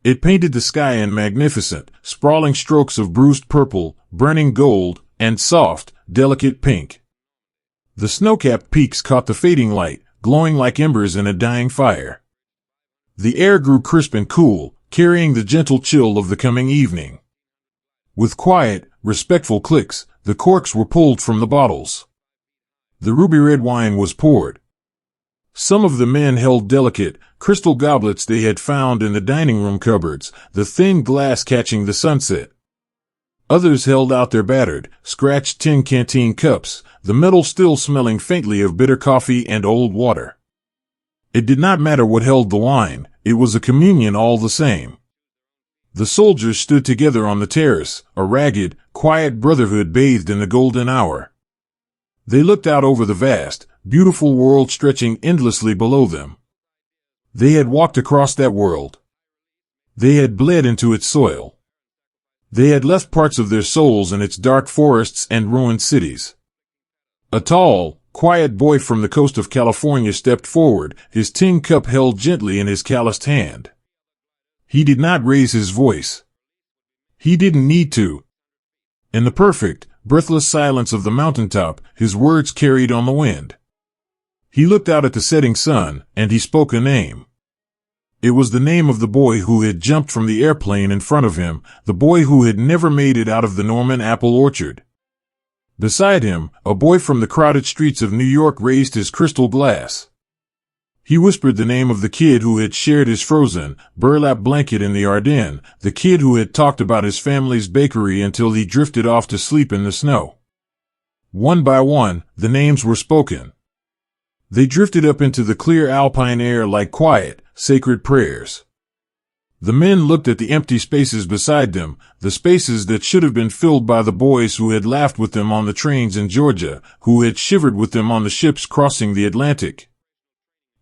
It painted the sky in magnificent, sprawling strokes of bruised purple, burning gold, and soft, delicate pink. The snow-capped peaks caught the fading light, glowing like embers in a dying fire. The air grew crisp and cool, carrying the gentle chill of the coming evening. With quiet, respectful clicks, the corks were pulled from the bottles. The ruby-red wine was poured. Some of the men held delicate, crystal goblets they had found in the dining room cupboards, the thin glass catching the sunset. Others held out their battered, scratched tin canteen cups, the metal still smelling faintly of bitter coffee and old water. It did not matter what held the wine, it was a communion all the same. The soldiers stood together on the terrace, a ragged, quiet brotherhood bathed in the golden hour. They looked out over the vast, beautiful world stretching endlessly below them. They had walked across that world. They had bled into its soil. They had left parts of their souls in its dark forests and ruined cities. A tall, quiet boy from the coast of California stepped forward, his tin cup held gently in his calloused hand. He did not raise his voice. He didn't need to. In the perfect, breathless silence of the mountaintop, his words carried on the wind. He looked out at the setting sun, and he spoke a name. It was the name of the boy who had jumped from the airplane in front of him, the boy who had never made it out of the Norman apple orchard. Beside him, a boy from the crowded streets of New York raised his crystal glass. He whispered the name of the kid who had shared his frozen, burlap blanket in the Ardennes, the kid who had talked about his family's bakery until he drifted off to sleep in the snow. One by one, the names were spoken. They drifted up into the clear alpine air like quiet, sacred prayers. The men looked at the empty spaces beside them, the spaces that should have been filled by the boys who had laughed with them on the trains in Georgia, who had shivered with them on the ships crossing the Atlantic.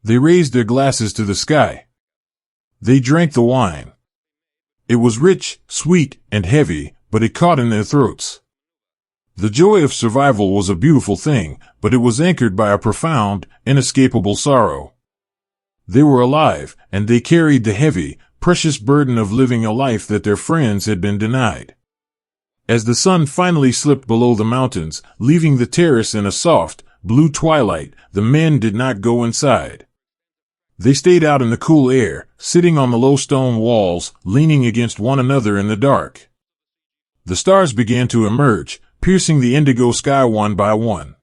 They raised their glasses to the sky. They drank the wine. It was rich, sweet, and heavy, but it caught in their throats. The joy of survival was a beautiful thing, but it was anchored by a profound, inescapable sorrow. They were alive, and they carried the heavy, precious burden of living a life that their friends had been denied. As the sun finally slipped below the mountains, leaving the terrace in a soft, blue twilight, the men did not go inside. They stayed out in the cool air, sitting on the low stone walls, leaning against one another in the dark. The stars began to emerge, piercing the indigo sky one by one.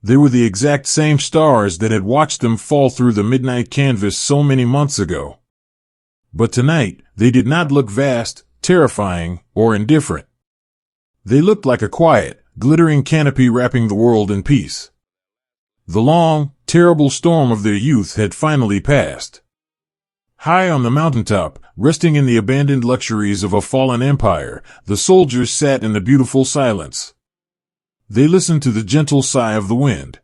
They were the exact same stars that had watched them fall through the midnight canvas so many months ago. But tonight, they did not look vast, terrifying, or indifferent. They looked like a quiet, glittering canopy wrapping the world in peace. The long, terrible storm of their youth had finally passed. High on the mountaintop, resting in the abandoned luxuries of a fallen empire, the soldiers sat in the beautiful silence. They listened to the gentle sigh of the wind.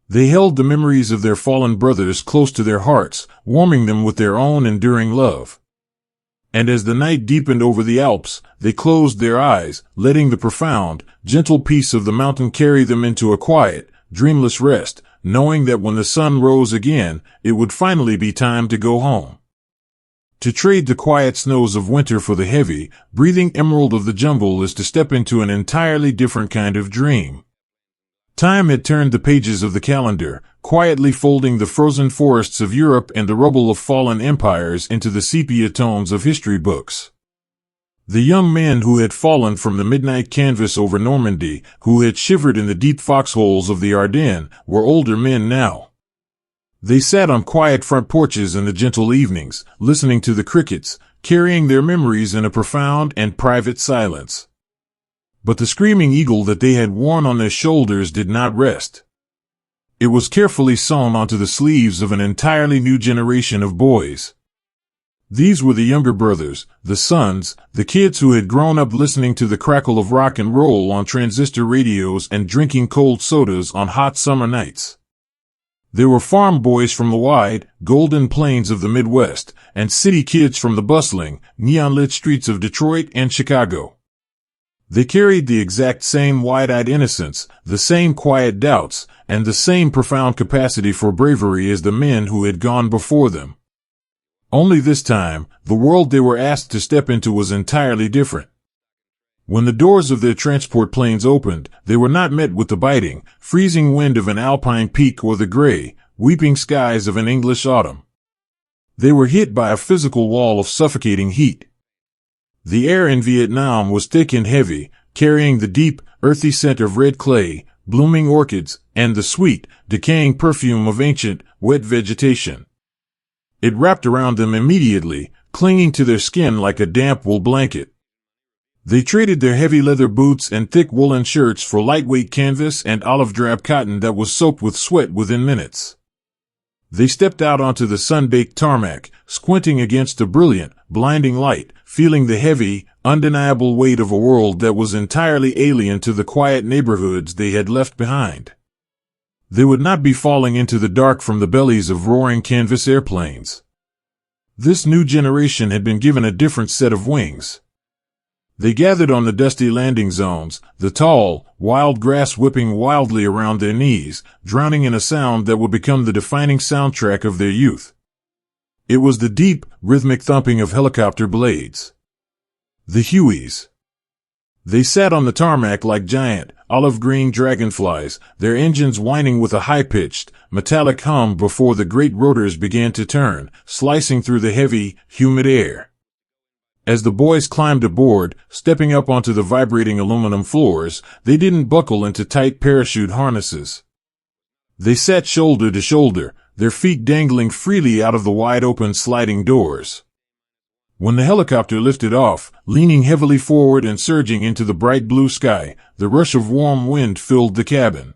They held the memories of their fallen brothers close to their hearts, warming them with their own enduring love. And as the night deepened over the Alps, they closed their eyes, letting the profound, gentle peace of the mountain carry them into a quiet, dreamless rest, knowing that when the sun rose again, it would finally be time to go home. To trade the quiet snows of winter for the heavy, breathing emerald of the jungle is to step into an entirely different kind of dream. Time had turned the pages of the calendar, quietly folding the frozen forests of Europe and the rubble of fallen empires into the sepia tones of history books. The young men who had fallen from the midnight canvas over Normandy, who had shivered in the deep foxholes of the Ardennes, were older men now. They sat on quiet front porches in the gentle evenings, listening to the crickets, carrying their memories in a profound and private silence. But the screaming eagle that they had worn on their shoulders did not rest. It was carefully sewn onto the sleeves of an entirely new generation of boys. These were the younger brothers, the sons, the kids who had grown up listening to the crackle of rock and roll on transistor radios and drinking cold sodas on hot summer nights. There were farm boys from the wide, golden plains of the Midwest, and city kids from the bustling, neon-lit streets of Detroit and Chicago. They carried the exact same wide-eyed innocence, the same quiet doubts, and the same profound capacity for bravery as the men who had gone before them. Only this time, the world they were asked to step into was entirely different. When the doors of their transport planes opened, they were not met with the biting, freezing wind of an alpine peak or the gray, weeping skies of an English autumn. They were hit by a physical wall of suffocating heat. The air in Vietnam was thick and heavy, carrying the deep, earthy scent of red clay, blooming orchids, and the sweet, decaying perfume of ancient, wet vegetation. It wrapped around them immediately, clinging to their skin like a damp wool blanket. They traded their heavy leather boots and thick woolen shirts for lightweight canvas and olive-drab cotton that was soaked with sweat within minutes. They stepped out onto the sun-baked tarmac, squinting against the brilliant, blinding light, feeling the heavy, undeniable weight of a world that was entirely alien to the quiet neighborhoods they had left behind. They would not be falling into the dark from the bellies of roaring canvas airplanes. This new generation had been given a different set of wings. They gathered on the dusty landing zones, the tall, wild grass whipping wildly around their knees, drowning in a sound that would become the defining soundtrack of their youth. It was the deep, rhythmic thumping of helicopter blades. The Hueys. They sat on the tarmac like giant, olive-green dragonflies, their engines whining with a high-pitched, metallic hum before the great rotors began to turn, slicing through the heavy, humid air. As the boys climbed aboard, stepping up onto the vibrating aluminum floors, they didn't buckle into tight parachute harnesses. They sat shoulder to shoulder, their feet dangling freely out of the wide-open sliding doors. When the helicopter lifted off, leaning heavily forward and surging into the bright blue sky, the rush of warm wind filled the cabin.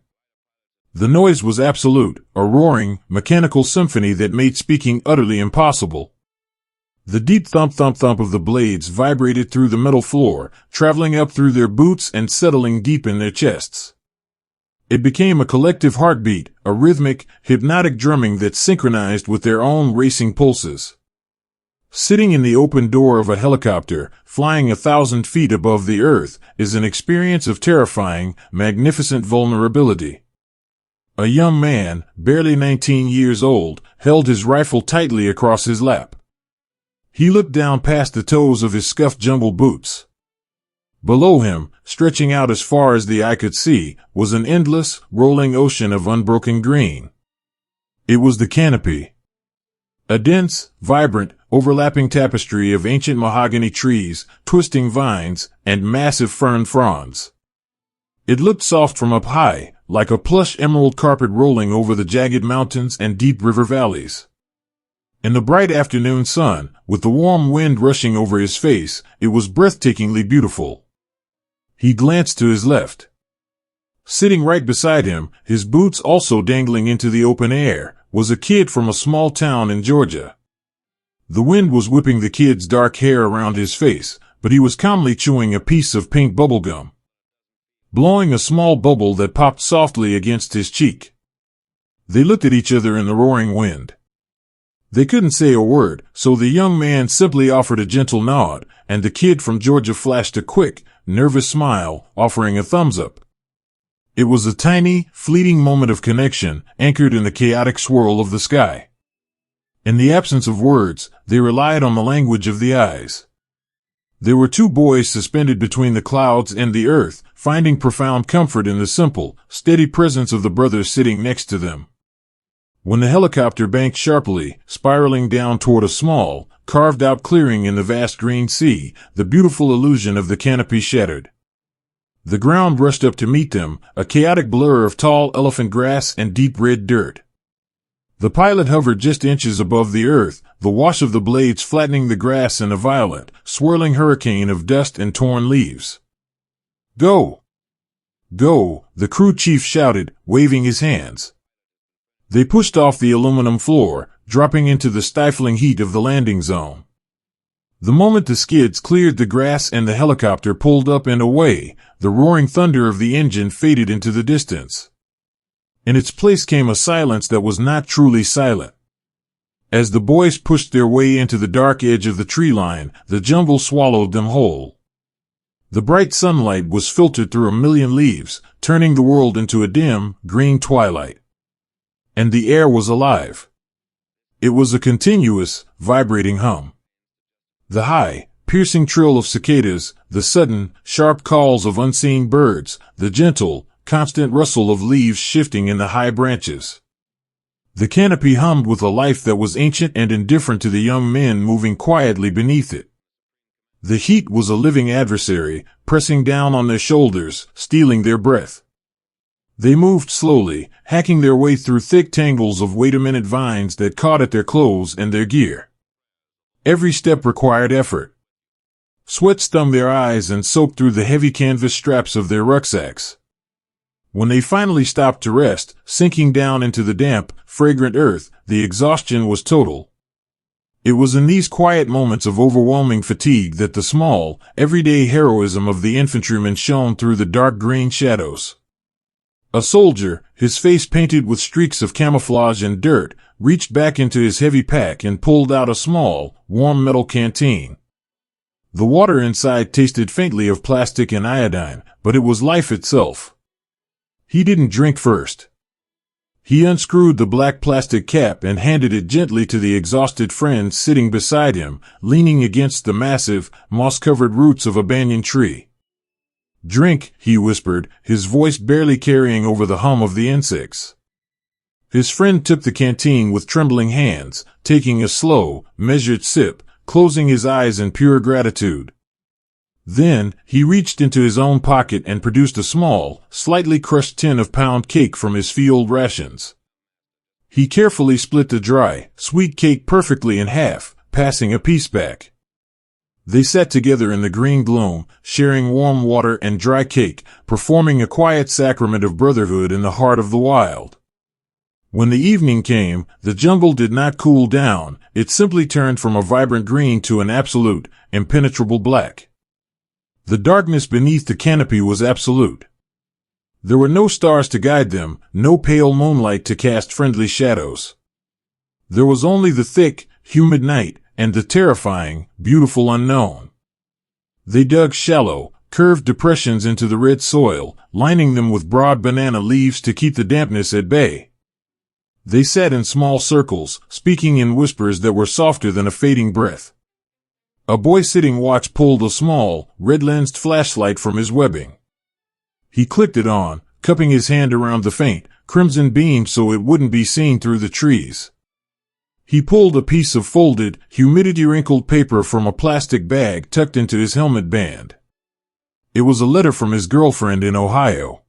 The noise was absolute, a roaring, mechanical symphony that made speaking utterly impossible. The deep thump-thump-thump of the blades vibrated through the metal floor, traveling up through their boots and settling deep in their chests. It became a collective heartbeat, a rhythmic, hypnotic drumming that synchronized with their own racing pulses. Sitting in the open door of a helicopter, flying 1,000 feet above the earth, is an experience of terrifying, magnificent vulnerability. A young man, barely 19 years old, held his rifle tightly across his lap. He looked down past the toes of his scuffed jungle boots. Below him, stretching out as far as the eye could see, was an endless, rolling ocean of unbroken green. It was the canopy. A dense, vibrant, overlapping tapestry of ancient mahogany trees, twisting vines, and massive fern fronds. It looked soft from up high, like a plush emerald carpet rolling over the jagged mountains and deep river valleys. In the bright afternoon sun, with the warm wind rushing over his face, it was breathtakingly beautiful. He glanced to his left. Sitting right beside him, his boots also dangling into the open air, was a kid from a small town in Georgia. The wind was whipping the kid's dark hair around his face, but he was calmly chewing a piece of pink bubblegum, blowing a small bubble that popped softly against his cheek. They looked at each other in the roaring wind. They couldn't say a word, so the young man simply offered a gentle nod, and the kid from Georgia flashed a quick, nervous smile, offering a thumbs up. It was a tiny, fleeting moment of connection, anchored in the chaotic swirl of the sky. In the absence of words, they relied on the language of the eyes. There were two boys suspended between the clouds and the earth, finding profound comfort in the simple, steady presence of the brothers sitting next to them. When the helicopter banked sharply, spiraling down toward a small, carved-out clearing in the vast green sea, the beautiful illusion of the canopy shattered. The ground rushed up to meet them, a chaotic blur of tall elephant grass and deep red dirt. The pilot hovered just inches above the earth, the wash of the blades flattening the grass in a violent, swirling hurricane of dust and torn leaves. "Go! Go!" the crew chief shouted, waving his hands. They pushed off the aluminum floor, dropping into the stifling heat of the landing zone. The moment the skids cleared the grass and the helicopter pulled up and away, the roaring thunder of the engine faded into the distance. In its place came a silence that was not truly silent. As the boys pushed their way into the dark edge of the tree line, the jungle swallowed them whole. The bright sunlight was filtered through a million leaves, turning the world into a dim, green twilight. And the air was alive. It was a continuous, vibrating hum. The high, piercing trill of cicadas, the sudden, sharp calls of unseen birds, the gentle, constant rustle of leaves shifting in the high branches. The canopy hummed with a life that was ancient and indifferent to the young men moving quietly beneath it. The heat was a living adversary, pressing down on their shoulders, stealing their breath. They moved slowly, hacking their way through thick tangles of wait-a-minute vines that caught at their clothes and their gear. Every step required effort. Sweat stung their eyes and soaked through the heavy canvas straps of their rucksacks. When they finally stopped to rest, sinking down into the damp, fragrant earth, the exhaustion was total. It was in these quiet moments of overwhelming fatigue that the small, everyday heroism of the infantryman shone through the dark green shadows. A soldier, his face painted with streaks of camouflage and dirt, reached back into his heavy pack and pulled out a small, warm metal canteen. The water inside tasted faintly of plastic and iodine, but it was life itself. He didn't drink first. He unscrewed the black plastic cap and handed it gently to the exhausted friend sitting beside him, leaning against the massive, moss-covered roots of a banyan tree. "Drink," he whispered, his voice barely carrying over the hum of the insects. His friend took the canteen with trembling hands, taking a slow, measured sip, closing his eyes in pure gratitude. Then, he reached into his own pocket and produced a small, slightly crushed tin of pound cake from his field rations. He carefully split the dry, sweet cake perfectly in half, passing a piece back. They sat together in the green gloom, sharing warm water and dry cake, performing a quiet sacrament of brotherhood in the heart of the wild. When the evening came, the jungle did not cool down, it simply turned from a vibrant green to an absolute, impenetrable black. The darkness beneath the canopy was absolute. There were no stars to guide them, no pale moonlight to cast friendly shadows. There was only the thick, humid night, and the terrifying, beautiful unknown. They dug shallow, curved depressions into the red soil, lining them with broad banana leaves to keep the dampness at bay. They sat in small circles, speaking in whispers that were softer than a fading breath. A boy sitting watch pulled a small, red-lensed flashlight from his webbing. He clicked it on, cupping his hand around the faint, crimson beam so it wouldn't be seen through the trees. He pulled a piece of folded, humidity-wrinkled paper from a plastic bag tucked into his helmet band. It was a letter from his girlfriend in Ohio.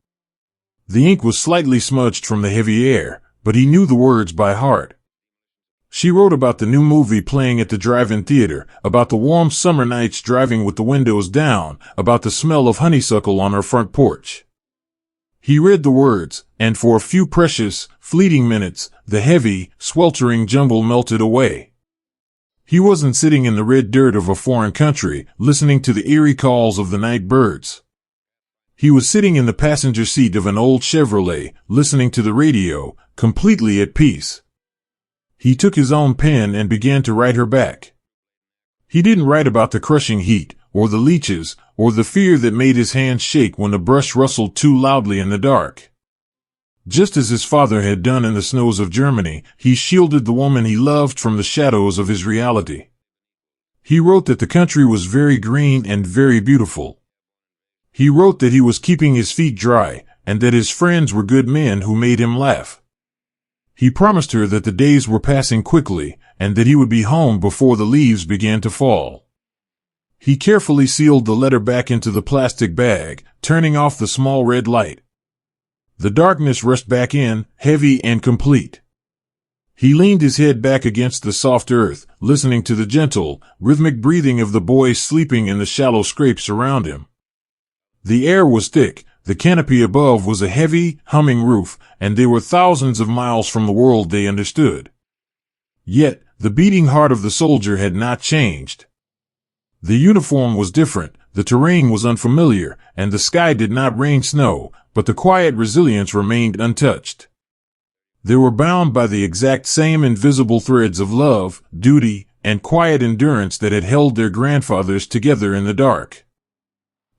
The ink was slightly smudged from the heavy air, but he knew the words by heart. She wrote about the new movie playing at the drive-in theater, about the warm summer nights driving with the windows down, about the smell of honeysuckle on her front porch. He read the words, and for a few precious, fleeting minutes, the heavy, sweltering jungle melted away. He wasn't sitting in the red dirt of a foreign country, listening to the eerie calls of the night birds. He was sitting in the passenger seat of an old Chevrolet, listening to the radio, completely at peace. He took his own pen and began to write her back. He didn't write about the crushing heat, or the leeches, or the fear that made his hands shake when the brush rustled too loudly in the dark. Just as his father had done in the snows of Germany, he shielded the woman he loved from the shadows of his reality. He wrote that the country was very green and very beautiful. He wrote that he was keeping his feet dry, and that his friends were good men who made him laugh. He promised her that the days were passing quickly, and that he would be home before the leaves began to fall. He carefully sealed the letter back into the plastic bag, turning off the small red light. The darkness rushed back in, heavy and complete. He leaned his head back against the soft earth, listening to the gentle, rhythmic breathing of the boys sleeping in the shallow scrapes around him. The air was thick, the canopy above was a heavy, humming roof, and they were thousands of miles from the world they understood. Yet, the beating heart of the soldier had not changed. The uniform was different, the terrain was unfamiliar, and the sky did not rain snow, but the quiet resilience remained untouched. They were bound by the exact same invisible threads of love, duty, and quiet endurance that had held their grandfathers together in the dark.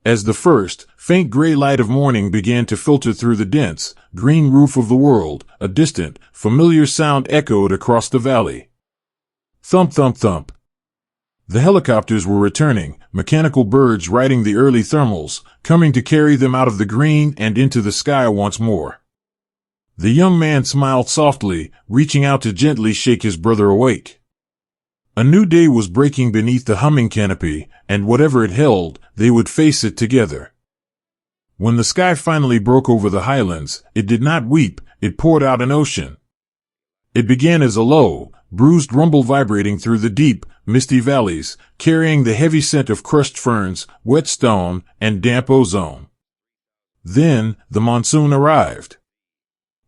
As the first, faint gray light of morning began to filter through the dense, green roof of the world, a distant, familiar sound echoed across the valley. Thump, thump, thump. The helicopters were returning, mechanical birds riding the early thermals, coming to carry them out of the green and into the sky once more. The young man smiled softly, reaching out to gently shake his brother awake. A new day was breaking beneath the humming canopy, and whatever it held, they would face it together. When the sky finally broke over the highlands, it did not weep, it poured out an ocean. It began as a low, bruised rumble vibrating through the deep, misty valleys, carrying the heavy scent of crushed ferns, wet stone, and damp ozone. Then, the monsoon arrived.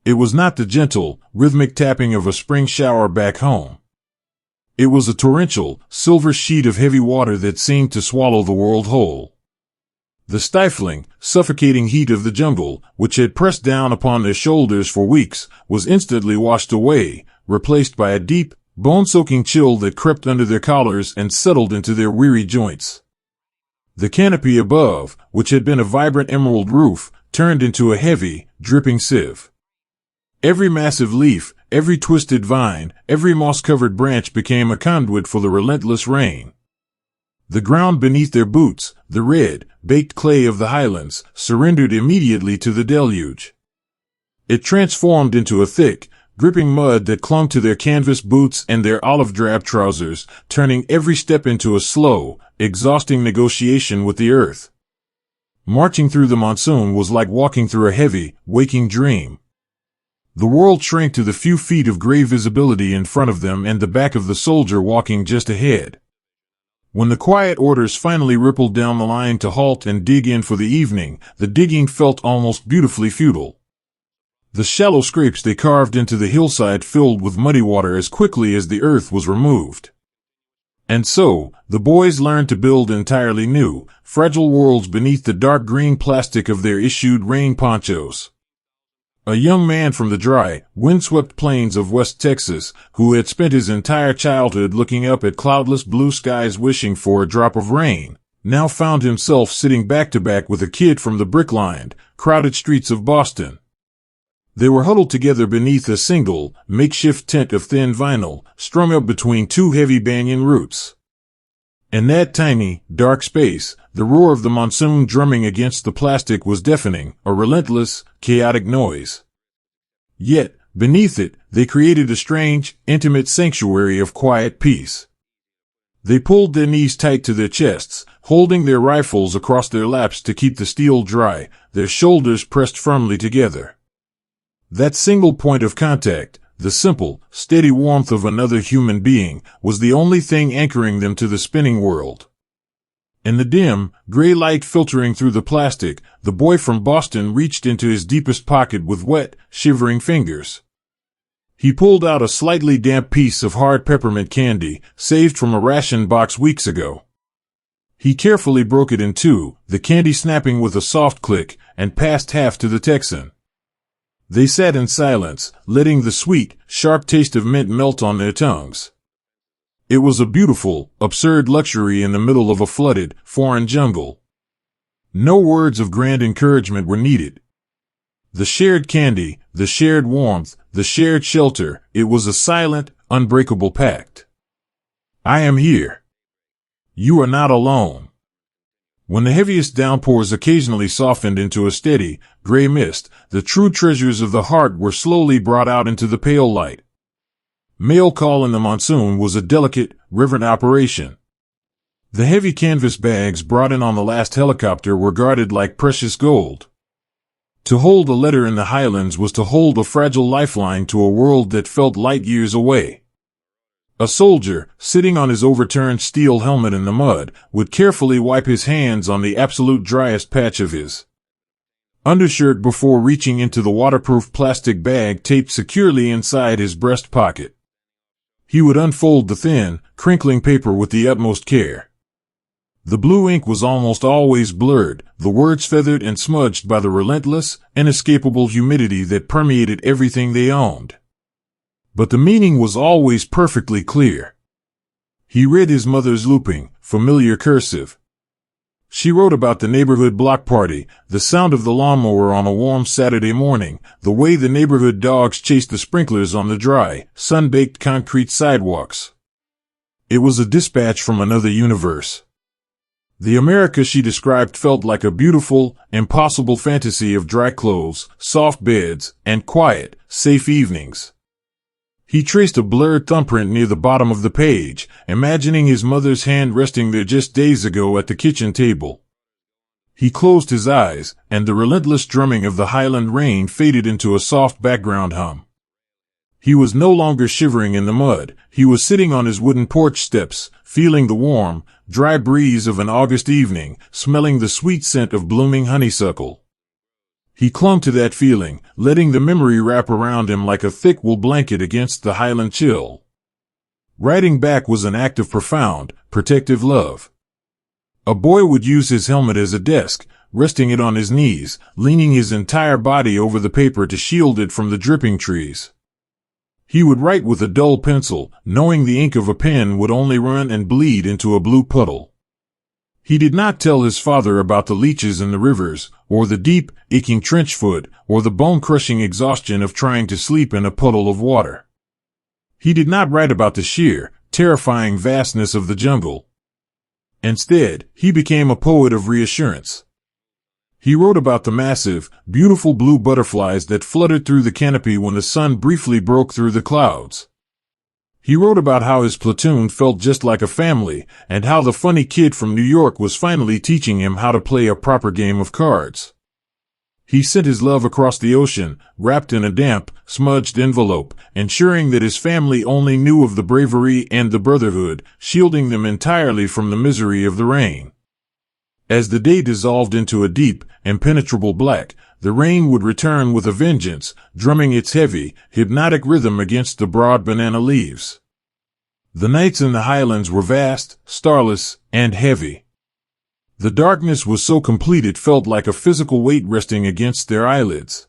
It was not the gentle, rhythmic tapping of a spring shower back home. It was a torrential, silver sheet of heavy water that seemed to swallow the world whole. The stifling, suffocating heat of the jungle, which had pressed down upon their shoulders for weeks, was instantly washed away, replaced by a deep, bone-soaking chill that crept under their collars and settled into their weary joints. The canopy above, which had been a vibrant emerald roof, turned into a heavy, dripping sieve. Every massive leaf, every twisted vine, every moss-covered branch became a conduit for the relentless rain. The ground beneath their boots, the red, baked clay of the highlands, surrendered immediately to the deluge. It transformed into a thick, dripping mud that clung to their canvas boots and their olive-drab trousers, turning every step into a slow, exhausting negotiation with the earth. Marching through the monsoon was like walking through a heavy, waking dream. The world shrank to the few feet of gray visibility in front of them and the back of the soldier walking just ahead. When the quiet orders finally rippled down the line to halt and dig in for the evening, the digging felt almost beautifully futile. The shallow scrapes they carved into the hillside filled with muddy water as quickly as the earth was removed. And so, the boys learned to build entirely new, fragile worlds beneath the dark green plastic of their issued rain ponchos. A young man from the dry, windswept plains of West Texas, who had spent his entire childhood looking up at cloudless blue skies wishing for a drop of rain, now found himself sitting back to back with a kid from the brick-lined, crowded streets of Boston. They were huddled together beneath a single, makeshift tent of thin vinyl, strung up between two heavy banyan roots. In that tiny, dark space, the roar of the monsoon drumming against the plastic was deafening, a relentless, chaotic noise. Yet, beneath it, they created a strange, intimate sanctuary of quiet peace. They pulled their knees tight to their chests, holding their rifles across their laps to keep the steel dry, their shoulders pressed firmly together. That single point of contact, the simple, steady warmth of another human being, was the only thing anchoring them to the spinning world. In the dim, gray light filtering through the plastic, the boy from Boston reached into his deepest pocket with wet, shivering fingers. He pulled out a slightly damp piece of hard peppermint candy, saved from a ration box weeks ago. He carefully broke it in two, the candy snapping with a soft click, and passed half to the Texan. They sat in silence, letting the sweet, sharp taste of mint melt on their tongues. It was a beautiful, absurd luxury in the middle of a flooded, foreign jungle. No words of grand encouragement were needed. The shared candy, the shared warmth, the shared shelter, it was a silent, unbreakable pact. I am here. You are not alone. When the heaviest downpours occasionally softened into a steady, gray mist, the true treasures of the heart were slowly brought out into the pale light. Mail call in the monsoon was a delicate, reverent operation. The heavy canvas bags brought in on the last helicopter were guarded like precious gold. To hold a letter in the highlands was to hold a fragile lifeline to a world that felt light years away. A soldier, sitting on his overturned steel helmet in the mud, would carefully wipe his hands on the absolute driest patch of his undershirt before reaching into the waterproof plastic bag taped securely inside his breast pocket. He would unfold the thin, crinkling paper with the utmost care. The blue ink was almost always blurred, the words feathered and smudged by the relentless, inescapable humidity that permeated everything they owned. But the meaning was always perfectly clear. He read his mother's looping, familiar cursive. She wrote about the neighborhood block party, the sound of the lawnmower on a warm Saturday morning, the way the neighborhood dogs chased the sprinklers on the dry, sun-baked concrete sidewalks. It was a dispatch from another universe. The America she described felt like a beautiful, impossible fantasy of dry clothes, soft beds, and quiet, safe evenings. He traced a blurred thumbprint near the bottom of the page, imagining his mother's hand resting there just days ago at the kitchen table. He closed his eyes, and the relentless drumming of the highland rain faded into a soft background hum. He was no longer shivering in the mud. He was sitting on his wooden porch steps, feeling the warm, dry breeze of an August evening, smelling the sweet scent of blooming honeysuckle. He clung to that feeling, letting the memory wrap around him like a thick wool blanket against the highland chill. Writing back was an act of profound, protective love. A boy would use his helmet as a desk, resting it on his knees, leaning his entire body over the paper to shield it from the dripping trees. He would write with a dull pencil, knowing the ink of a pen would only run and bleed into a blue puddle. He did not tell his father about the leeches in the rivers, or the deep, aching trench foot, or the bone-crushing exhaustion of trying to sleep in a puddle of water. He did not write about the sheer, terrifying vastness of the jungle. Instead, he became a poet of reassurance. He wrote about the massive, beautiful blue butterflies that fluttered through the canopy when the sun briefly broke through the clouds. He wrote about how his platoon felt just like a family, and how the funny kid from New York was finally teaching him how to play a proper game of cards. He sent his love across the ocean, wrapped in a damp, smudged envelope, ensuring that his family only knew of the bravery and the brotherhood, shielding them entirely from the misery of the rain. As the day dissolved into a deep, impenetrable black, the rain would return with a vengeance, drumming its heavy, hypnotic rhythm against the broad banana leaves. The nights in the highlands were vast, starless, and heavy. The darkness was so complete it felt like a physical weight resting against their eyelids.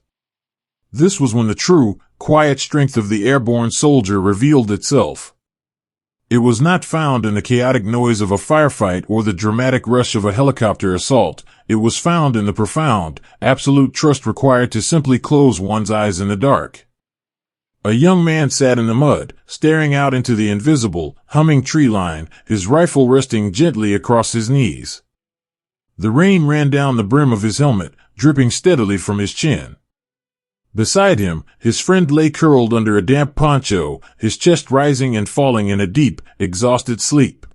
This was when the true, quiet strength of the airborne soldier revealed itself. It was not found in the chaotic noise of a firefight or the dramatic rush of a helicopter assault. It was found in the profound, absolute trust required to simply close one's eyes in the dark. A young man sat in the mud, staring out into the invisible, humming tree line, his rifle resting gently across his knees. The rain ran down the brim of his helmet, dripping steadily from his chin. Beside him, his friend lay curled under a damp poncho, his chest rising and falling in a deep, exhausted sleep.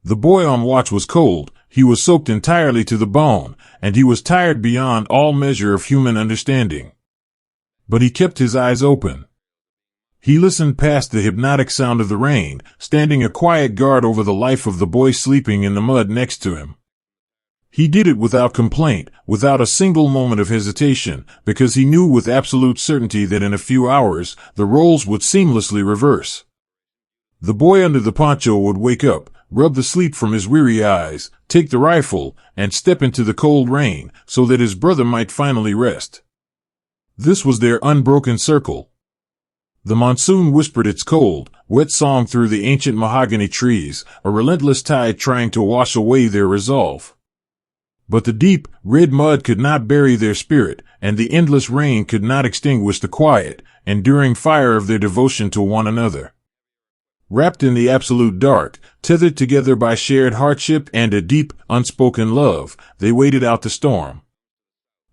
The boy on watch was cold, he was soaked entirely to the bone, and he was tired beyond all measure of human understanding. But he kept his eyes open. He listened past the hypnotic sound of the rain, standing a quiet guard over the life of the boy sleeping in the mud next to him. He did it without complaint, without a single moment of hesitation, because he knew with absolute certainty that in a few hours, the roles would seamlessly reverse. The boy under the poncho would wake up, rub the sleep from his weary eyes, take the rifle, and step into the cold rain, so that his brother might finally rest. This was their unbroken circle. The monsoon whispered its cold, wet song through the ancient mahogany trees, a relentless tide trying to wash away their resolve. But the deep, red mud could not bury their spirit, and the endless rain could not extinguish the quiet, enduring fire of their devotion to one another. Wrapped in the absolute dark, tethered together by shared hardship and a deep, unspoken love, they waited out the storm.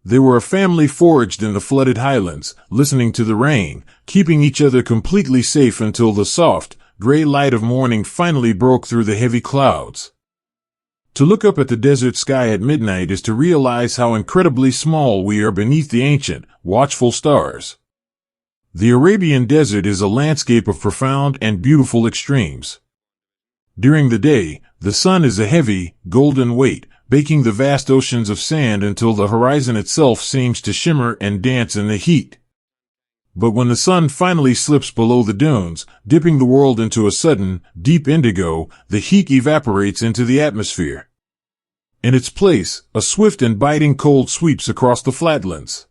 They were a family foraged in the flooded highlands, listening to the rain, keeping each other completely safe until the soft, gray light of morning finally broke through the heavy clouds. To look up at the desert sky at midnight is to realize how incredibly small we are beneath the ancient, watchful stars. The Arabian desert is a landscape of profound and beautiful extremes. During the day, the sun is a heavy, golden weight, baking the vast oceans of sand until the horizon itself seems to shimmer and dance in the heat. But when the sun finally slips below the dunes, dipping the world into a sudden, deep indigo, the heat evaporates into the atmosphere. In its place, a swift and biting cold sweeps across the flatlands.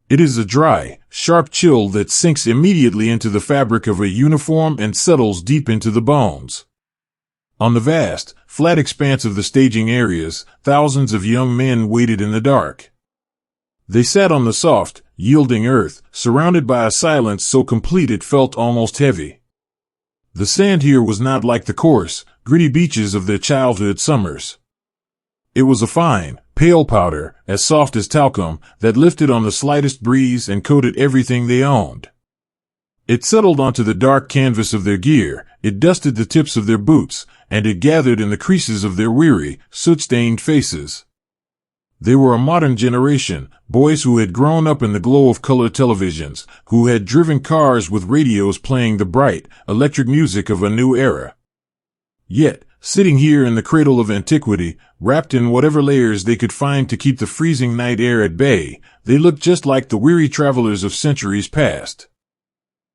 It is a dry, sharp chill that sinks immediately into the fabric of a uniform and settles deep into the bones. On the vast, flat expanse of the staging areas, thousands of young men waited in the dark. They sat on the soft, yielding earth, surrounded by a silence so complete it felt almost heavy. The sand here was not like the coarse, gritty beaches of their childhood summers. It was a fine, pale powder, as soft as talcum, that lifted on the slightest breeze and coated everything they owned. It settled onto the dark canvas of their gear, it dusted the tips of their boots, and it gathered in the creases of their weary, soot-stained faces. They were a modern generation, boys who had grown up in the glow of color televisions, who had driven cars with radios playing the bright, electric music of a new era. Yet, sitting here in the cradle of antiquity, wrapped in whatever layers they could find to keep the freezing night air at bay, they looked just like the weary travelers of centuries past.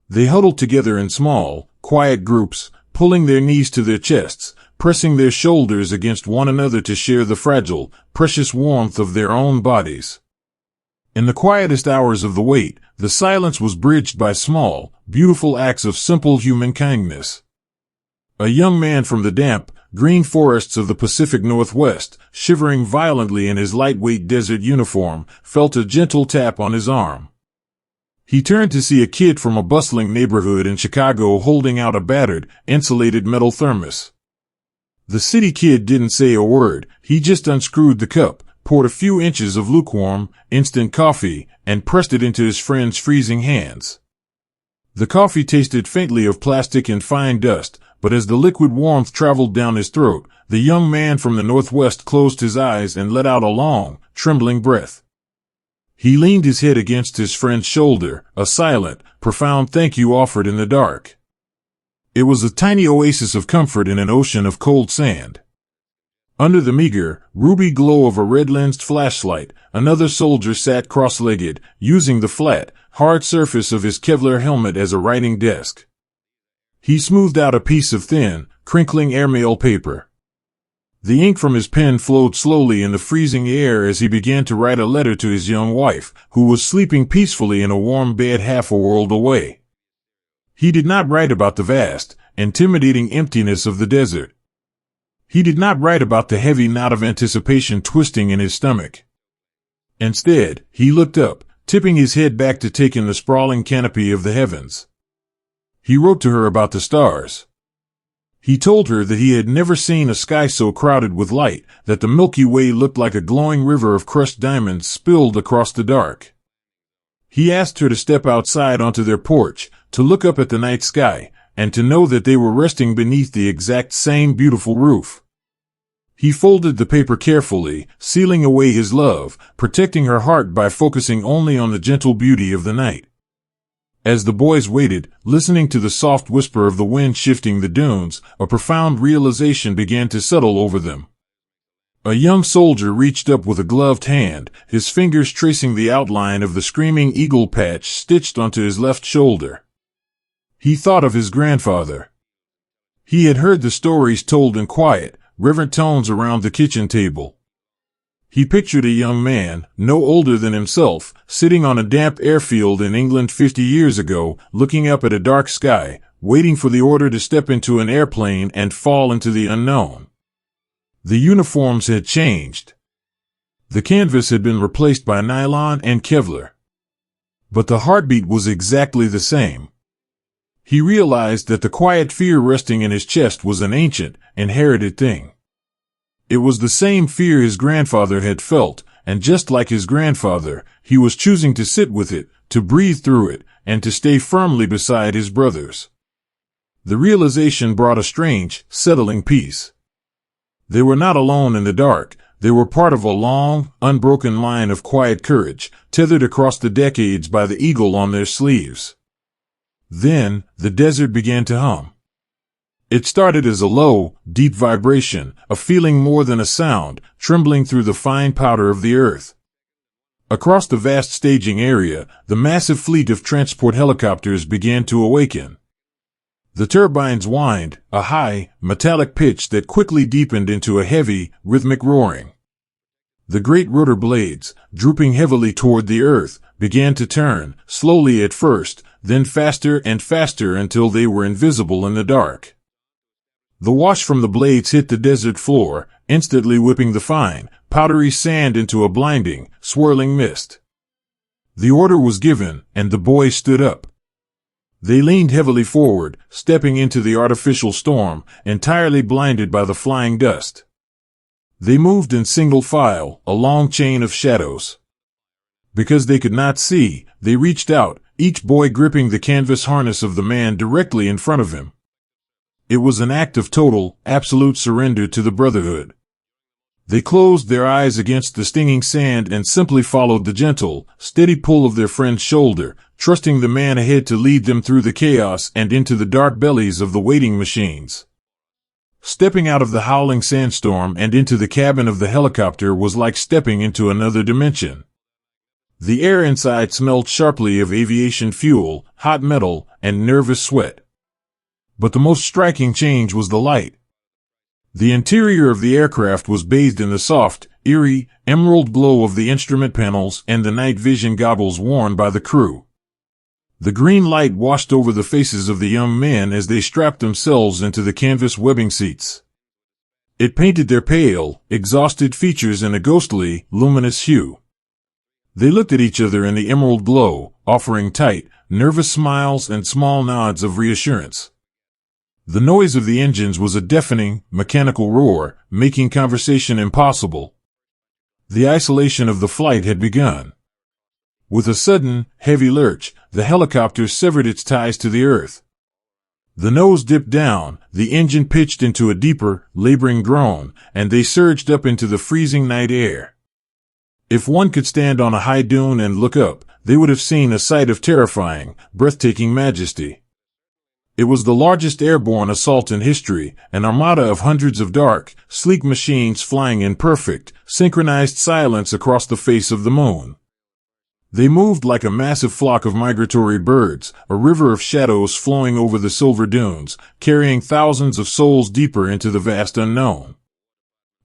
They huddled together in small, quiet groups, pulling their knees to their chests, pressing their shoulders against one another to share the fragile, precious warmth of their own bodies. In the quietest hours of the wait, the silence was bridged by small, beautiful acts of simple human kindness. A young man from the damp, green forests of the Pacific Northwest, shivering violently in his lightweight desert uniform, felt a gentle tap on his arm. He turned to see a kid from a bustling neighborhood in Chicago holding out a battered, insulated metal thermos. The city kid didn't say a word, he just unscrewed the cup, poured a few inches of lukewarm, instant coffee, and pressed it into his friend's freezing hands. The coffee tasted faintly of plastic and fine dust, but as the liquid warmth traveled down his throat, the young man from the Northwest closed his eyes and let out a long, trembling breath. He leaned his head against his friend's shoulder, a silent, profound thank you offered in the dark. It was a tiny oasis of comfort in an ocean of cold sand. Under the meager, ruby glow of a red-lensed flashlight, another soldier sat cross-legged, using the flat, hard surface of his Kevlar helmet as a writing desk. He smoothed out a piece of thin, crinkling airmail paper. The ink from his pen flowed slowly in the freezing air as he began to write a letter to his young wife, who was sleeping peacefully in a warm bed half a world away. He did not write about the vast, intimidating emptiness of the desert. He did not write about the heavy knot of anticipation twisting in his stomach. Instead, he looked up, tipping his head back to take in the sprawling canopy of the heavens. He wrote to her about the stars. He told her that he had never seen a sky so crowded with light, that the Milky Way looked like a glowing river of crushed diamonds spilled across the dark. He asked her to step outside onto their porch, to look up at the night sky, and to know that they were resting beneath the exact same beautiful roof. He folded the paper carefully, sealing away his love, protecting her heart by focusing only on the gentle beauty of the night. As the boys waited, listening to the soft whisper of the wind shifting the dunes, a profound realization began to settle over them. A young soldier reached up with a gloved hand, his fingers tracing the outline of the screaming eagle patch stitched onto his left shoulder. He thought of his grandfather. He had heard the stories told in quiet, reverent tones around the kitchen table. He pictured a young man, no older than himself, sitting on a damp airfield in England 50 years ago, looking up at a dark sky, waiting for the order to step into an airplane and fall into the unknown. The uniforms had changed. The canvas had been replaced by nylon and Kevlar. But the heartbeat was exactly the same. He realized that the quiet fear resting in his chest was an ancient, inherited thing. It was the same fear his grandfather had felt, and just like his grandfather, he was choosing to sit with it, to breathe through it, and to stay firmly beside his brothers. The realization brought a strange, settling peace. They were not alone in the dark. They were part of a long, unbroken line of quiet courage, tethered across the decades by the eagle on their sleeves. Then, the desert began to hum. It started as a low, deep vibration, a feeling more than a sound, trembling through the fine powder of the earth. Across the vast staging area, the massive fleet of transport helicopters began to awaken. The turbines whined, a high, metallic pitch that quickly deepened into a heavy, rhythmic roaring. The great rotor blades, drooping heavily toward the earth, began to turn, slowly at first, then faster and faster until they were invisible in the dark. The wash from the blades hit the desert floor, instantly whipping the fine, powdery sand into a blinding, swirling mist. The order was given, and the boys stood up. They leaned heavily forward, stepping into the artificial storm, entirely blinded by the flying dust. They moved in single file, a long chain of shadows. Because they could not see, they reached out, each boy gripping the canvas harness of the man directly in front of him. It was an act of total, absolute surrender to the brotherhood. They closed their eyes against the stinging sand and simply followed the gentle, steady pull of their friend's shoulder, trusting the man ahead to lead them through the chaos and into the dark bellies of the waiting machines. Stepping out of the howling sandstorm and into the cabin of the helicopter was like stepping into another dimension. The air inside smelled sharply of aviation fuel, hot metal, and nervous sweat. But the most striking change was the light. The interior of the aircraft was bathed in the soft, eerie, emerald glow of the instrument panels and the night vision goggles worn by the crew. The green light washed over the faces of the young men as they strapped themselves into the canvas webbing seats. It painted their pale, exhausted features in a ghostly, luminous hue. They looked at each other in the emerald glow, offering tight, nervous smiles and small nods of reassurance. The noise of the engines was a deafening, mechanical roar, making conversation impossible. The isolation of the flight had begun. With a sudden, heavy lurch, the helicopter severed its ties to the earth. The nose dipped down, the engine pitched into a deeper, laboring groan, and they surged up into the freezing night air. If one could stand on a high dune and look up, they would have seen a sight of terrifying, breathtaking majesty. It was the largest airborne assault in history, an armada of hundreds of dark, sleek machines flying in perfect, synchronized silence across the face of the moon. They moved like a massive flock of migratory birds, a river of shadows flowing over the silver dunes, carrying thousands of souls deeper into the vast unknown.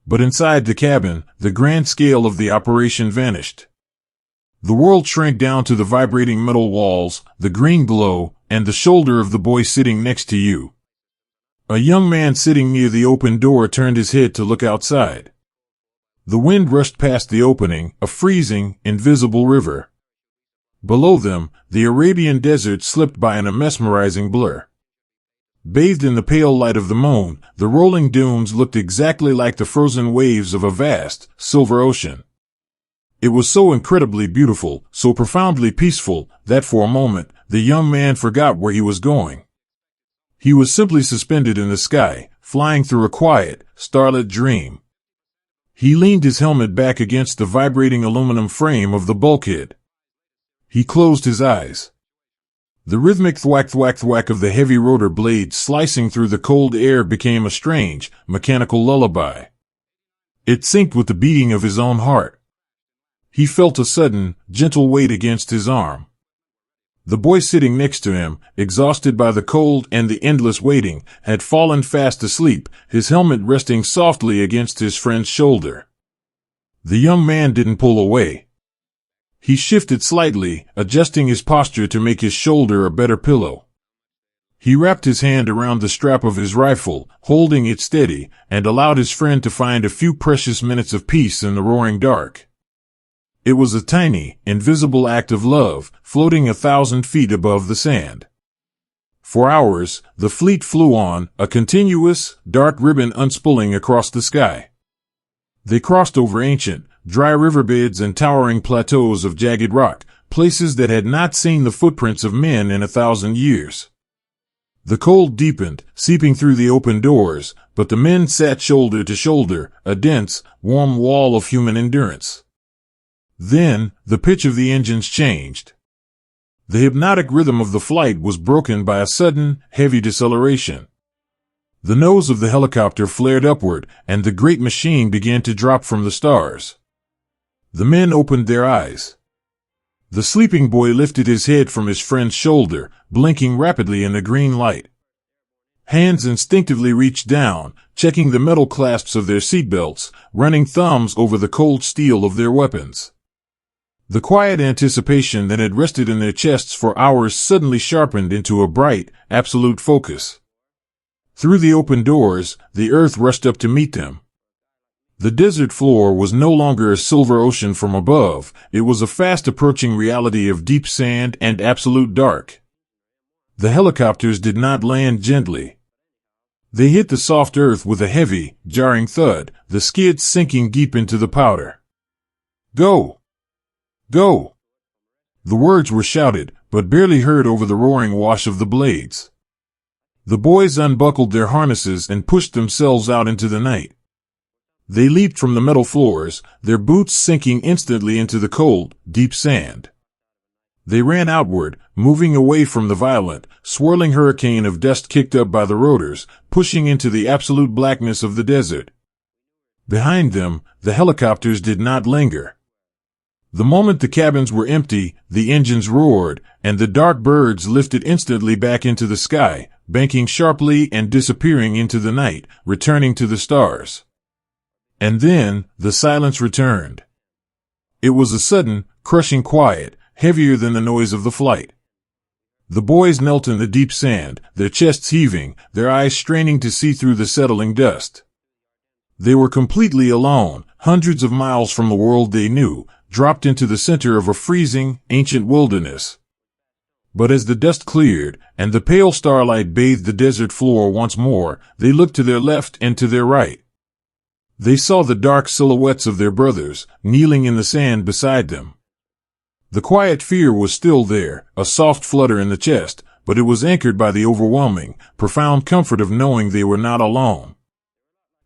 But inside the cabin, the grand scale of the operation vanished. The world shrank down to the vibrating metal walls, the green glow, and the shoulder of the boy sitting next to you. A young man sitting near the open door turned his head to look outside. The wind rushed past the opening, a freezing, invisible river. Below them, the Arabian desert slipped by in a mesmerizing blur. Bathed in the pale light of the moon, the rolling dunes looked exactly like the frozen waves of a vast, silver ocean. It was so incredibly beautiful, so profoundly peaceful, that for a moment, the young man forgot where he was going. He was simply suspended in the sky, flying through a quiet, starlit dream. He leaned his helmet back against the vibrating aluminum frame of the bulkhead. He closed his eyes. The rhythmic thwack-thwack-thwack of the heavy rotor blades slicing through the cold air became a strange, mechanical lullaby. It synced with the beating of his own heart. He felt a sudden, gentle weight against his arm. The boy sitting next to him, exhausted by the cold and the endless waiting, had fallen fast asleep, his helmet resting softly against his friend's shoulder. The young man didn't pull away. He shifted slightly, adjusting his posture to make his shoulder a better pillow. He wrapped his hand around the strap of his rifle, holding it steady, and allowed his friend to find a few precious minutes of peace in the roaring dark. It was a tiny, invisible act of love, floating 1,000 feet above the sand. For hours, the fleet flew on, a continuous, dark ribbon unspooling across the sky. They crossed over ancient, dry riverbeds and towering plateaus of jagged rock, places that had not seen the footprints of men in 1,000 years. The cold deepened, seeping through the open doors, but the men sat shoulder to shoulder, a dense, warm wall of human endurance. Then, the pitch of the engines changed. The hypnotic rhythm of the flight was broken by a sudden, heavy deceleration. The nose of the helicopter flared upward, and the great machine began to drop from the stars. The men opened their eyes. The sleeping boy lifted his head from his friend's shoulder, blinking rapidly in the green light. Hands instinctively reached down, checking the metal clasps of their seatbelts, running thumbs over the cold steel of their weapons. The quiet anticipation that had rested in their chests for hours suddenly sharpened into a bright, absolute focus. Through the open doors, the earth rushed up to meet them. The desert floor was no longer a silver ocean from above, it was a fast-approaching reality of deep sand and absolute dark. The helicopters did not land gently. They hit the soft earth with a heavy, jarring thud, the skids sinking deep into the powder. "Go! Go!" The words were shouted, but barely heard over the roaring wash of the blades. The boys unbuckled their harnesses and pushed themselves out into the night. They leaped from the metal floors, their boots sinking instantly into the cold, deep sand. They ran outward, moving away from the violent, swirling hurricane of dust kicked up by the rotors, pushing into the absolute blackness of the desert. Behind them, the helicopters did not linger. The moment the cabins were empty, the engines roared, and the dark birds lifted instantly back into the sky, banking sharply and disappearing into the night, returning to the stars. And then, the silence returned. It was a sudden, crushing quiet, heavier than the noise of the flight. The boys knelt in the deep sand, their chests heaving, their eyes straining to see through the settling dust. They were completely alone, hundreds of miles from the world they knew, dropped into the center of a freezing, ancient wilderness. But as the dust cleared, and the pale starlight bathed the desert floor once more, they looked to their left and to their right. They saw the dark silhouettes of their brothers, kneeling in the sand beside them. The quiet fear was still there, a soft flutter in the chest, but it was anchored by the overwhelming, profound comfort of knowing they were not alone.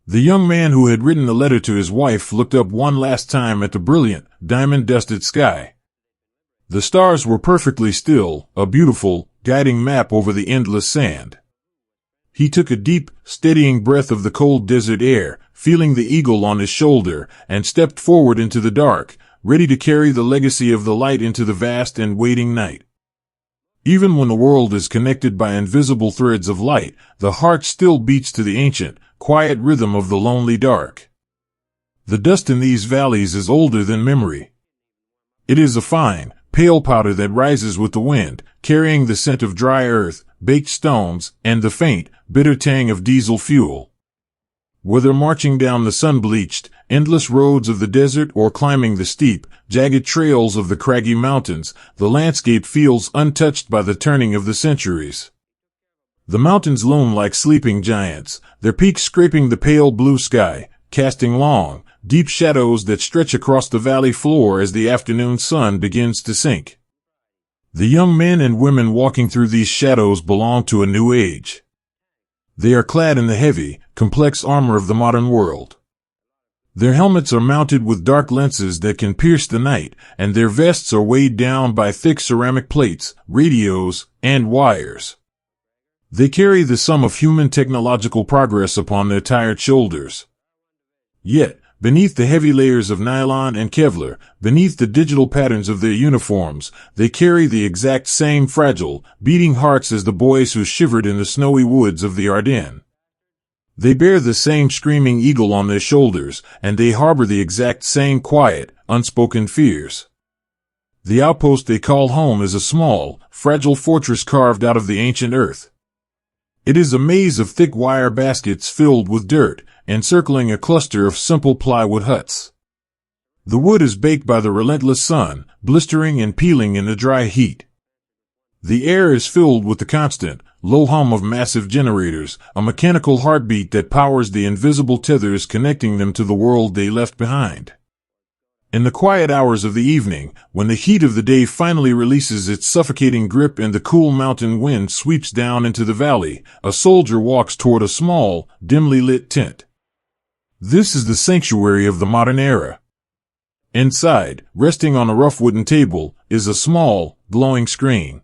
The young man who had written the letter to his wife looked up one last time at the brilliant, diamond-dusted sky. The stars were perfectly still, a beautiful, guiding map over the endless sand. He took a deep, steadying breath of the cold desert air, feeling the eagle on his shoulder, and stepped forward into the dark, ready to carry the legacy of the light into the vast and waiting night. Even when the world is connected by invisible threads of light, the heart still beats to the ancient, quiet rhythm of the lonely dark. The dust in these valleys is older than memory. It is a fine, pale powder that rises with the wind, carrying the scent of dry earth, baked stones, and the faint, bitter tang of diesel fuel. Whether marching down the sun-bleached, endless roads of the desert or climbing the steep, jagged trails of the craggy mountains, the landscape feels untouched by the turning of the centuries. The mountains loom like sleeping giants, their peaks scraping the pale blue sky, casting long, deep shadows that stretch across the valley floor as the afternoon sun begins to sink. The young men and women walking through these shadows belong to a new age. They are clad in the heavy, complex armor of the modern world. Their helmets are mounted with dark lenses that can pierce the night, and their vests are weighed down by thick ceramic plates, radios, and wires. They carry the sum of human technological progress upon their tired shoulders. Yet, beneath the heavy layers of nylon and Kevlar, beneath the digital patterns of their uniforms, they carry the exact same fragile, beating hearts as the boys who shivered in the snowy woods of the Ardennes. They bear the same screaming eagle on their shoulders, and they harbor the exact same quiet, unspoken fears. The outpost they call home is a small, fragile fortress carved out of the ancient earth. It is a maze of thick wire baskets filled with dirt, encircling a cluster of simple plywood huts. The wood is baked by the relentless sun, blistering and peeling in the dry heat. The air is filled with the constant, low hum of massive generators, a mechanical heartbeat that powers the invisible tethers connecting them to the world they left behind. In the quiet hours of the evening, when the heat of the day finally releases its suffocating grip and the cool mountain wind sweeps down into the valley, a soldier walks toward a small, dimly lit tent. This is the sanctuary of the modern era. Inside, resting on a rough wooden table, is a small, glowing screen.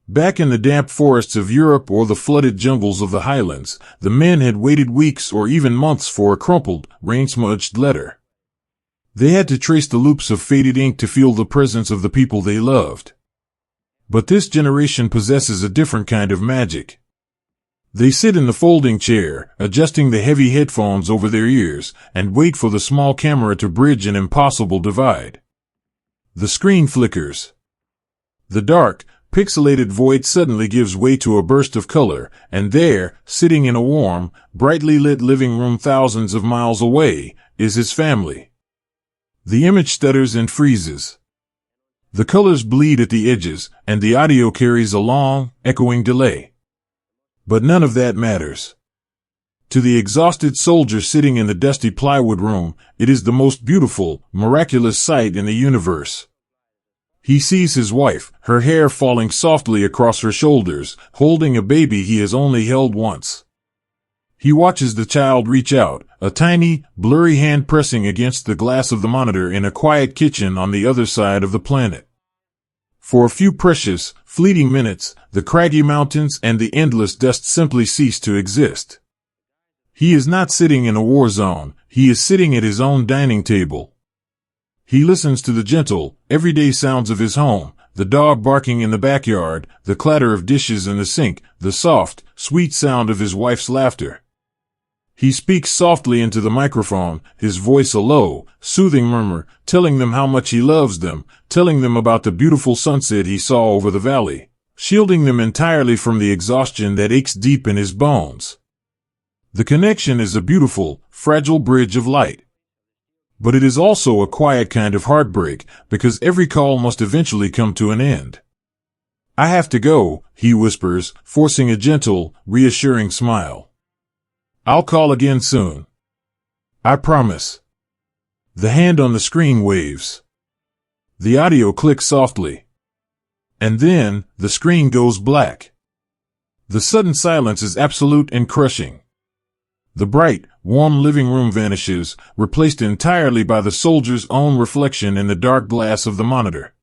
Back in the damp forests of Europe or the flooded jungles of the highlands, the men had waited weeks or even months for a crumpled, rain-smudged letter. They had to trace the loops of faded ink to feel the presence of the people they loved. But this generation possesses a different kind of magic. They sit in the folding chair, adjusting the heavy headphones over their ears, and wait for the small camera to bridge an impossible divide. The screen flickers. The dark, pixelated void suddenly gives way to a burst of color, and there, sitting in a warm, brightly lit living room thousands of miles away, is his family. The image stutters and freezes. The colors bleed at the edges, and the audio carries a long, echoing delay. But none of that matters. To the exhausted soldier sitting in the dusty plywood room, it is the most beautiful, miraculous sight in the universe. He sees his wife, her hair falling softly across her shoulders, holding a baby he has only held once. He watches the child reach out, a tiny, blurry hand pressing against the glass of the monitor in a quiet kitchen on the other side of the planet. For a few precious, fleeting minutes, the craggy mountains and the endless dust simply cease to exist. He is not sitting in a war zone, he is sitting at his own dining table. He listens to the gentle, everyday sounds of his home, the dog barking in the backyard, the clatter of dishes in the sink, the soft, sweet sound of his wife's laughter. He speaks softly into the microphone, his voice a low, soothing murmur, telling them how much he loves them, telling them about the beautiful sunset he saw over the valley, shielding them entirely from the exhaustion that aches deep in his bones. The connection is a beautiful, fragile bridge of light. But it is also a quiet kind of heartbreak, because every call must eventually come to an end. "I have to go," he whispers, forcing a gentle, reassuring smile. "I'll call again soon. I promise." The hand on the screen waves. The audio clicks softly. And then, the screen goes black. The sudden silence is absolute and crushing. The bright, warm living room vanishes, replaced entirely by the soldier's own reflection in the dark glass of the monitor.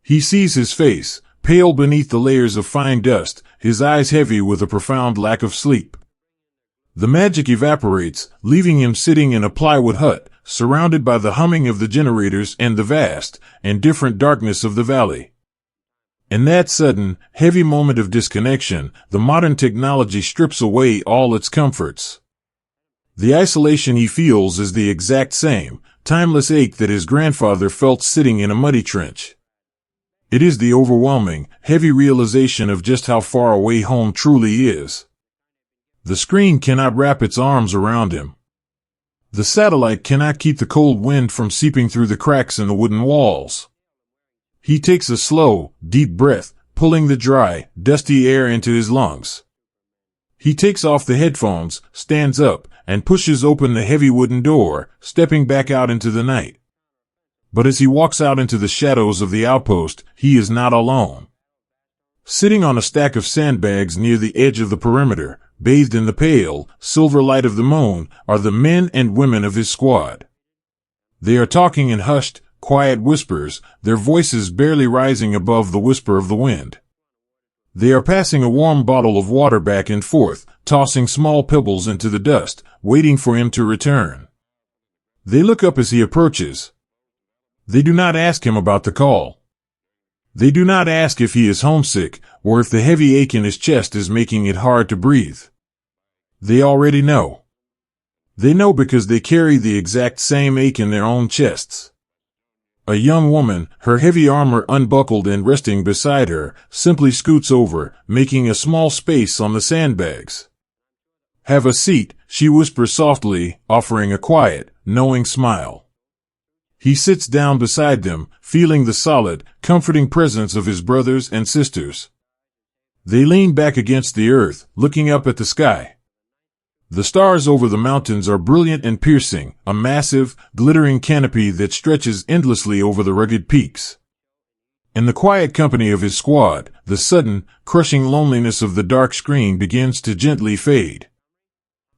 He sees his face, pale beneath the layers of fine dust, his eyes heavy with a profound lack of sleep. The magic evaporates, leaving him sitting in a plywood hut, surrounded by the humming of the generators and the vast, indifferent darkness of the valley. In that sudden, heavy moment of disconnection, the modern technology strips away all its comforts. The isolation he feels is the exact same, timeless ache that his grandfather felt sitting in a muddy trench. It is the overwhelming, heavy realization of just how far away home truly is. The screen cannot wrap its arms around him. The satellite cannot keep the cold wind from seeping through the cracks in the wooden walls. He takes a slow, deep breath, pulling the dry, dusty air into his lungs. He takes off the headphones, stands up, and pushes open the heavy wooden door, stepping back out into the night. But as he walks out into the shadows of the outpost, he is not alone. Sitting on a stack of sandbags near the edge of the perimeter, bathed in the pale, silver light of the moon, are the men and women of his squad. They are talking in hushed, quiet whispers, their voices barely rising above the whisper of the wind. They are passing a warm bottle of water back and forth, tossing small pebbles into the dust, waiting for him to return. They look up as he approaches. They do not ask him about the call. They do not ask if he is homesick, or if the heavy ache in his chest is making it hard to breathe. They already know. They know because they carry the exact same ache in their own chests. A young woman, her heavy armor unbuckled and resting beside her, simply scoots over, making a small space on the sandbags. "Have a seat," she whispers softly, offering a quiet, knowing smile. He sits down beside them, feeling the solid, comforting presence of his brothers and sisters. They lean back against the earth, looking up at the sky. The stars over the mountains are brilliant and piercing, a massive, glittering canopy that stretches endlessly over the rugged peaks. In the quiet company of his squad, the sudden, crushing loneliness of the dark screen begins to gently fade.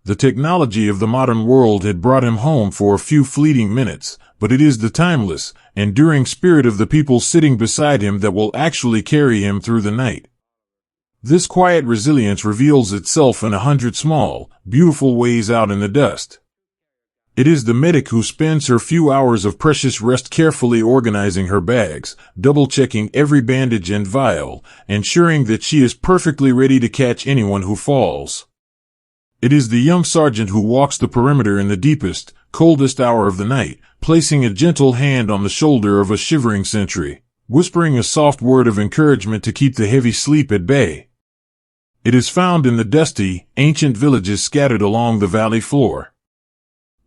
The technology of the modern world had brought him home for a few fleeting minutes, but it is the timeless, enduring spirit of the people sitting beside him that will actually carry him through the night. This quiet resilience reveals itself in 100 small, beautiful ways out in the dust. It is the medic who spends her few hours of precious rest carefully organizing her bags, double-checking every bandage and vial, ensuring that she is perfectly ready to catch anyone who falls. It is the young sergeant who walks the perimeter in the deepest, coldest hour of the night, placing a gentle hand on the shoulder of a shivering sentry, whispering a soft word of encouragement to keep the heavy sleep at bay. It is found in the dusty, ancient villages scattered along the valley floor.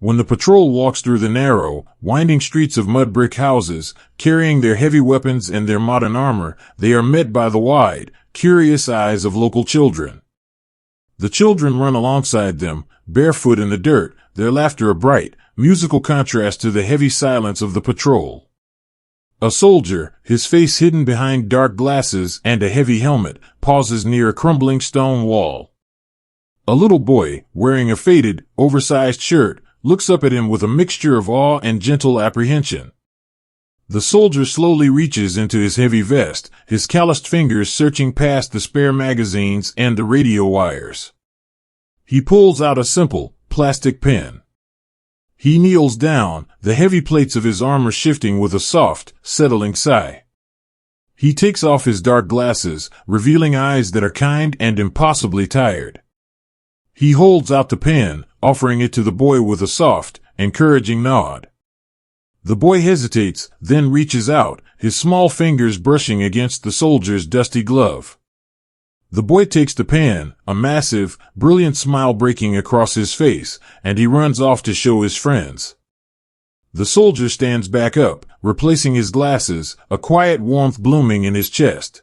When the patrol walks through the narrow, winding streets of mud brick houses, carrying their heavy weapons and their modern armor, they are met by the wide, curious eyes of local children. The children run alongside them, barefoot in the dirt, their laughter a bright, musical contrast to the heavy silence of the patrol. A soldier, his face hidden behind dark glasses and a heavy helmet, pauses near a crumbling stone wall. A little boy, wearing a faded, oversized shirt, looks up at him with a mixture of awe and gentle apprehension. The soldier slowly reaches into his heavy vest, his calloused fingers searching past the spare magazines and the radio wires. He pulls out a simple, plastic pen. He kneels down, the heavy plates of his armor shifting with a soft, settling sigh. He takes off his dark glasses, revealing eyes that are kind and impossibly tired. He holds out the pen, offering it to the boy with a soft, encouraging nod. The boy hesitates, then reaches out, his small fingers brushing against the soldier's dusty glove. The boy takes the pen, a massive, brilliant smile breaking across his face, and he runs off to show his friends. The soldier stands back up, replacing his glasses, a quiet warmth blooming in his chest.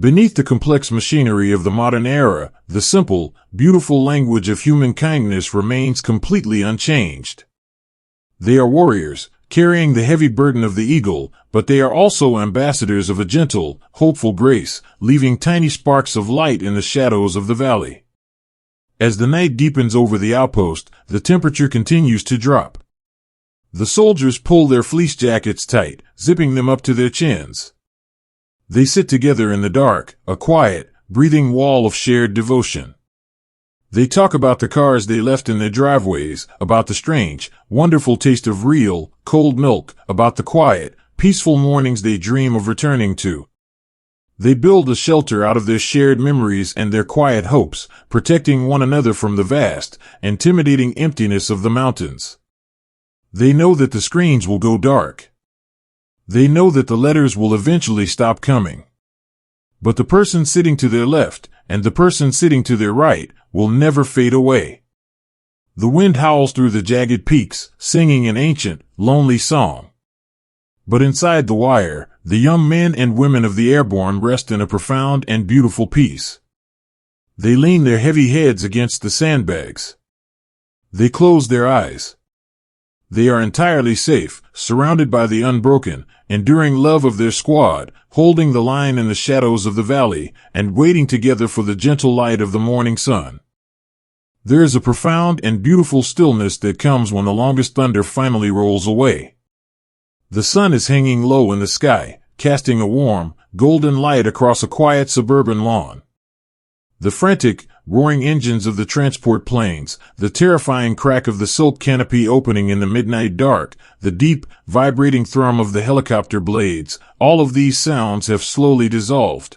Beneath the complex machinery of the modern era, the simple, beautiful language of human kindness remains completely unchanged. They are warriors, carrying the heavy burden of the eagle, but they are also ambassadors of a gentle, hopeful grace, leaving tiny sparks of light in the shadows of the valley. As the night deepens over the outpost, the temperature continues to drop. The soldiers pull their fleece jackets tight, zipping them up to their chins. They sit together in the dark, a quiet, breathing wall of shared devotion. They talk about the cars they left in their driveways, about the strange, wonderful taste of real, cold milk, about the quiet, peaceful mornings they dream of returning to. They build a shelter out of their shared memories and their quiet hopes, protecting one another from the vast, intimidating emptiness of the mountains. They know that the screens will go dark. They know that the letters will eventually stop coming. But the person sitting to their left, and the person sitting to their right, will never fade away. The wind howls through the jagged peaks, singing an ancient, lonely song. But inside the wire, the young men and women of the Airborne rest in a profound and beautiful peace. They lean their heavy heads against the sandbags. They close their eyes. They are entirely safe, surrounded by the unbroken, enduring love of their squad, holding the line in the shadows of the valley, and waiting together for the gentle light of the morning sun. There is a profound and beautiful stillness that comes when the longest thunder finally rolls away. The sun is hanging low in the sky, casting a warm, golden light across a quiet suburban lawn. The frantic, roaring engines of the transport planes, the terrifying crack of the silk canopy opening in the midnight dark, the deep, vibrating thrum of the helicopter blades, all of these sounds have slowly dissolved.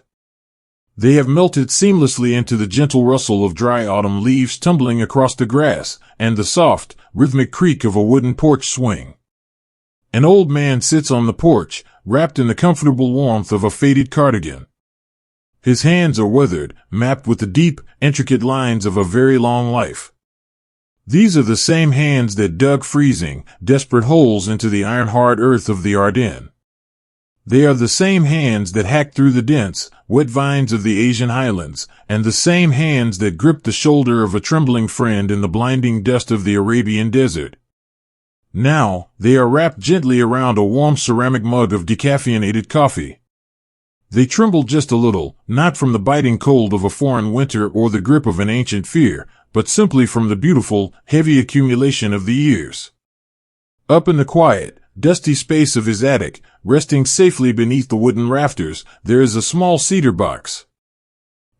They have melted seamlessly into the gentle rustle of dry autumn leaves tumbling across the grass and the soft, rhythmic creak of a wooden porch swing. An old man sits on the porch, wrapped in the comfortable warmth of a faded cardigan. His hands are weathered, mapped with the deep, intricate lines of a very long life. These are the same hands that dug freezing, desperate holes into the iron-hard earth of the Ardennes. They are the same hands that hacked through the dense, wet vines of the Asian highlands, and the same hands that gripped the shoulder of a trembling friend in the blinding dust of the Arabian desert. Now, they are wrapped gently around a warm ceramic mug of decaffeinated coffee. They tremble just a little, not from the biting cold of a foreign winter or the grip of an ancient fear, but simply from the beautiful, heavy accumulation of the years. Up in the quiet, dusty space of his attic, resting safely beneath the wooden rafters, there is a small cedar box.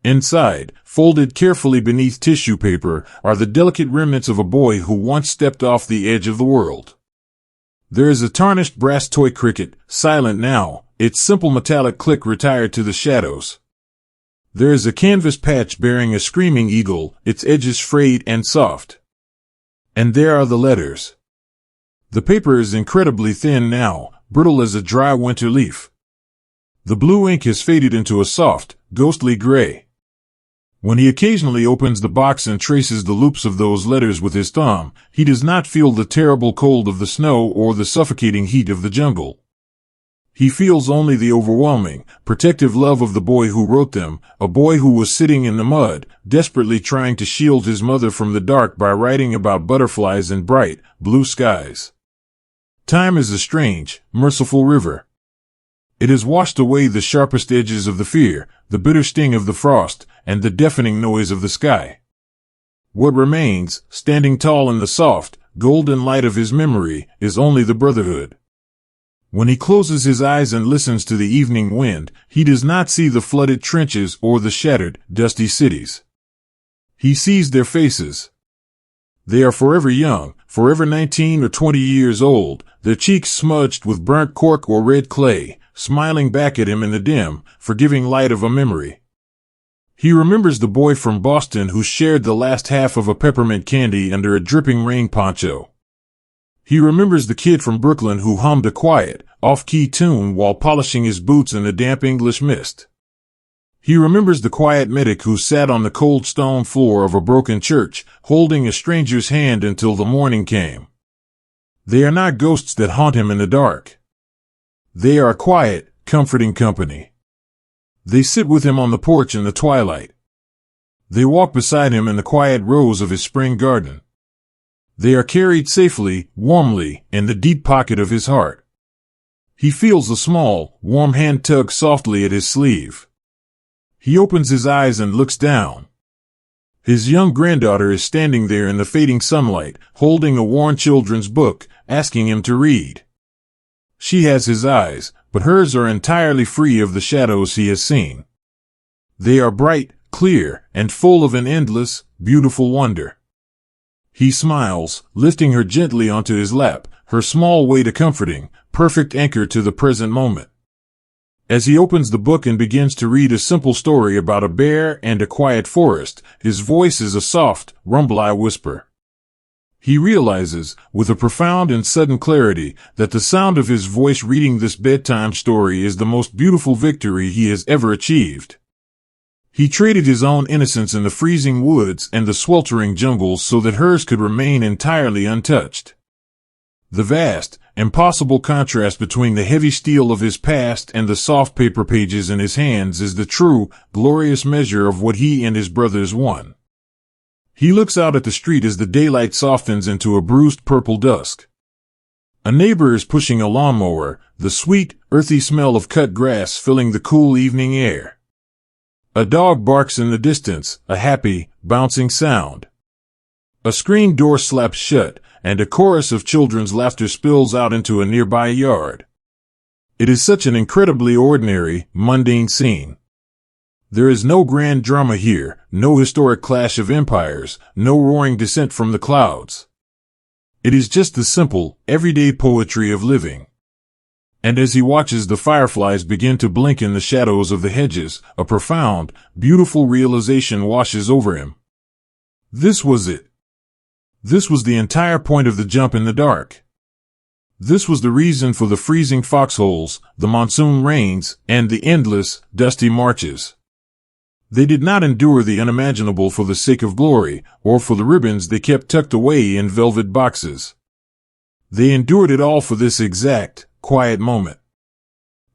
Inside, folded carefully beneath tissue paper, are the delicate remnants of a boy who once stepped off the edge of the world. There is a tarnished brass toy cricket, silent now, its simple metallic click retired to the shadows. There is a canvas patch bearing a screaming eagle, its edges frayed and soft. And there are the letters. The paper is incredibly thin now, brittle as a dry winter leaf. The blue ink has faded into a soft, ghostly gray. When he occasionally opens the box and traces the loops of those letters with his thumb, he does not feel the terrible cold of the snow or the suffocating heat of the jungle. He feels only the overwhelming, protective love of the boy who wrote them, a boy who was sitting in the mud, desperately trying to shield his mother from the dark by writing about butterflies and bright, blue skies. Time is a strange, merciful river. It has washed away the sharpest edges of the fear, the bitter sting of the frost, and the deafening noise of the sky. What remains, standing tall in the soft, golden light of his memory, is only the brotherhood. When he closes his eyes and listens to the evening wind, he does not see the flooded trenches or the shattered, dusty cities. He sees their faces. They are forever young, forever 19 or 20 years old, their cheeks smudged with burnt cork or red clay, smiling back at him in the dim, forgiving light of a memory. He remembers the boy from Boston who shared the last half of a peppermint candy under a dripping rain poncho. He remembers the kid from Brooklyn who hummed a quiet, off-key tune while polishing his boots in the damp English mist. He remembers the quiet medic who sat on the cold stone floor of a broken church, holding a stranger's hand until the morning came. They are not ghosts that haunt him in the dark. They are quiet, comforting company. They sit with him on the porch in the twilight. They walk beside him in the quiet rows of his spring garden. They are carried safely, warmly, in the deep pocket of his heart. He feels a small, warm hand tug softly at his sleeve. He opens his eyes and looks down. His young granddaughter is standing there in the fading sunlight, holding a worn children's book, asking him to read. She has his eyes, but hers are entirely free of the shadows he has seen. They are bright, clear, and full of an endless, beautiful wonder. He smiles, lifting her gently onto his lap, her small weight a comforting, perfect anchor to the present moment. As he opens the book and begins to read a simple story about a bear and a quiet forest, his voice is a soft, rumbly whisper. He realizes, with a profound and sudden clarity, that the sound of his voice reading this bedtime story is the most beautiful victory he has ever achieved. He traded his own innocence in the freezing woods and the sweltering jungles so that hers could remain entirely untouched. The vast, impossible contrast between the heavy steel of his past and the soft paper pages in his hands is the true, glorious measure of what he and his brothers won. He looks out at the street as the daylight softens into a bruised purple dusk. A neighbor is pushing a lawnmower, the sweet, earthy smell of cut grass filling the cool evening air. A dog barks in the distance, a happy, bouncing sound. A screen door slaps shut, and a chorus of children's laughter spills out into a nearby yard. It is such an incredibly ordinary, mundane scene. There is no grand drama here, no historic clash of empires, no roaring descent from the clouds. It is just the simple, everyday poetry of living. And as he watches the fireflies begin to blink in the shadows of the hedges, a profound, beautiful realization washes over him. This was it. This was the entire point of the jump in the dark. This was the reason for the freezing foxholes, the monsoon rains, and the endless, dusty marches. They did not endure the unimaginable for the sake of glory, or for the ribbons they kept tucked away in velvet boxes. They endured it all for this exact, quiet moment.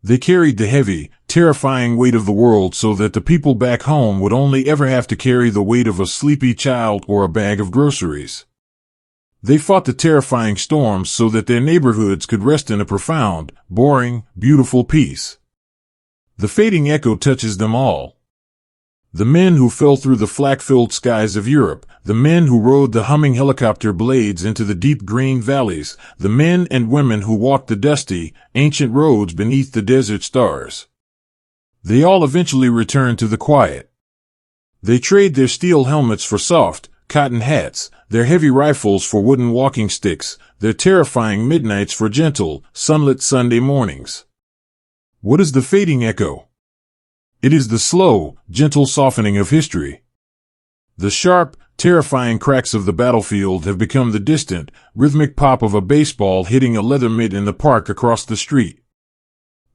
They carried the heavy, terrifying weight of the world so that the people back home would only ever have to carry the weight of a sleepy child or a bag of groceries. They fought the terrifying storms so that their neighborhoods could rest in a profound, boring, beautiful peace. The fading echo touches them all. The men who fell through the flak-filled skies of Europe, the men who rode the humming helicopter blades into the deep green valleys, the men and women who walked the dusty, ancient roads beneath the desert stars. They all eventually returned to the quiet. They trade their steel helmets for soft, cotton hats, their heavy rifles for wooden walking sticks, their terrifying midnights for gentle, sunlit Sunday mornings. What is the fading echo? It is the slow, gentle softening of history. The sharp, terrifying cracks of the battlefield have become the distant, rhythmic pop of a baseball hitting a leather mitt in the park across the street.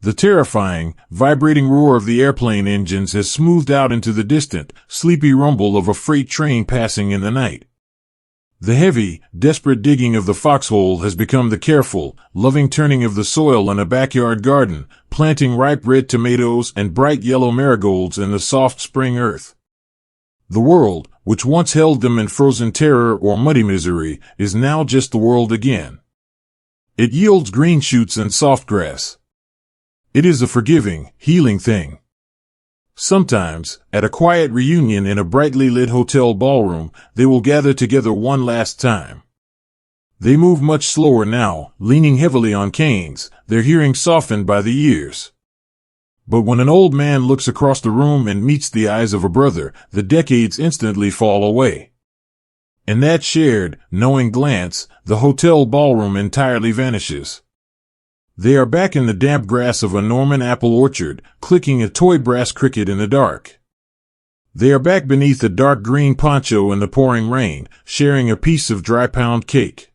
The terrifying, vibrating roar of the airplane engines has smoothed out into the distant, sleepy rumble of a freight train passing in the night. The heavy, desperate digging of the foxhole has become the careful, loving turning of the soil in a backyard garden, planting ripe red tomatoes and bright yellow marigolds in the soft spring earth. The world, which once held them in frozen terror or muddy misery, is now just the world again. It yields green shoots and soft grass. It is a forgiving, healing thing. Sometimes, at a quiet reunion in a brightly lit hotel ballroom, they will gather together one last time. They move much slower now, leaning heavily on canes, their hearing softened by the years. But when an old man looks across the room and meets the eyes of a brother, the decades instantly fall away. In that shared, knowing glance, the hotel ballroom entirely vanishes. They are back in the damp grass of a Norman apple orchard, clicking a toy brass cricket in the dark. They are back beneath a dark green poncho in the pouring rain, sharing a piece of dry pound cake.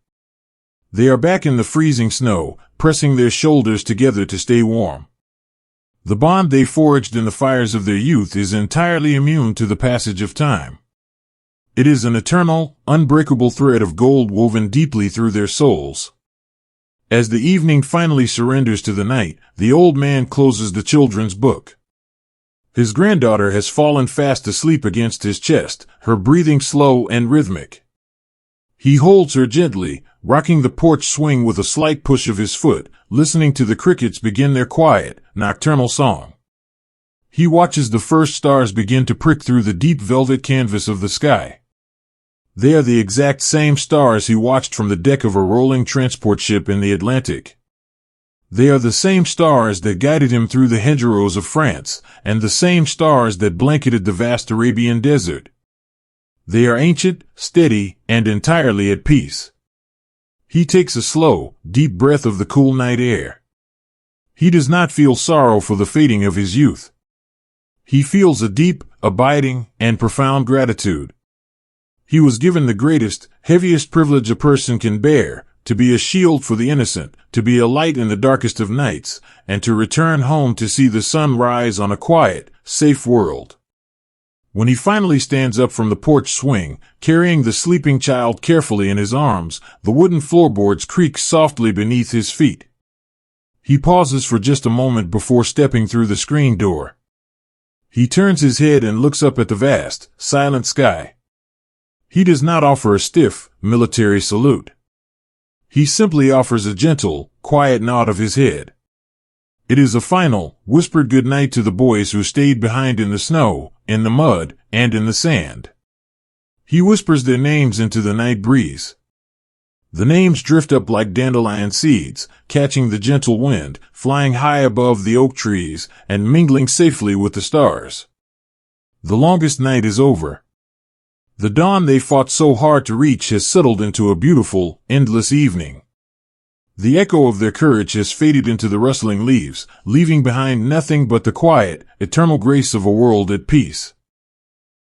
They are back in the freezing snow, pressing their shoulders together to stay warm. The bond they forged in the fires of their youth is entirely immune to the passage of time. It is an eternal, unbreakable thread of gold woven deeply through their souls. As the evening finally surrenders to the night, the old man closes the children's book. His granddaughter has fallen fast asleep against his chest, her breathing slow and rhythmic. He holds her gently, rocking the porch swing with a slight push of his foot, listening to the crickets begin their quiet, nocturnal song. He watches the first stars begin to prick through the deep velvet canvas of the sky. They are the exact same stars he watched from the deck of a rolling transport ship in the Atlantic. They are the same stars that guided him through the hedgerows of France, and the same stars that blanketed the vast Arabian desert. They are ancient, steady, and entirely at peace. He takes a slow, deep breath of the cool night air. He does not feel sorrow for the fading of his youth. He feels a deep, abiding, and profound gratitude. He was given the greatest, heaviest privilege a person can bear, to be a shield for the innocent, to be a light in the darkest of nights, and to return home to see the sun rise on a quiet, safe world. When he finally stands up from the porch swing, carrying the sleeping child carefully in his arms, the wooden floorboards creak softly beneath his feet. He pauses for just a moment before stepping through the screen door. He turns his head and looks up at the vast, silent sky. He does not offer a stiff, military salute. He simply offers a gentle, quiet nod of his head. It is a final, whispered goodnight to the boys who stayed behind in the snow, in the mud, and in the sand. He whispers their names into the night breeze. The names drift up like dandelion seeds, catching the gentle wind, flying high above the oak trees, and mingling safely with the stars. The longest night is over. The dawn they fought so hard to reach has settled into a beautiful, endless evening. The echo of their courage has faded into the rustling leaves, leaving behind nothing but the quiet, eternal grace of a world at peace.